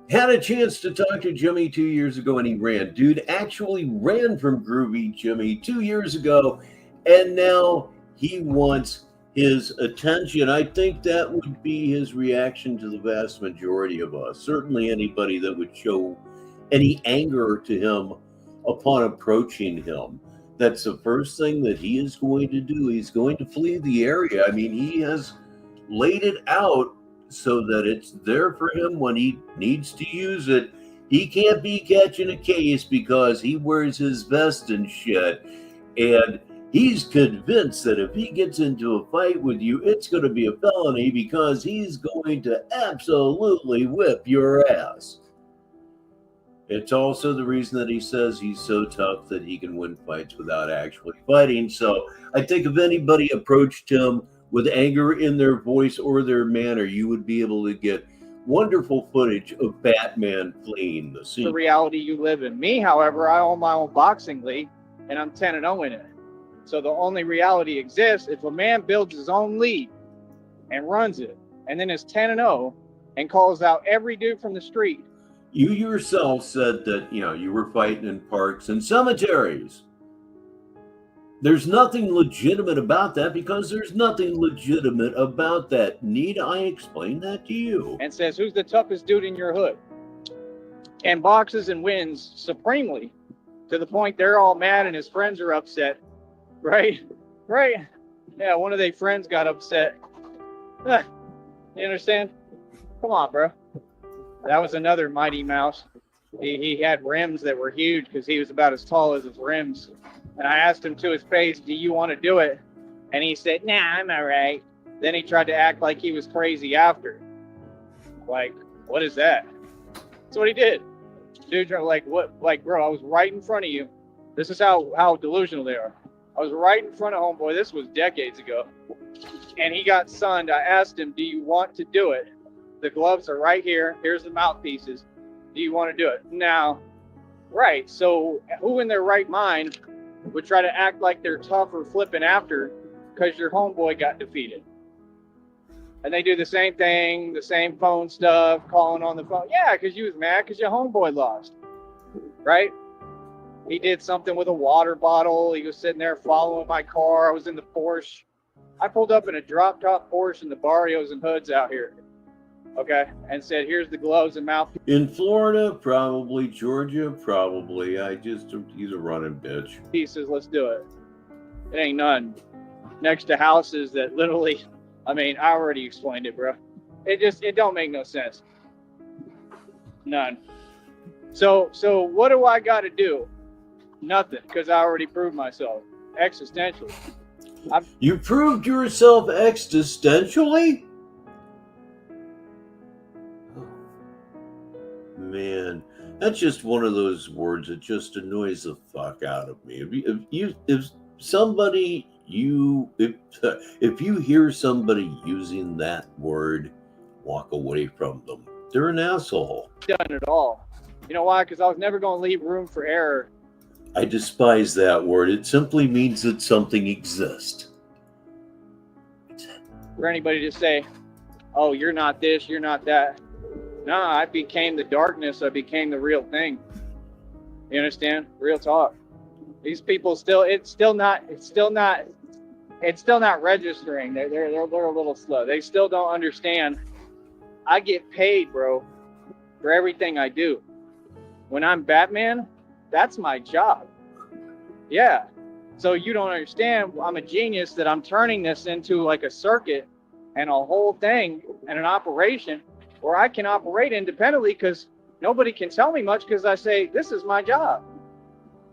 had a chance to talk to Jimmy 2 years ago and he ran. Dude actually ran from Groovy Jimmy 2 years ago and now he wants his attention. I think that would be his reaction to the vast majority of us. Certainly anybody that would show any anger to him upon approaching him. That's the first thing that he is going to do. He's going to flee the area. I mean, he has laid it out so that it's there for him when he needs to use it. He can't be catching a case because he wears his vest and shit. And he's convinced that if he gets into a fight with you, it's going to be a felony because he's going to absolutely whip your ass. It's also the reason that he says he's so tough that he can win fights without actually fighting. So I think if anybody approached him with anger in their voice or their manner, you would be able to get wonderful footage of Batman fleeing the scene. The reality you live in. Me, however, I own my own boxing league and I'm 10-0 in it. So the only reality exists if a man builds his own league and runs it and then is 10-0 and calls out every dude from the street. You yourself said that, you were fighting in parks and cemeteries. There's nothing legitimate about that because there's nothing legitimate about that. Need I explain that to you? And says, who's the toughest dude in your hood? And boxes and wins supremely to the point they're all mad and his friends are upset. Right? Yeah, one of their friends got upset. You understand? Come on, bro. That was another Mighty Mouse. He had rims that were huge because he was about as tall as his rims. And I asked him to his face, do you want to do it? And he said, nah, I'm all right. Then he tried to act like he was crazy after. Like, what is that? That's what he did. Dude, like, what? Like, bro, I was right in front of you. This is how delusional they are. I was right in front of homeboy. This was decades ago. And he got sunned. I asked him, do you want to do it? The gloves are right here. Here's the mouthpieces. Do you want to do it? Now, right. So who in their right mind would try to act like they're tough or flipping after because your homeboy got defeated? And they do the same thing, the same phone stuff, calling on the phone. Yeah, because you was mad because your homeboy lost, right? He did something with a water bottle. He was sitting there following my car. I was in the Porsche. I pulled up in a drop-top Porsche in the Barrios and Hoods out here, okay, and said, here's the gloves and mouth. In Florida, probably. Georgia, probably. He's a running bitch. Pieces, let's do it. It ain't none. Next to houses that literally, I mean, I already explained it, bro. It don't make no sense. None. So what do I got to do? Nothing, because I already proved myself existentially. You proved yourself existentially? Man, that's just one of those words that just annoys the fuck out of me. If you hear somebody using that word, walk away from them. They're an asshole. Done it all. You know why? Because I was never going to leave room for error. I despise that word. It simply means that something exists. For anybody to say, oh, you're not this, you're not that. No, I became the darkness. I became the real thing. You understand? Real talk. These people it's still not registering. They're a little slow. They still don't understand. I get paid, bro, for everything I do. When I'm Batman, that's my job. Yeah. So you don't understand. I'm a genius that I'm turning this into like a circuit and a whole thing and an operation where I can operate independently because nobody can tell me much because I say, this is my job.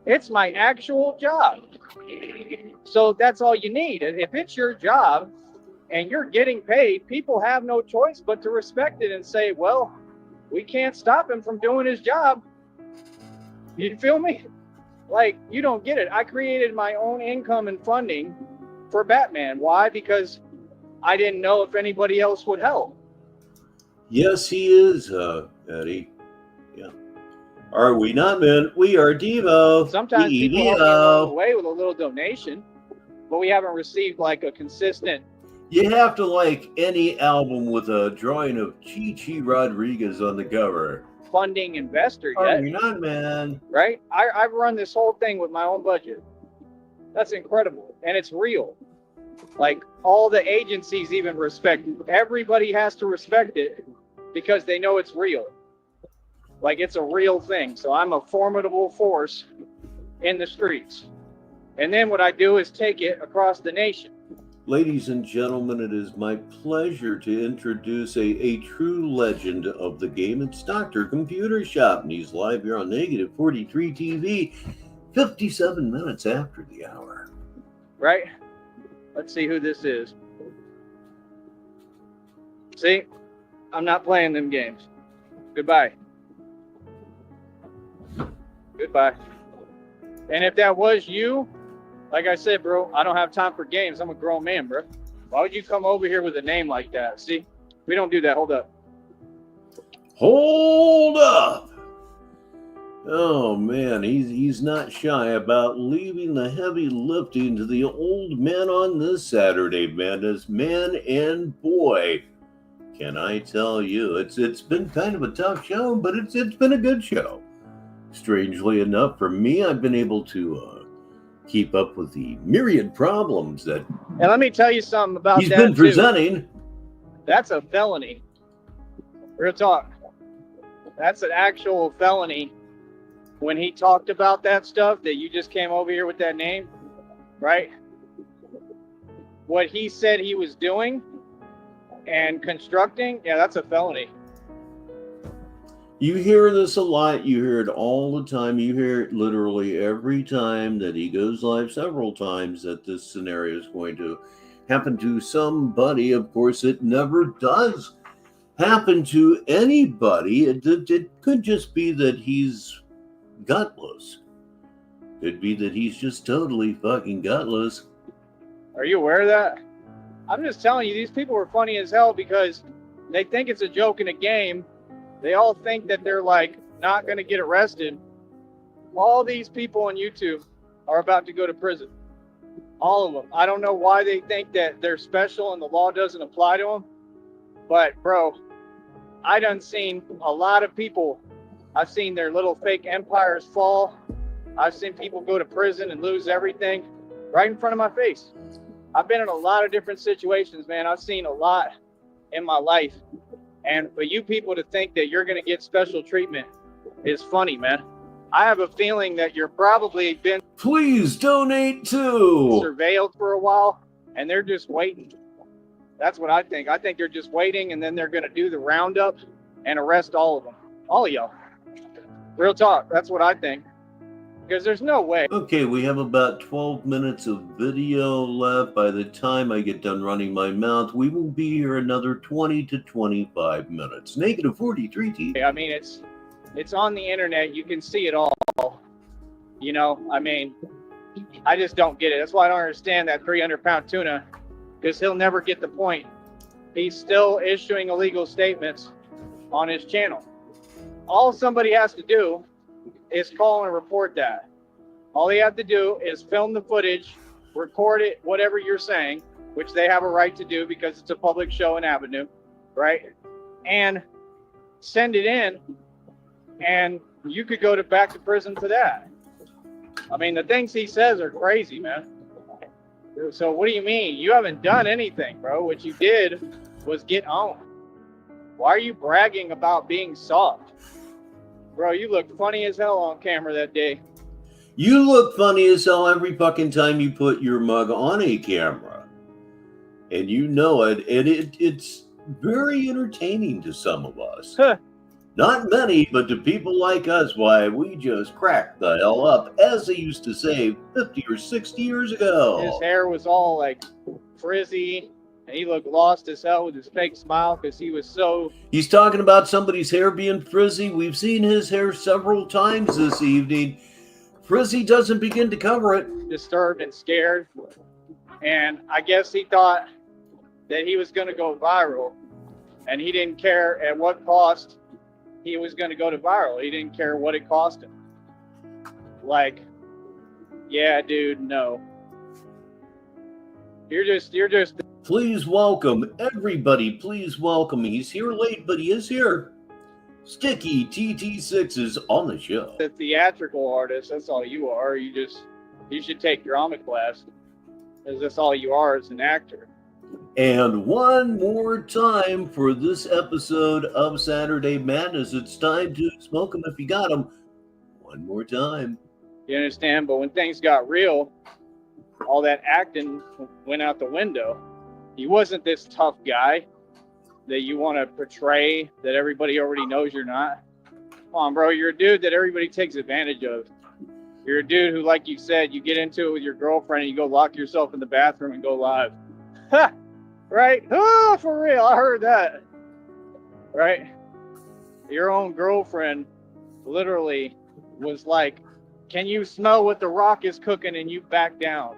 It's my actual job. So that's all you need. If it's your job and you're getting paid, people have no choice but to respect it and say, well, we can't stop him from doing his job. You feel me? Like, you don't get it. I created my own income and funding for Batman. Why? Because I didn't know if anybody else would help. Yes, he is, Eddie. Yeah. Are we not, man? We are Devo. Sometimes people help me along the way with a little donation, but we haven't received like a consistent. You have to like any album with a drawing of Chi Rodriguez on the cover. Funding investor yet. Are we not, man? Right? I've run this whole thing with my own budget. That's incredible. And it's real. Like, all the agencies even respect it. Everybody has to respect it because they know it's real. Like, it's a real thing. So I'm a formidable force in the streets. And then what I do is take it across the nation. Ladies and gentlemen, it is my pleasure to introduce a true legend of the game. It's Dr. Computer Shop, and he's live here on Negative 43 TV, 57 minutes after the hour. Right? Let's see who this is. See? I'm not playing them games. Goodbye. Goodbye. And if that was you, like I said, bro, I don't have time for games. I'm a grown man, bro. Why would you come over here with a name like that? See? We don't do that. Hold up. Hold up! Oh, man, he's not shy about leaving the heavy lifting to the old men on this Saturday Madness. Man and boy, can I tell you, it's been kind of a tough show, but it's been a good show. Strangely enough, for me, I've been able to keep up with the myriad problems that and let me tell you something about he's that been presenting. Too. That's a felony. Real talk. That's an actual felony. When he talked about that stuff that you just came over here with that name, right? What he said he was doing and constructing, yeah, that's a felony. You hear this a lot. You hear it all the time. You hear it literally every time that he goes live, several times, that this scenario is going to happen to somebody. Of course, it never does happen to anybody. It could just be that he's gutless. Could be that he's just totally fucking gutless. Are you aware of that? I'm just telling you, these people are funny as hell because they think it's a joke in a game. They all think that they're like not going to get arrested. All these people on YouTube are about to go to prison. All of them. I don't know why they think that they're special and the law doesn't apply to them. But bro, I done seen a lot of people. I've seen their little fake empires fall. I've seen people go to prison and lose everything right in front of my face. I've been in a lot of different situations, man. I've seen a lot in my life. And for you people to think that you're going to get special treatment is funny, man. I have a feeling that you're probably been Please donate too. surveilled for a while and they're just waiting. That's what I think. I think they're just waiting and then they're going to do the roundup and arrest all of them. All of y'all. Real talk. That's what I think. Because there's no way. Okay, we have about 12 minutes of video left. By the time I get done running my mouth, we will be here another 20 to 25 minutes. Negative 43 TV. I mean, it's on the internet. You can see it all. You know, I mean, I just don't get it. That's why I don't understand that 300-pound tuna, because he'll never get the point. He's still issuing illegal statements on his channel. All somebody has to do is call and report that. All you have to do is film the footage, record it, whatever you're saying, which they have a right to do because it's a public show and avenue, right? And send it in, and you could go back to prison for that. I mean, the things he says are crazy, man. So what do you mean? You haven't done anything, bro. What you did was get on. Why are you bragging about being soft? Bro, you look funny as hell on camera that day. You look funny as hell every fucking time you put your mug on a camera. And you know it. And it's very entertaining to some of us. Huh. Not many, but to people like us, why, we just crack the hell up, as they used to say 50 or 60 years ago. His hair was all like frizzy, and he looked lost as hell with his fake smile because he was so... He's talking about somebody's hair being frizzy. We've seen his hair several times this evening. Frizzy doesn't begin to cover it. disturbed and scared. And I guess he thought that he was going to go viral, and he didn't care at what cost he was going to go to viral. He didn't care what it cost him. Like, yeah, dude, no. You're just. Please welcome everybody. Please welcome. He's here late, but he is here. Sticky TT6 is on the show. A theatrical artist. That's all you are. You should take drama class, because that's all you are as an actor. And one more time for this episode of Saturday Madness. It's time to smoke them if you got them. One more time. You understand? But when things got real, all that acting went out the window. He wasn't this tough guy that you want to portray that everybody already knows you're not. Come on, bro. You're a dude that everybody takes advantage of. You're a dude who, like you said, you get into it with your girlfriend and you go lock yourself in the bathroom and go live. Ha! Right? Oh, for real. I heard that. Right? Your own girlfriend literally was like, can you smell what the Rock is cooking? And you back down.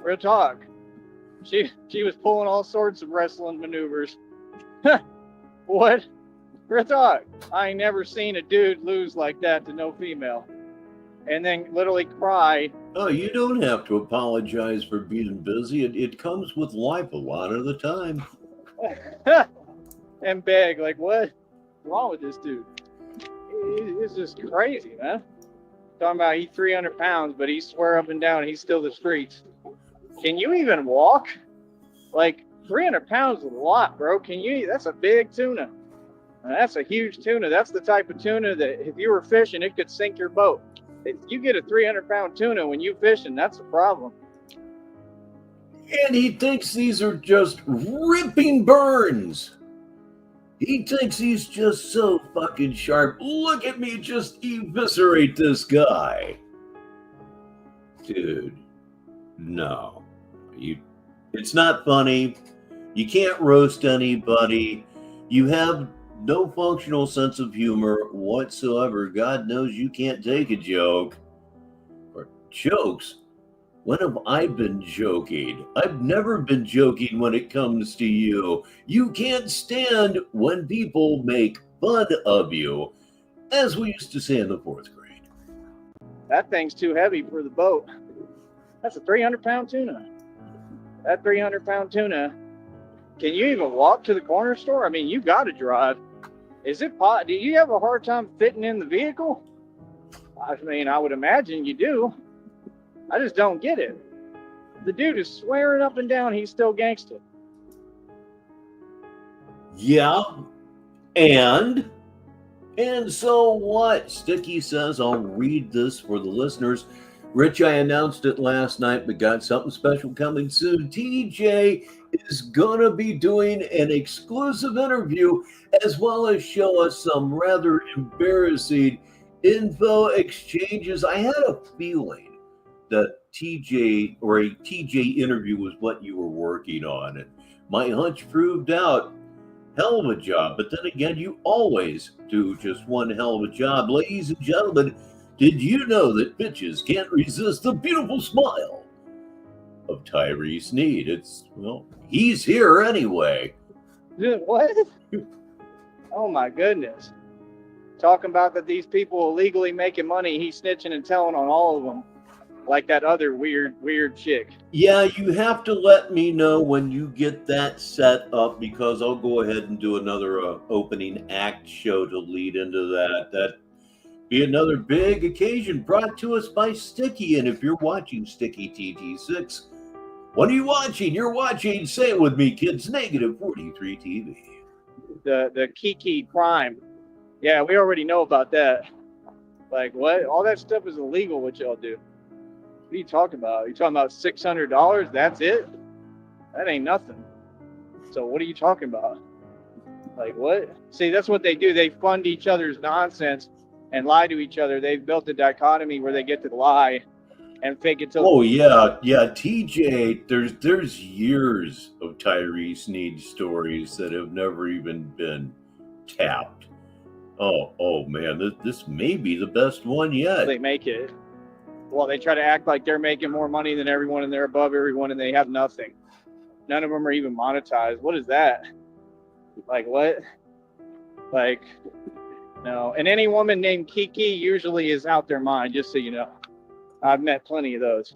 Real talk. She was pulling all sorts of wrestling maneuvers. What? Real talk. I ain't never seen a dude lose like that to no female. And then literally cry. Oh, you don't have to apologize for being busy. It comes with life a lot of the time. And beg, like, what's wrong with this dude? It's just crazy, man. Talking about he's 300 pounds, but he swear up and down he's still the streets. Can you even walk? Like, 300 pounds is a lot, bro. That's a big tuna. That's a huge tuna. That's the type of tuna that if you were fishing, it could sink your boat. If you get a 300-pound tuna when you fishing, that's a problem. And he thinks these are just ripping burns. He thinks he's just so fucking sharp. Look at me just eviscerate this guy. Dude, no. It's not funny. You can't roast anybody. You have no functional sense of humor whatsoever. God knows you can't take a joke. Or jokes. When have I been joking? I've never been joking when it comes to you. You can't stand when people make fun of you, as we used to say in the 4th grade. That thing's too heavy for the boat. That's a 300-pound tuna. That 300-pound tuna, can you even walk to the corner store? I mean, you got to drive. Do you have a hard time fitting in the vehicle? I mean, I would imagine you do. I just don't get it. The dude is swearing up and down he's still gangster. Yeah, and so what? Sticky says, I'll read this for the listeners. Rich, I announced it last night, but got something special coming soon. TJ is going to be doing an exclusive interview as well as show us some rather embarrassing info exchanges. I had a feeling that TJ or a TJ interview was what you were working on, and my hunch proved out. Hell of a job, but then again, you always do just one hell of a job. Ladies and gentlemen, did you know that bitches can't resist the beautiful smile of Tyree Sneed? He's here anyway. Dude, what? Oh my goodness. Talking about that these people illegally making money, he's snitching and telling on all of them. Like that other weird chick. Yeah, you have to let me know when you get that set up, because I'll go ahead and do another opening act show to lead into that. That be another big occasion brought to us by Sticky. And if you're watching Sticky TT6, what are you watching? You're watching, say it with me, kids, Negative 43 TV. The Kiki crime. Yeah, we already know about that. Like, what? All that stuff is illegal, what y'all do. What are you talking about? You talking about $600? That's it? That ain't nothing. So what are you talking about? Like, what? See, that's what they do. They fund each other's nonsense and lie to each other. They've built a dichotomy where they get to lie and fake it till... Oh, yeah. TJ, there's years of Tyree Sneed stories that have never even been tapped. Oh man, this may be the best one yet. They make it. Well, they try to act like they're making more money than everyone and they're above everyone and they have nothing. None of them are even monetized. What is that? Like, what? Like, no. And any woman named Kiki usually is out their mind, just so you know. I've met plenty of those.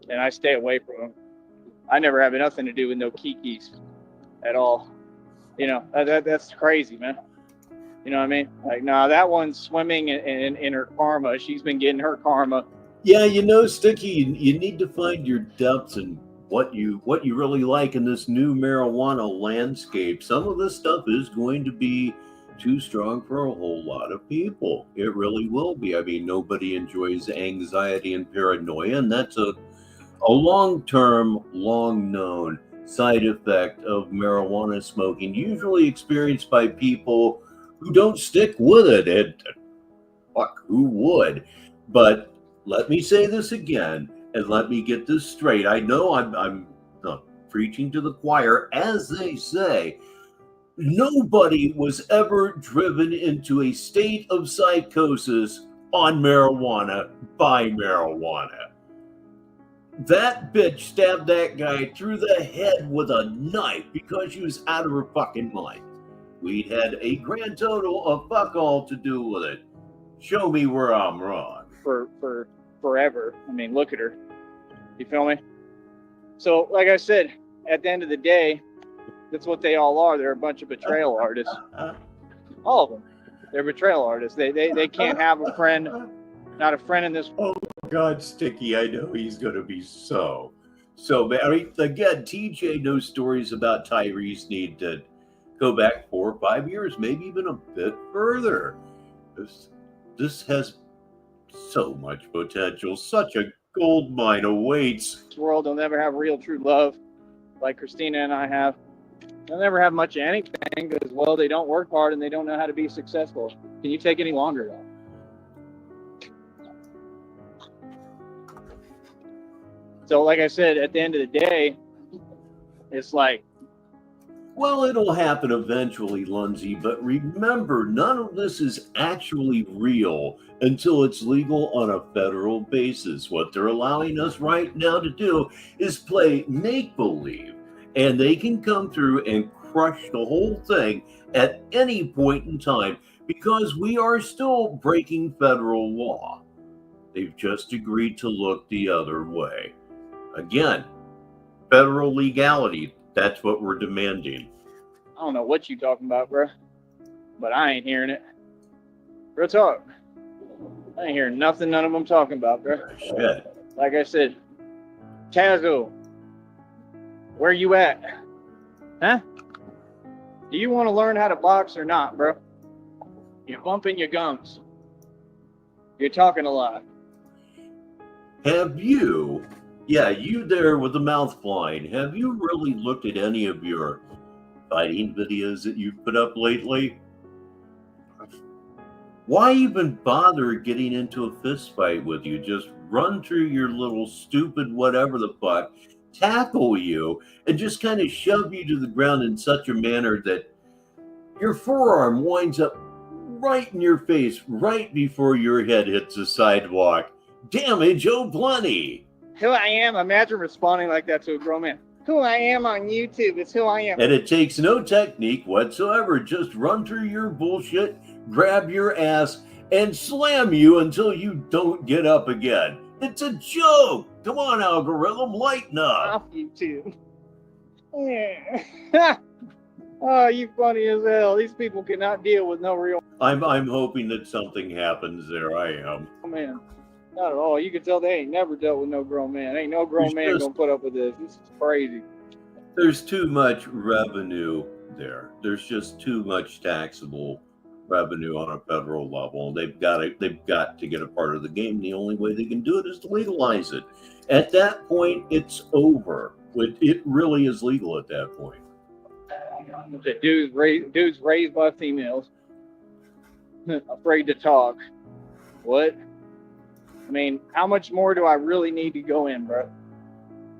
And I stay away from them. I never have nothing to do with no Kikis at all. You know, that's crazy, man. You know what I mean? Like, nah, that one's swimming in her karma. She's been getting her karma. Yeah, you know, Sticky, you need to find your depths and what you really like in this new marijuana landscape. Some of this stuff is going to be too strong for a whole lot of people. It really will be. I mean, nobody enjoys anxiety and paranoia, and that's a long-term, long-known side effect of marijuana smoking, usually experienced by people who don't stick with it. And fuck, who would? But let me say this again, and let me get this straight. I know I'm preaching to the choir, as they say. Nobody was ever driven into a state of psychosis on marijuana by marijuana. That bitch stabbed that guy through the head with a knife because she was out of her fucking mind. We'd had a grand total of fuck all to do with it. Show me where I'm wrong. For forever. I mean, look at her. You feel me? So, like I said, at the end of the day, that's what they all are. They're a bunch of betrayal artists. All of them. They're betrayal artists. They can't have a friend, not a friend in this. Oh, God, Sticky, I know he's going to be so bad. I mean, again, TJ knows stories about Tyree Sneed that go back 4 or 5 years, maybe even a bit further. This has so much potential. Such a gold mine awaits. This world will never have real, true love like Christina and I have. They'll never have much of anything because, well, they don't work hard and they don't know how to be successful. Can you take any longer, though? So, like I said, at the end of the day, it's like, Well, it'll happen eventually, Lindsay, but remember, none of this is actually real until it's legal on a federal basis. What they're allowing us right now to do is play make-believe, and they can come through and crush the whole thing at any point in time because we are still breaking federal law. They've just agreed to look the other way. Again, federal legality. That's what we're demanding. I don't know what you talking about, bro, but I ain't hearing it. Real talk. I ain't hearing nothing none of them talking about, bro. Shit. Like I said, Tazo, where you at? Huh? Do you want to learn how to box or not, bro? You're bumping your gums. You're talking a lot. Have you, you there with the mouth flying, have you really looked at any of your fighting videos that you've put up lately? Why even bother getting into a fist fight with you? Just run through your little stupid whatever the fuck, tackle you, and just kind of shove you to the ground in such a manner that your forearm winds up right in your face, right before your head hits the sidewalk. Damage plenty. Who I am, imagine responding like that to a grown man. Who I am on YouTube is who I am. And it takes no technique whatsoever. Just run through your bullshit, grab your ass, and slam you until you don't get up again. It's a joke. Come on, algorithm, lighten up. Off YouTube. Yeah. Oh, you funny as hell. These people cannot deal with no real. I'm hoping that something happens there. I am. Oh, man. Not at all. You can tell they ain't never dealt with no grown man. Ain't no grown man gonna put up with this. This is crazy. There's too much revenue there. There's just too much taxable revenue on a federal level. They've got to get a part of the game. The only way they can do it is to legalize it. At that point, it's over. It really is legal at that point. The dudes raised by females, afraid to talk. What? I mean, how much more do I really need to go in, bro?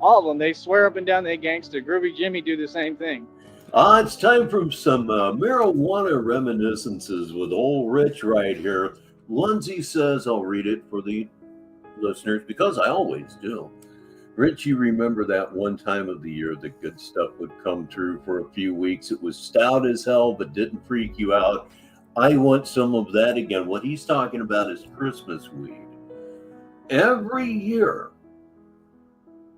All of them, they swear up and down they gangsta. Groovy Jimmy do the same thing. It's time for some marijuana reminiscences with old Rich right here. Lindsay says, I'll read it for the listeners because I always do. Rich, you remember that one time of the year the good stuff would come through for a few weeks. It was stout as hell, but didn't freak you out. I want some of that again. What he's talking about is Christmas weed. Every year,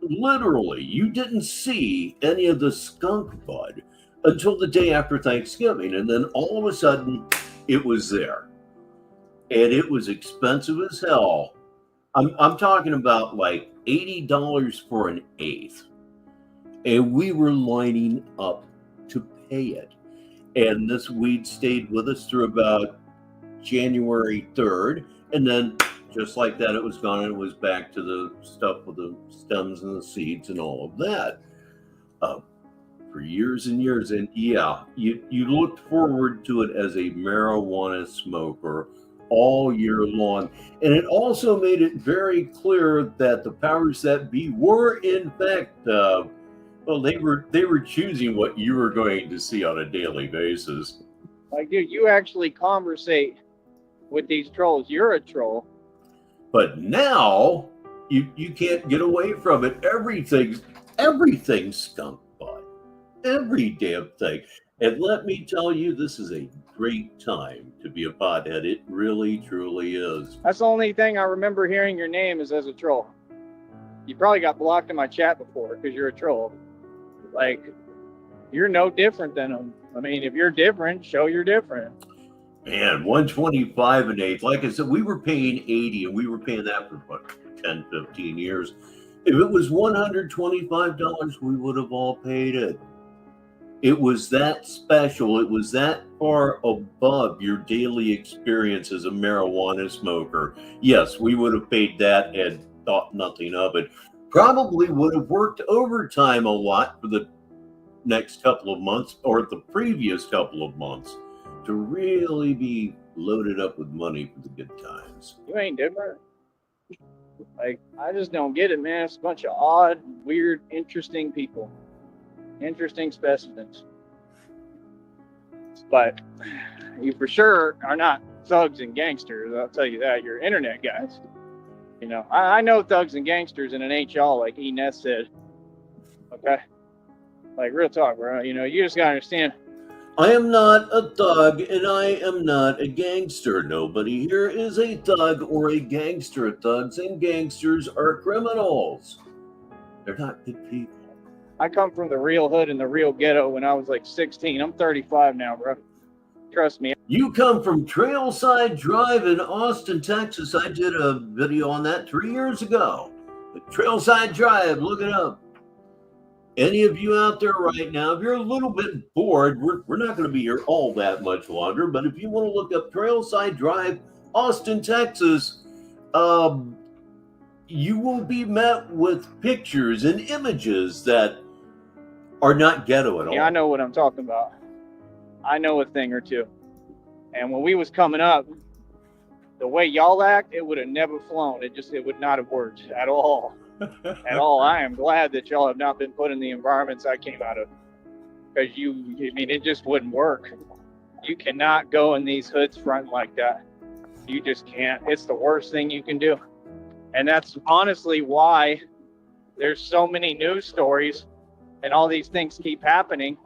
literally, you didn't see any of the skunk bud until the day after Thanksgiving. And then all of a sudden, it was there. And it was expensive as hell. I'm talking about like $80 for an eighth. And we were lining up to pay it. And this weed stayed with us through about January 3rd. And then just like that, it was gone, and it was back to the stuff with the stems and the seeds and all of that for years and years. And yeah, you looked forward to it as a marijuana smoker all year long. And it also made it very clear that the powers that be were, in fact, they were choosing what you were going to see on a daily basis. Like, dude, you actually conversate with these trolls. You're a troll. But now you can't get away from it. Everything's skunk bud. Every damn thing. And let me tell you, this is a great time to be a pothead. It really, truly is. That's the only thing I remember hearing your name is as a troll. You probably got blocked in my chat before because you're a troll. Like, you're no different than them. I mean, if you're different, show you're different. Man, 125 an eighth. Like I said, we were paying 80, and we were paying that for what, 10, 15 years. If it was $125, we would have all paid it. It was that special. It was that far above your daily experience as a marijuana smoker. Yes, we would have paid that and thought nothing of it. Probably would have worked overtime a lot for the next couple of months or the previous couple of months to really be loaded up with money for the good times. You ain't different. Like, I just don't get it, man. It's a bunch of odd, weird, interesting people. Interesting specimens. But you for sure are not thugs and gangsters. I'll tell you that. You're internet guys. You know, I know thugs and gangsters in an HL, like Ines said. Okay? Like, real talk, bro. You know, you just gotta understand. I am not a thug and I am not a gangster. Nobody here is a thug or a gangster. Thugs and gangsters are criminals. They're not good people. I come from the real hood and the real ghetto when I was like 16. I'm 35 now, bro. Trust me. You come from Trailside Drive in Austin, Texas. I did a video on that 3 years ago. Trailside Drive, look it up. Any of you out there right now, if you're a little bit bored, we're not going to be here all that much longer, but if you want to look up Trailside Drive, Austin, Texas, you will be met with pictures and images that are not ghetto at all. Yeah, I know what I'm talking about. I know a thing or two. And when we was coming up, the way y'all act, it would have never flown. It would not have worked at all. At all. I am glad that y'all have not been put in the environments I came out of. Because it just wouldn't work. You cannot go in these hoods front like that. You just can't. It's the worst thing you can do. And that's honestly why there's so many news stories and all these things keep happening.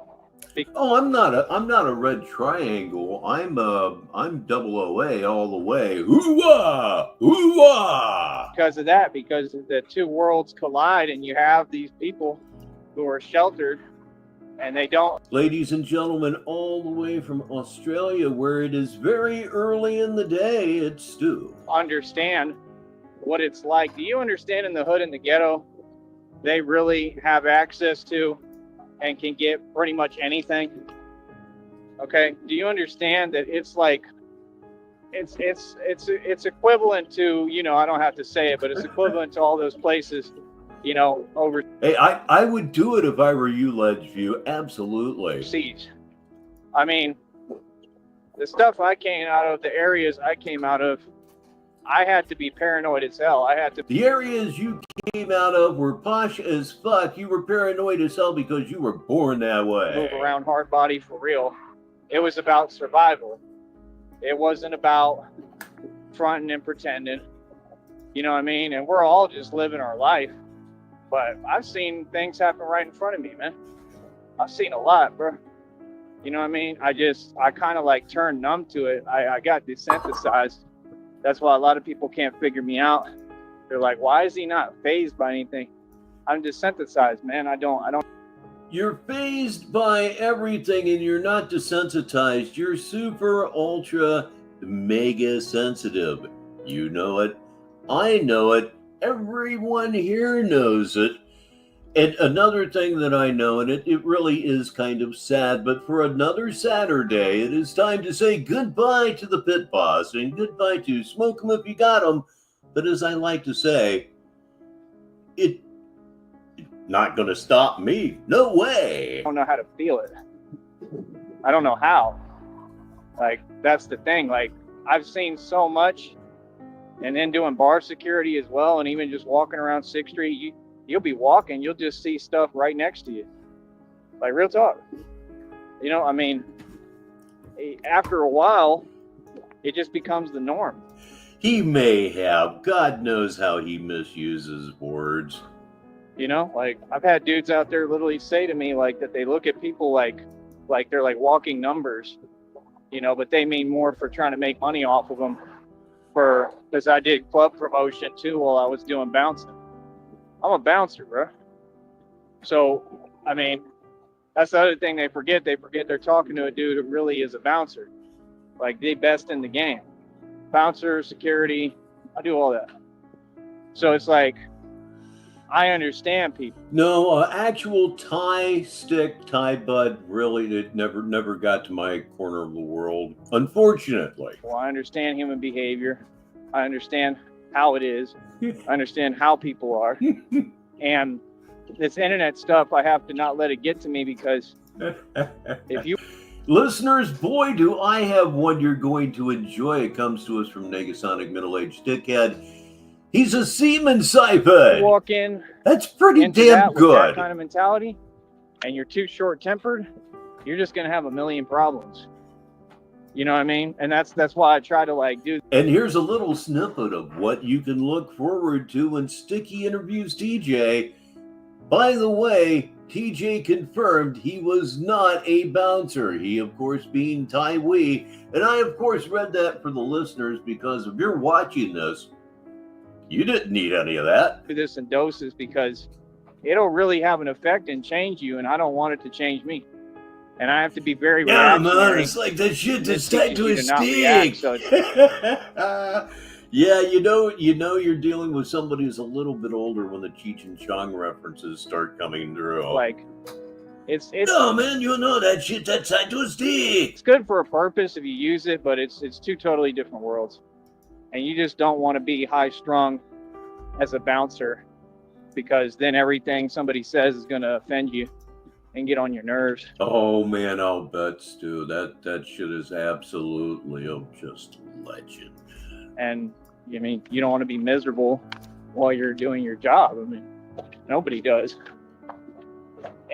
Oh, I'm not a red triangle. I'm double OA all the way. Hoo-wah! Hoo-wah! Because of that, because the two worlds collide and you have these people who are sheltered and they don't. Ladies and gentlemen, all the way from Australia, where it is very early in the day, it's Stu. Understand what it's like. Do you understand in the hood and the ghetto, they really have access to and can get pretty much anything? Okay, do you understand that it's like it's equivalent to, you know, I don't have to say it, but it's equivalent to all those places, you know, over. Hey, I would do it if I were you, Ledgeview. Absolutely. Siege. I mean, the stuff I came out of, the areas I came out of, I had to be paranoid as hell. I had to. The areas you came out of were posh as fuck. You were paranoid as hell because you were born that way. Move around hard body for real. It was about survival. It wasn't about fronting and pretending. You know what I mean? And we're all just living our life. But I've seen things happen right in front of me, man. I've seen a lot, bro. You know what I mean? I kind of like turned numb to it. I got desensitized. That's why a lot of people can't figure me out. They're like, why is he not fazed by anything? I'm desensitized, man. I don't. You're fazed by everything and you're not desensitized. You're super, ultra, mega sensitive. You know it. I know it. Everyone here knows it. And another thing that I know, and it really is kind of sad, but for another Saturday, it is time to say goodbye to the pit boss and goodbye to smoke 'em if you got 'em. But as I like to say, it's not going to stop me. No way. I don't know how to feel it. I don't know how. Like, that's the thing. Like, I've seen so much, and then doing bar security as well, and even just walking around 6th Street, you'll be walking, you'll just see stuff right next to you. Like, real talk. You know, I mean, after a while, it just becomes the norm. He may have. God knows how he misuses words. You know, like, I've had dudes out there literally say to me, like, that they look at people like they're like walking numbers, you know, but they mean more for trying to make money off of them because I did club promotion too while I was doing bouncing. I'm a bouncer, bro. So, I mean, that's the other thing they forget. They forget they're talking to a dude who really is a bouncer. Like, the best in the game. Bouncer, security, I do all that. So it's like, I understand people. No, actual tie bud, really, it never got to my corner of the world, unfortunately. Well, I understand human behavior. I understand how it is. I understand how people are. And this internet stuff, I have to not let it get to me, because if you... Listeners, boy, do I have one you're going to enjoy. It comes to us from Negasonic Middle-Aged Dickhead. He's a seaman siphon. Walk in. That's pretty damn good. With that kind of mentality, and you're too short-tempered, you're just going to have a million problems. You know what I mean? And that's why I try to like do. And here's a little snippet of what you can look forward to when Sticky interviews TJ. By the way, TJ confirmed he was not a bouncer. He, of course, being Tywee. And I, of course, read that for the listeners because if you're watching this, you didn't need any of that. Do this in doses because it'll really have an effect and change you, and I don't want it to change me. And I have to be very man, it's like that shit that's tied to a stick. Yeah, you know you're dealing with somebody who's a little bit older when the Cheech and Chong references start coming through. Like, it's no, man, you know that shit that's tied to a stick. It's good for a purpose if you use it, but it's two totally different worlds. And you just don't want to be high strung as a bouncer because then everything somebody says is going to offend you and get on your nerves. Oh man, I'll bet, Stu. That shit is absolutely just legend. And I mean, you don't want to be miserable while you're doing your job. I mean, nobody does.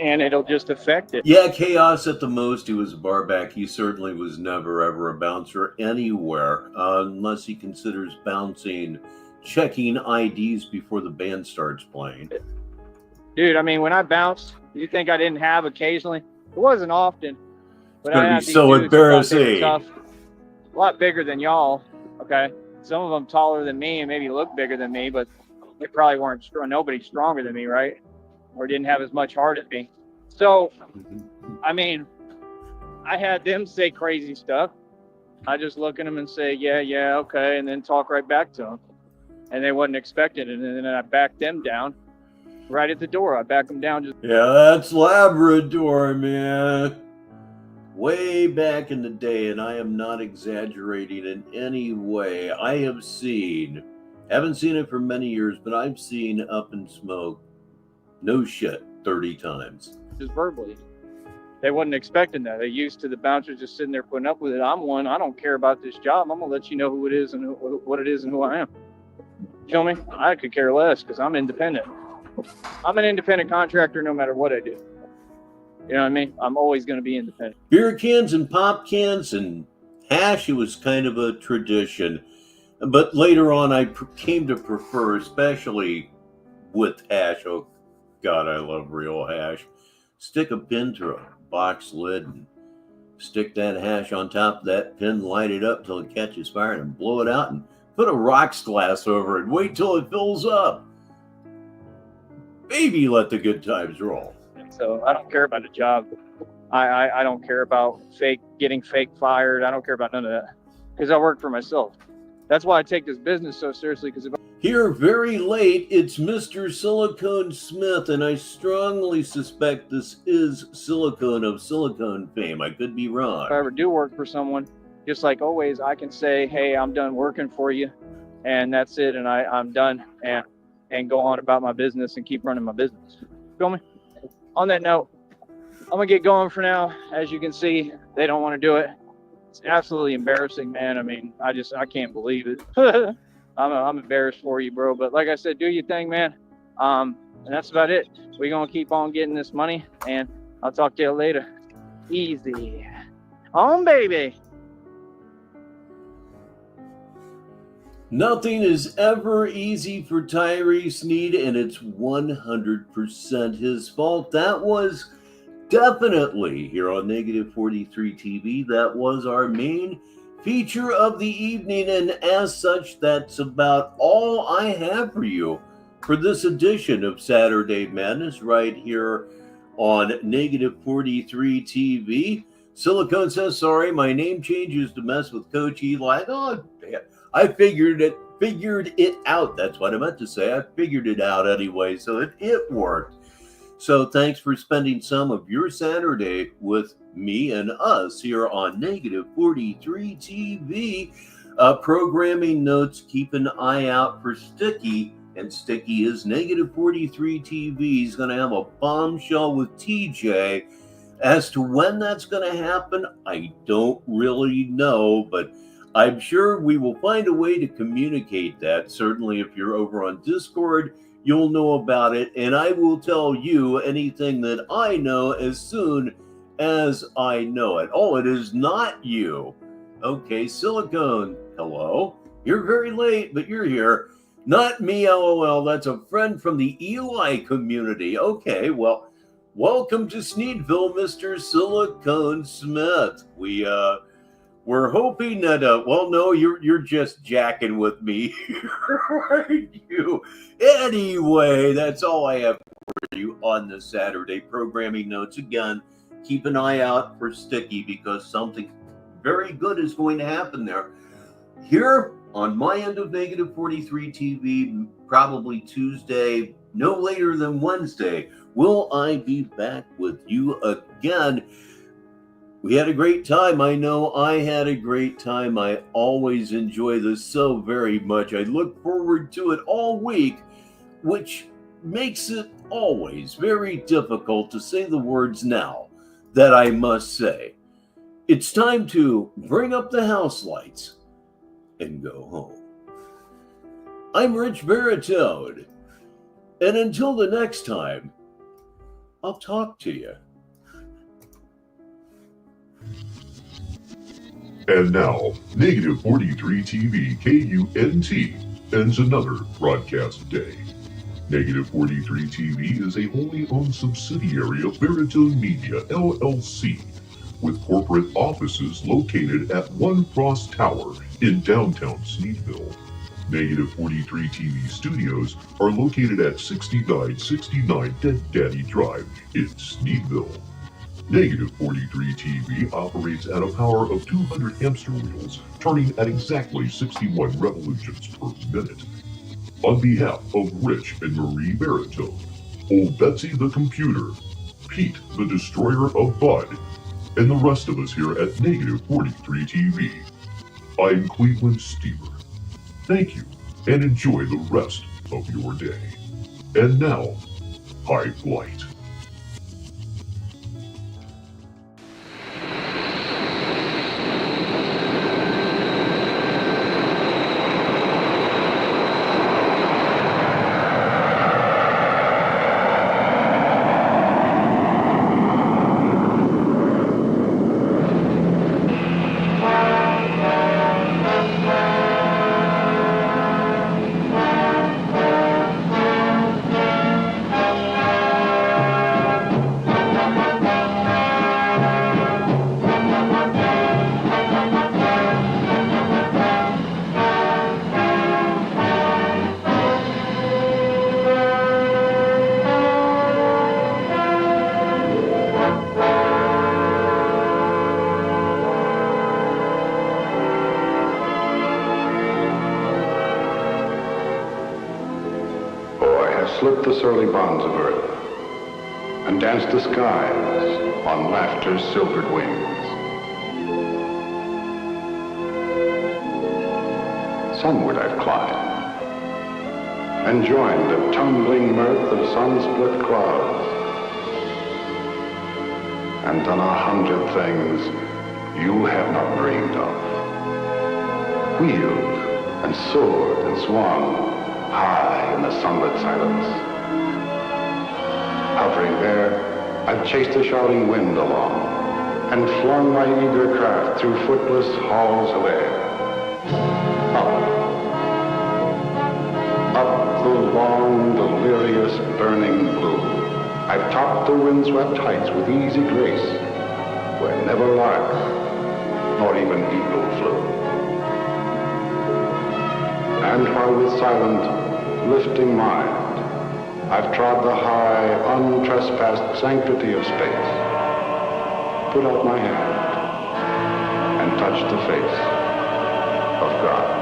And it'll just affect it. Yeah, chaos at the most. He was a barback. He certainly was never ever a bouncer anywhere, unless he considers bouncing, checking IDs before the band starts playing. Dude, I mean, when I bounced, you think I didn't have occasionally? It wasn't often. But I had these so dudes embarrassing. tough, a lot bigger than y'all. Okay, some of them taller than me and maybe look bigger than me, but they probably weren't strong. Nobody's stronger than me, right? Or didn't have as much heart as me. So, I mean, I had them say crazy stuff. I just look at them and say, yeah, okay, and then talk right back to them. And they wasn't expecting it, and then I backed them down. Right at the door, I back them down. Yeah, that's Labrador, man. Way back in the day, and I am not exaggerating in any way. I have seen, haven't seen it for many years, but I've seen Up in Smoke, no shit, 30 times. Just verbally. They wasn't expecting that. They used to the bouncers just sitting there putting up with it. I'm one. I don't care about this job. I'm gonna let you know who it is and what it is and who I am. Feel me? I could care less because I'm independent. I'm an independent contractor no matter what I do. You know what I mean? I'm always going to be independent. Beer cans and pop cans and hash, it was kind of a tradition. But later on, I came to prefer, especially with hash. Oh, God, I love real hash. Stick a pin through a box lid and stick that hash on top of that pin, light it up till it catches fire and blow it out and put a rocks glass over it. Wait till it fills up. Baby, let the good times roll. So I don't care about a job. I don't care about getting fake fired. I don't care about none of that because I work for myself. That's why I take this business so seriously. Because here, very late, it's Mr. Silicone Smith, and I strongly suspect this is Silicone of Silicone fame. I could be wrong. If I ever do work for someone, just like always, I can say, "Hey, I'm done working for you," and that's it, and I'm done, and go on about my business and keep running my business. Feel me? On that note, I'm gonna get going for now. As you can see, they don't want to do it. It's absolutely embarrassing, man. I mean, I can't believe it. I'm embarrassed for you, bro. But like I said, do your thing, man. And that's about it. We're gonna keep on getting this money, and I'll talk to you later. Easy. On, baby. Nothing is ever easy for Tyree Sneed, and it's 100% his fault. That was definitely here on Negative 43 TV. That was our main feature of the evening, and as such, that's about all I have for you for this edition of Saturday Madness right here on Negative 43 TV. Silicone says, sorry, my name changes to mess with Coach Eli. Oh, damn. I figured it out. That's what I meant to say. I figured it out anyway, so it worked. So thanks for spending some of your Saturday with me and us here on Negative 43 TV. Programming notes, keep an eye out for Sticky, and Sticky is Negative 43 TV. He's going to have a bombshell with TJ. As to when that's going to happen, I don't really know, but I'm sure we will find a way to communicate that. Certainly, if you're over on Discord, you'll know about it, and I will tell you anything that I know as soon as I know it. Oh, it is not you. Okay, Silicone, hello. You're very late, but you're here. Not me, LOL. That's a friend from the Eli community. Okay, well, welcome to Sneedville, Mr. Silicone Smith. We're hoping that well, no, you're just jacking with me, aren't you? Anyway, that's all I have for you on the Saturday programming notes. Again, keep an eye out for Sticky because something very good is going to happen there. Here on my end of Negative 43 TV, probably Tuesday, no later than Wednesday, will I be back with you again. We had a great time. I know I had a great time. I always enjoy this so very much. I look forward to it all week, which makes it always very difficult to say the words now that I must say. It's time to bring up the house lights and go home. I'm Richbartone, and until the next time, I'll talk to you. And now, Negative 43 TV KUNT ends another broadcast day. Negative 43 TV is a wholly owned subsidiary of Baritone Media, LLC, with corporate offices located at One Cross Tower in downtown Sneedville. Negative 43 TV studios are located at 6969 Dead Daddy Drive in Sneedville. Negative 43 TV operates at a power of 200 hamster wheels, turning at exactly 61 revolutions per minute. On behalf of Rich and Marie Baritone, Old Betsy the Computer, Pete the Destroyer of Bud, and the rest of us here at Negative 43 TV, I'm Cleveland Steamer. Thank you, and enjoy the rest of your day. And now, high flight. Slipped the surly bonds of earth, and danced the skies on laughter's silvered wings. Sunward I've climbed, and joined the tumbling mirth of sun-split clouds, and done 100 things you have not dreamed of. Wheeled and soared and swung high in the sunlit silence. Hovering there, I've chased the shouting wind along and flung my eager craft through footless halls of air. Up the long, delirious, burning blue, I've topped the windswept heights with easy grace, where never lark nor even eagle flew. And while with silent, lifting mind, I've trod the high, untrespassed sanctity of space, put out my hand, and touched the face of God.